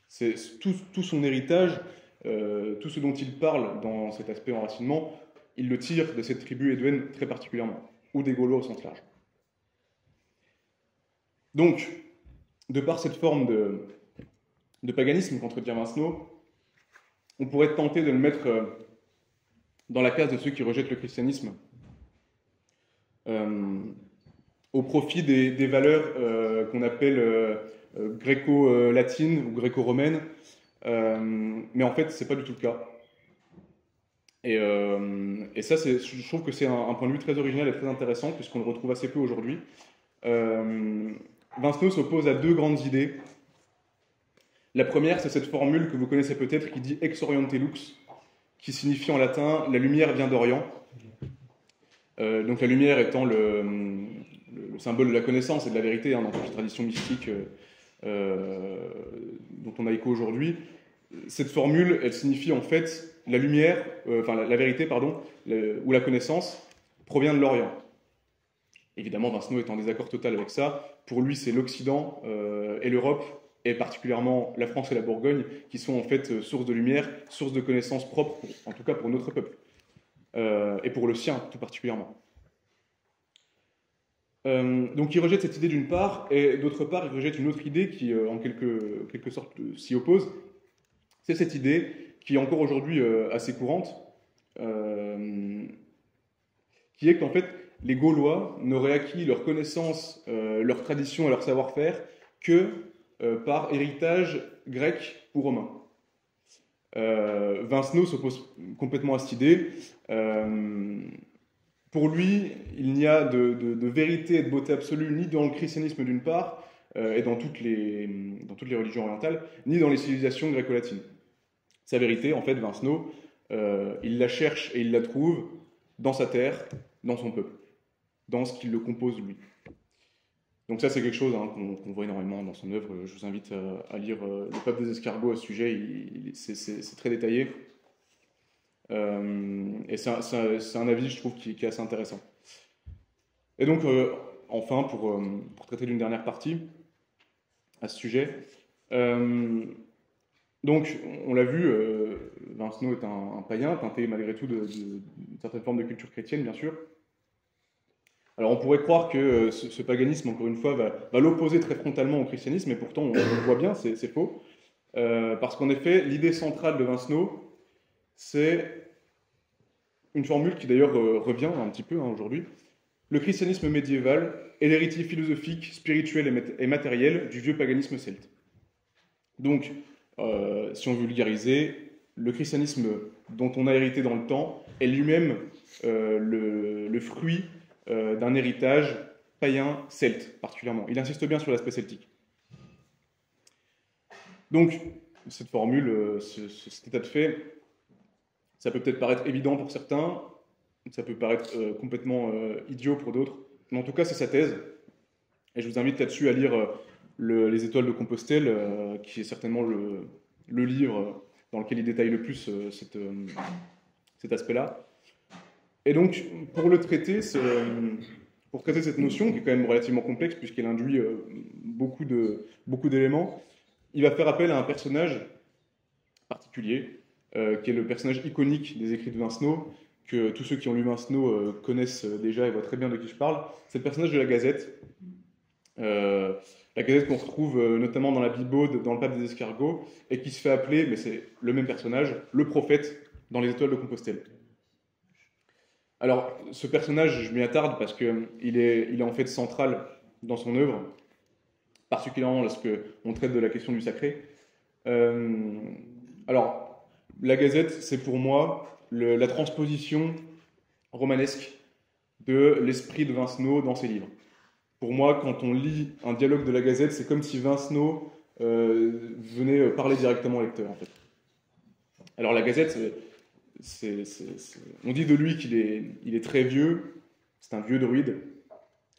C'est tout son héritage, tout ce dont il parle dans cet aspect enracinement, il le tire de cette tribu éduenne très particulièrement, ou des Gaulois au sens large. Donc, de par cette forme de paganisme qu'entretient Vincenot, on pourrait être tenté de le mettre dans la case de ceux qui rejettent le christianisme, au profit des valeurs qu'on appelle gréco-latines ou gréco-romaines, mais en fait, c'est pas du tout le cas. Et ça, je trouve que c'est un point de vue très original et très intéressant, puisqu'on le retrouve assez peu aujourd'hui. Vincenot s'oppose à 2 grandes idées. La première, c'est cette formule que vous connaissez peut-être, qui dit « ex oriente lux », qui signifie en latin « la lumière vient d'Orient ». Donc la lumière étant le symbole de la connaissance et de la vérité dans toutes les traditions mystiques dont on a écho aujourd'hui. Cette formule, elle signifie en fait la lumière, la vérité, pardon, ou la connaissance provient de l'Orient. Évidemment, Vincenot est en désaccord total avec ça. Pour lui, c'est l'Occident et l'Europe, et particulièrement la France et la Bourgogne, qui sont en fait source de lumière, source de connaissances propres, en tout cas pour notre peuple, et pour le sien tout particulièrement. Donc il rejette cette idée d'une part, et d'autre part, il rejette une autre idée qui, en quelque sorte, s'y oppose. C'est cette idée, qui est encore aujourd'hui assez courante, qui est qu'en fait, les Gaulois n'auraient acquis leur connaissance, leur tradition et leur savoir-faire que par héritage grec ou romain. Vincenot s'oppose complètement à cette idée. Pour lui, il n'y a de vérité et de beauté absolue ni dans le christianisme d'une part, et dans toutes les religions orientales, ni dans les civilisations gréco-latines. Sa vérité, en fait, Vincenot, il la cherche et il la trouve dans sa terre, dans son peuple, dans ce qui le compose lui. Donc ça, c'est quelque chose qu'on voit énormément dans son œuvre. Je vous invite à lire Le Pape des Escargots à ce sujet, c'est très détaillé. Et c'est un avis, je trouve, qui est assez intéressant. Et donc, enfin, pour traiter d'une dernière partie à ce sujet, donc, on l'a vu, Vincenot est un païen, teinté malgré tout d'une certaine forme de culture chrétienne, bien sûr. Alors, on pourrait croire que ce paganisme, encore une fois, va l'opposer très frontalement au christianisme, et pourtant, on le voit bien, c'est faux. Parce qu'en effet, l'idée centrale de Vincenot, c'est une formule qui d'ailleurs revient un petit peu aujourd'hui. Le christianisme médiéval est l'héritier philosophique, spirituel et matériel du vieux paganisme celte. Donc, si on veut vulgariser, le christianisme dont on a hérité dans le temps est lui-même le fruit d'un héritage païen celte, particulièrement. Il insiste bien sur l'aspect celtique. Donc, cette formule, cet état de fait, ça peut peut-être paraître évident pour certains, ça peut paraître complètement idiot pour d'autres, mais en tout cas, c'est sa thèse. Et je vous invite là-dessus à lire Les Étoiles de Compostelle, qui est certainement le livre dans lequel il détaille le plus cet aspect-là. Et donc, pour traiter cette notion, qui est quand même relativement complexe, puisqu'elle induit beaucoup d'éléments, il va faire appel à un personnage particulier, qui est le personnage iconique des écrits de Vincenot, que tous ceux qui ont lu Vincenot connaissent déjà et voient très bien de qui je parle. C'est le personnage de la Gazette. La Gazette qu'on retrouve notamment dans la Bibaude, dans le Pape des Escargots, et qui se fait appeler, mais c'est le même personnage, le prophète dans Les Étoiles de Compostelle. Alors, ce personnage, je m'y attarde parce qu'il est en fait central dans son œuvre, particulièrement lorsqu'on traite de la question du sacré. Alors, la Gazette, c'est pour moi la transposition romanesque de l'esprit de Vincenot dans ses livres. Pour moi, quand on lit un dialogue de la Gazette, c'est comme si Vincenot venait parler directement au lecteur, en fait. Alors, la Gazette, on dit de lui qu'il est très vieux, c'est un vieux druide,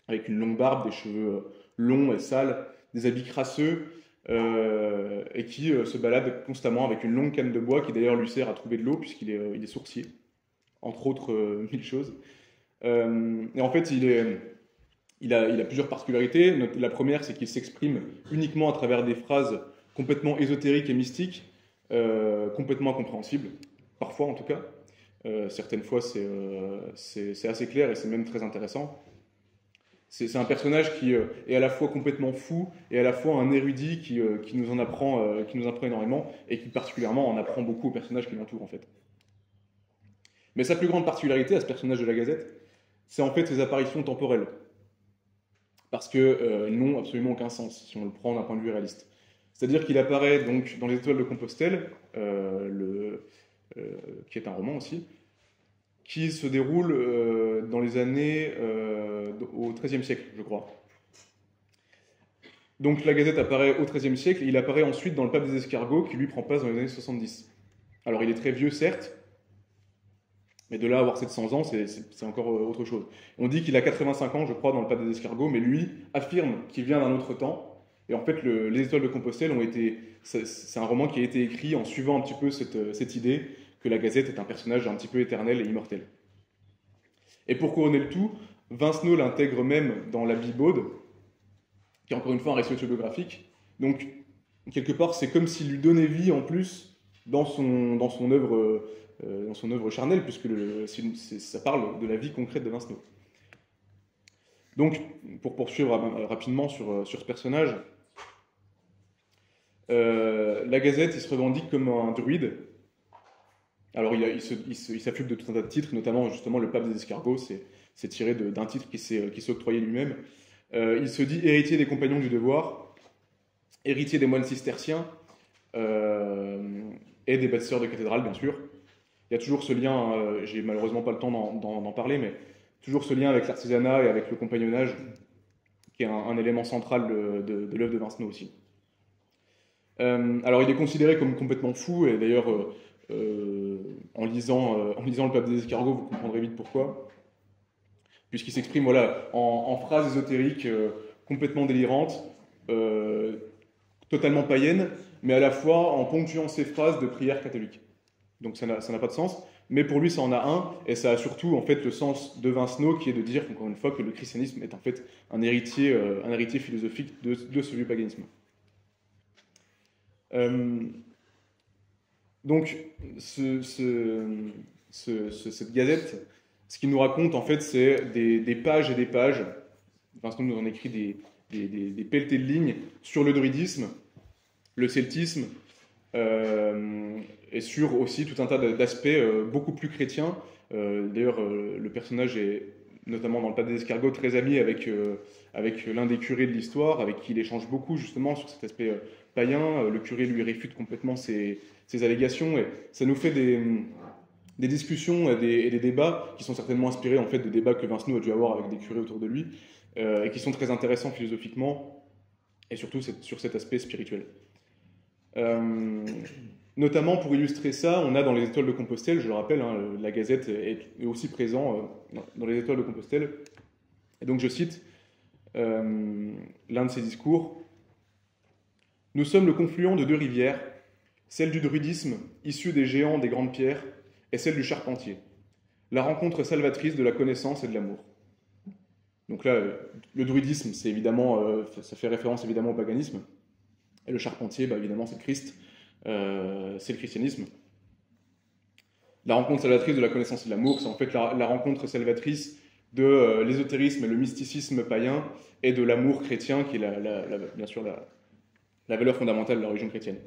avec une longue barbe, des cheveux longs et sales, des habits crasseux, et qui se balade constamment avec une longue canne de bois, qui d'ailleurs lui sert à trouver de l'eau, puisqu'il est sourcier, entre autres mille choses. Et en fait, il a plusieurs particularités. La première, c'est qu'il s'exprime uniquement à travers des phrases complètement ésotériques et mystiques, complètement incompréhensibles, parfois en tout cas. Certaines fois, c'est assez clair et c'est même très intéressant. C'est un personnage qui est à la fois complètement fou et à la fois un érudit qui nous apprend énormément et qui particulièrement en apprend beaucoup aux personnages qui l'entourent en fait. Mais sa plus grande particularité à ce personnage de la Gazette, c'est en fait ses apparitions temporelles. Parce qu'elles n'ont absolument aucun sens, si on le prend d'un point de vue réaliste. C'est-à-dire qu'il apparaît donc dans Les Étoiles de Compostelle, qui est un roman aussi, qui se déroule dans les années au XIIIe siècle, je crois. Donc la Gazette apparaît au XIIIe siècle, et il apparaît ensuite dans le Pape des Escargots, qui lui prend place dans les années 70. Alors il est très vieux, certes, mais de là à avoir 700 ans, c'est encore autre chose. On dit qu'il a 85 ans, je crois, dans le Pape des Escargots, mais lui affirme qu'il vient d'un autre temps. Et en fait, Les Étoiles de Compostelle c'est un roman qui a été écrit en suivant un petit peu cette idée que la Gazette est un personnage un petit peu éternel et immortel. Et pour couronner le tout, Vincenot l'intègre même dans la Bibaude, qui est encore une fois un récit autobiographique. Donc, quelque part, c'est comme s'il lui donnait vie en plus dans son œuvre charnelle, puisque ça parle de la vie concrète de Vincenot. Donc, pour poursuivre rapidement sur ce personnage, la Gazette, il se revendique comme un druide. Alors, il s'affuble de tout un tas de titres, notamment justement le pape des escargots, c'est tiré d'un titre qui s'est octroyé lui-même. Il se dit héritier des compagnons du devoir, héritier des moines cisterciens et des bâtisseurs de cathédrales, bien sûr. Il y a toujours ce lien, j'ai malheureusement pas le temps d'en parler, mais toujours ce lien avec l'artisanat et avec le compagnonnage, qui est un élément central de l'œuvre de Vincenot aussi. Alors, il est considéré comme complètement fou, et d'ailleurs, en lisant le pape des escargots, vous comprendrez vite pourquoi. Puisqu'il s'exprime voilà, en phrases ésotériques complètement délirantes, totalement païennes, mais à la fois en ponctuant ses phrases de prières catholiques. Donc ça n'a pas de sens, mais pour lui ça en a un, et ça a surtout en fait le sens de Vincenot, qui est de dire encore une fois que le christianisme est en fait un héritier philosophique de ce vieux paganisme. Donc cette Gazette, ce qu'il nous raconte, en fait, c'est des pages et des pages. Vincent nous en écrit des pelletées de lignes sur le druidisme, le celtisme, et sur aussi tout un tas d'aspects beaucoup plus chrétiens. D'ailleurs, le personnage est, notamment dans le pape des escargots, très ami avec l'un des curés de l'histoire, avec qui il échange beaucoup justement sur cet aspect païen. Le curé lui réfute complètement ses allégations, et ça nous fait des discussions et des débats qui sont certainement inspirés en fait de débats que Vincenot a dû avoir avec des curés autour de lui, et qui sont très intéressants philosophiquement et surtout sur cet aspect spirituel. Notamment pour illustrer ça, on a dans les Étoiles de Compostelle, je le rappelle, hein, la Gazette est aussi présent dans les Étoiles de Compostelle. Et donc je cite l'un de ses discours. « Nous sommes le confluent de deux rivières, celle du druidisme, issue des géants des grandes pierres, et celle du charpentier, la rencontre salvatrice de la connaissance et de l'amour. » Donc là, le druidisme, c'est évidemment, ça fait référence évidemment au paganisme, et le charpentier, bah, évidemment, c'est le Christ, c'est le christianisme. La rencontre salvatrice de la connaissance et de l'amour, c'est en fait la rencontre salvatrice de l'ésotérisme et le mysticisme païen, et de l'amour chrétien, qui est bien sûr la valeur fondamentale de la religion chrétienne.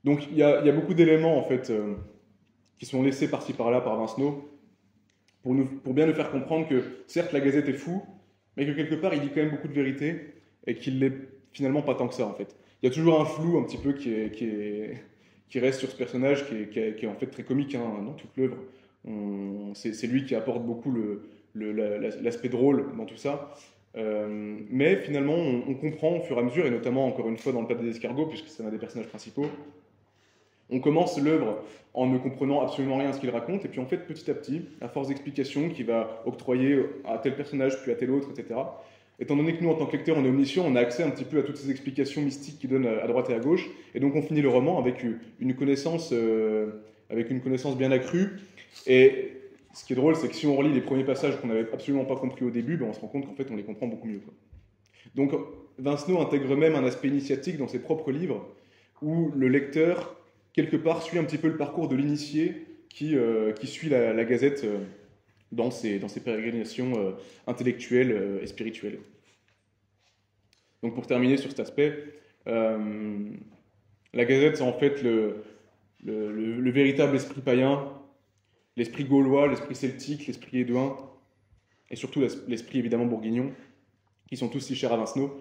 Donc il y a beaucoup d'éléments en fait qui sont laissés par-ci par-là par Vincenot pour bien nous faire comprendre que certes la Gazette est fou, mais que quelque part il dit quand même beaucoup de vérité et qu'il l'est finalement pas tant que ça en fait. Il y a toujours un flou un petit peu qui reste sur ce personnage qui est en fait très comique hein, dans toute l'œuvre. C'est lui qui apporte beaucoup l'aspect drôle dans tout ça. Mais finalement on comprend au fur et à mesure, et notamment encore une fois dans le pape des escargots, puisque c'est un des personnages principaux, on commence l'œuvre en ne comprenant absolument rien à ce qu'il raconte, et puis en fait petit à petit, à force d'explications qu'il va octroyer à tel personnage puis à tel autre, etc., étant donné que nous en tant que lecteurs on est omniscient, on a accès un petit peu à toutes ces explications mystiques qu'il donne à droite et à gauche, et donc on finit le roman avec une connaissance bien accrue. Et ce qui est drôle, c'est que si on relit les premiers passages qu'on n'avait absolument pas compris au début, ben on se rend compte qu'en fait on les comprend beaucoup mieux, quoi. Donc Vincenot intègre même un aspect initiatique dans ses propres livres, où le lecteur, quelque part, suit un petit peu le parcours de l'initié qui suit la Gazette dans ses pérégrinations intellectuelles et spirituelles. Donc pour terminer sur cet aspect, la Gazette, c'est en fait le véritable esprit païen, l'esprit gaulois, l'esprit celtique, l'esprit édouin, et surtout l'esprit évidemment bourguignon, qui sont tous si chers à Vincenot,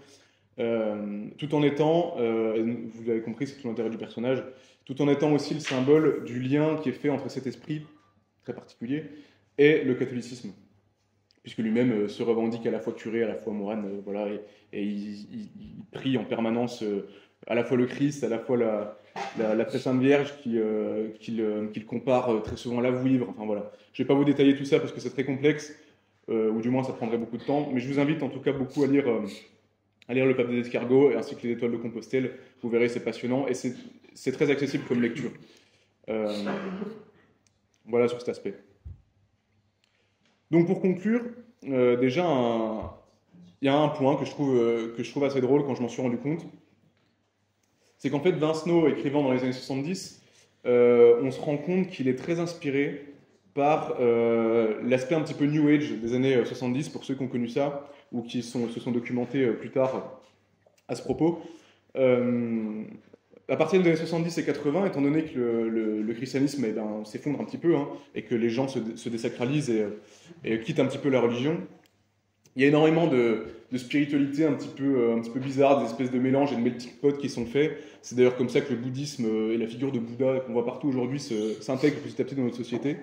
tout en étant, vous l'avez compris, c'est tout l'intérêt du personnage, tout en étant aussi le symbole du lien qui est fait entre cet esprit très particulier et le catholicisme, puisque lui-même se revendique à la fois curé, à la fois moine, voilà, et il prie en permanence à la fois le Christ, à la fois la très sainte Vierge qu'il compare très souvent à la vouivre, enfin voilà. Je ne vais pas vous détailler tout ça parce que c'est très complexe, ou du moins ça prendrait beaucoup de temps, mais je vous invite en tout cas beaucoup à lire à lire Le Pape des Escargots ainsi que Les Étoiles de Compostelle. Vous verrez, c'est passionnant et c'est très accessible comme lecture. Voilà sur cet aspect. Donc pour conclure, déjà, il y a un point que je trouve assez drôle quand je m'en suis rendu compte. C'est qu'en fait, Vincenot, écrivant dans les années 70, on se rend compte qu'il est très inspiré par l'aspect un petit peu New Age des années 70, pour ceux qui ont connu ça, ou qui se sont documentés plus tard à ce propos. À partir des années 70 et 80, étant donné que le christianisme s'effondre un petit peu, hein, et que les gens se désacralisent et quittent un petit peu la religion, il y a énormément de spiritualité un petit peu bizarre, des espèces de mélanges et de melting pot qui sont faits. C'est d'ailleurs comme ça que le bouddhisme et la figure de Bouddha qu'on voit partout aujourd'hui s'intègrent petit à petit dans notre société,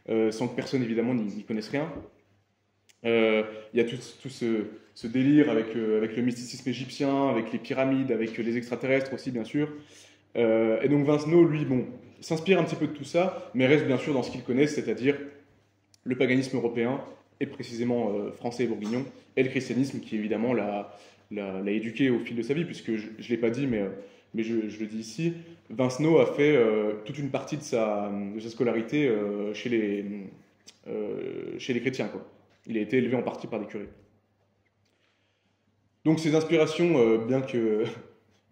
sans que personne évidemment n'y connaisse rien. Il y a tout ce délire avec le mysticisme égyptien, avec les pyramides, avec les extraterrestres aussi bien sûr. Et donc Vincenot, lui, s'inspire un petit peu de tout ça, mais reste bien sûr dans ce qu'il connaît, c'est-à-dire le paganisme européen, et précisément français et bourguignon, et le christianisme qui évidemment l'a éduqué au fil de sa vie, puisque je ne l'ai pas dit, mais je le dis ici, Vincenot a fait toute une partie de sa scolarité chez les chrétiens, quoi. Il a été élevé en partie par des curés. Donc ces inspirations, bien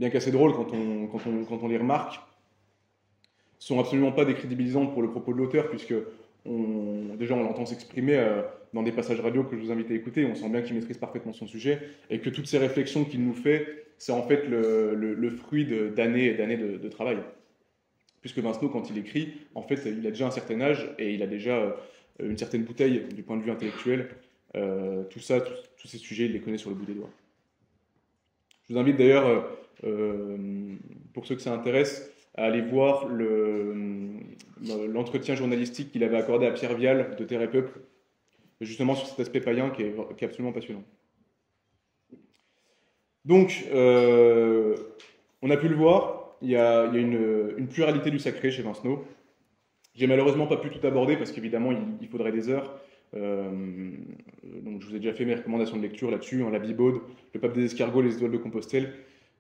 qu'assez drôles quand on les remarque, sont absolument pas décrédibilisantes pour le propos de l'auteur, puisque déjà on l'entend s'exprimer dans des passages radio que je vous invite à écouter, on sent bien qu'il maîtrise parfaitement son sujet, et que toutes ces réflexions qu'il nous fait, c'est en fait le fruit d'années et d'années de travail. Puisque Vincenot, quand il écrit, en fait, il a déjà un certain âge, et il a déjà une certaine bouteille du point de vue intellectuel. Tous ces sujets, il les connaît sur le bout des doigts. Je vous invite d'ailleurs, pour ceux que ça intéresse, à aller voir l'entretien journalistique qu'il avait accordé à Pierre Vial de Terre et Peuple, justement sur cet aspect païen qui est absolument passionnant. Donc, on a pu le voir, il y a une pluralité du sacré chez Vincenot. J'ai malheureusement pas pu tout aborder parce qu'évidemment il faudrait des heures. Donc je vous ai déjà fait mes recommandations de lecture là-dessus, hein, La Bibaude, Le Pape des Escargots, Les Étoiles de Compostelle.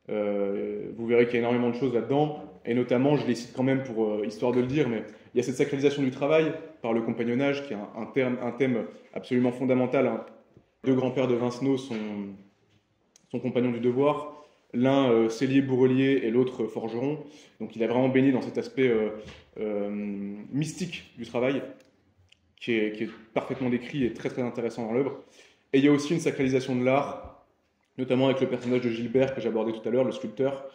Vous verrez qu'il y a énormément de choses là-dedans, et notamment, je les cite quand même pour histoire de le dire, mais il y a cette sacralisation du travail par le compagnonnage, qui est un thème absolument fondamental, hein. Deux grands-pères de Vincenot sont compagnons du devoir. L'un sellier bourrelier et l'autre forgeron. Donc il a vraiment baigné dans cet aspect mystique du travail, qui est parfaitement décrit et très très intéressant dans l'œuvre. Et il y a aussi une sacralisation de l'art, notamment avec le personnage de Gilbert que j'abordais tout à l'heure, le sculpteur.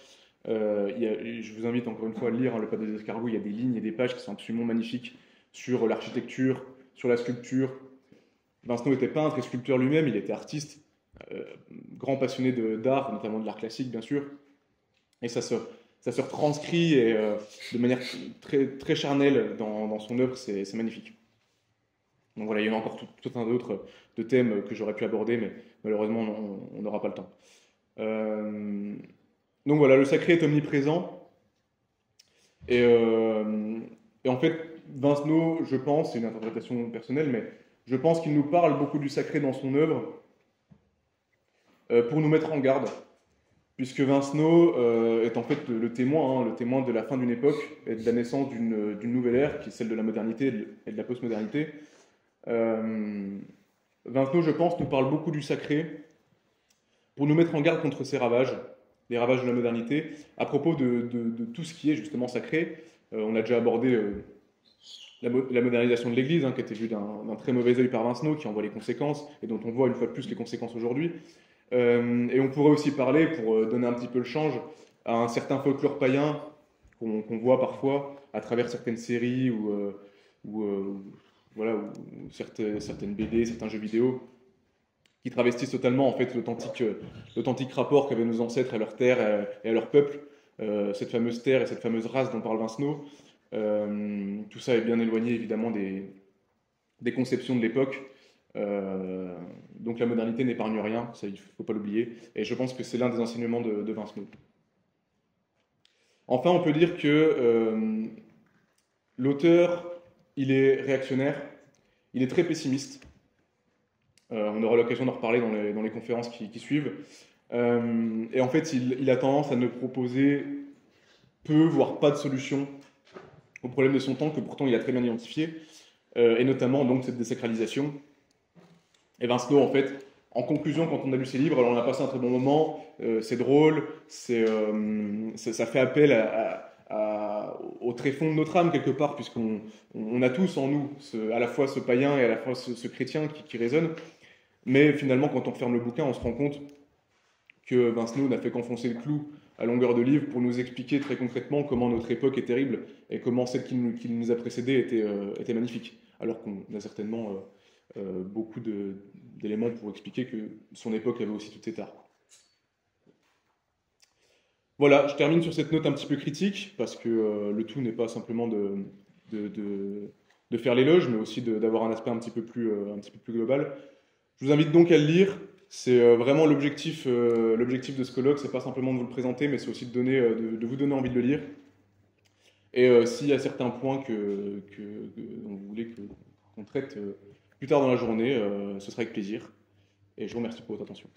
Je vous invite encore une fois à lire, hein, Le Pape des Escargots. Il y a des lignes et des pages qui sont absolument magnifiques sur l'architecture, sur la sculpture. Vincenot n'était peintre et sculpteur lui-même, il était artiste. Grand passionné d'art, notamment de l'art classique bien sûr, et ça se retranscrit de manière très, très charnelle dans son œuvre, c'est magnifique. Donc voilà, il y en a encore tout un d'autres de thèmes que j'aurais pu aborder, mais malheureusement on n'aura pas le temps. Donc voilà, le sacré est omniprésent, et en fait Vincenot, je pense, c'est une interprétation personnelle, mais je pense qu'il nous parle beaucoup du sacré dans son œuvre, pour nous mettre en garde, puisque Vincenot est en fait le témoin de la fin d'une époque et de la naissance d'une nouvelle ère, qui est celle de la modernité et de la postmodernité. Vincenot, je pense, nous parle beaucoup du sacré pour nous mettre en garde contre ces ravages, les ravages de la modernité, à propos de tout ce qui est justement sacré. On a déjà abordé la modernisation de l'Église, hein, qui a été vue d'un très mauvais œil par Vincenot, qui en voit les conséquences, et dont on voit une fois de plus les conséquences aujourd'hui. Et on pourrait aussi parler, pour donner un petit peu le change, à un certain folklore païen qu'on voit parfois à travers certaines séries ou certaines BD, certains jeux vidéo, qui travestissent totalement en fait l'authentique rapport qu'avaient nos ancêtres à leur terre et à leur peuple, cette fameuse terre et cette fameuse race dont parle Vincenot. Tout ça est bien éloigné évidemment des conceptions de l'époque. Donc la modernité n'épargne rien, ça, il ne faut pas l'oublier, et je pense que c'est l'un des enseignements de Vincenot. Enfin, on peut dire que l'auteur, il est réactionnaire, il est très pessimiste. On aura l'occasion d'en reparler dans les conférences qui suivent. Et en fait, il a tendance à ne proposer peu, voire pas de solution au problème de son temps, que pourtant il a très bien identifié, et notamment donc cette désacralisation. Et Vincenot, en fait, en conclusion, quand on a lu ses livres, alors on a passé un très bon moment, c'est drôle, ça fait appel au tréfonds de notre âme quelque part, puisqu'on a tous en nous à la fois ce païen et à la fois ce chrétien qui résonne. Mais finalement, quand on ferme le bouquin, on se rend compte que Vincenot n'a fait qu'enfoncer le clou à longueur de livre pour nous expliquer très concrètement comment notre époque est terrible et comment celle qui nous a précédés était magnifique. Alors qu'on a certainement beaucoup d'éléments pour expliquer que son époque avait aussi toutes ses tares. Voilà, je termine sur cette note un petit peu critique, parce que le tout n'est pas simplement de faire l'éloge, mais aussi d'avoir un aspect un petit peu plus global. Je vous invite donc à le lire. C'est vraiment l'objectif de ce colloque, c'est pas simplement de vous le présenter, mais c'est aussi de vous donner envie de le lire. Et s'il y a certains points dont vous voulez qu'on traite plus tard dans la journée, ce sera avec plaisir. Et je vous remercie pour votre attention.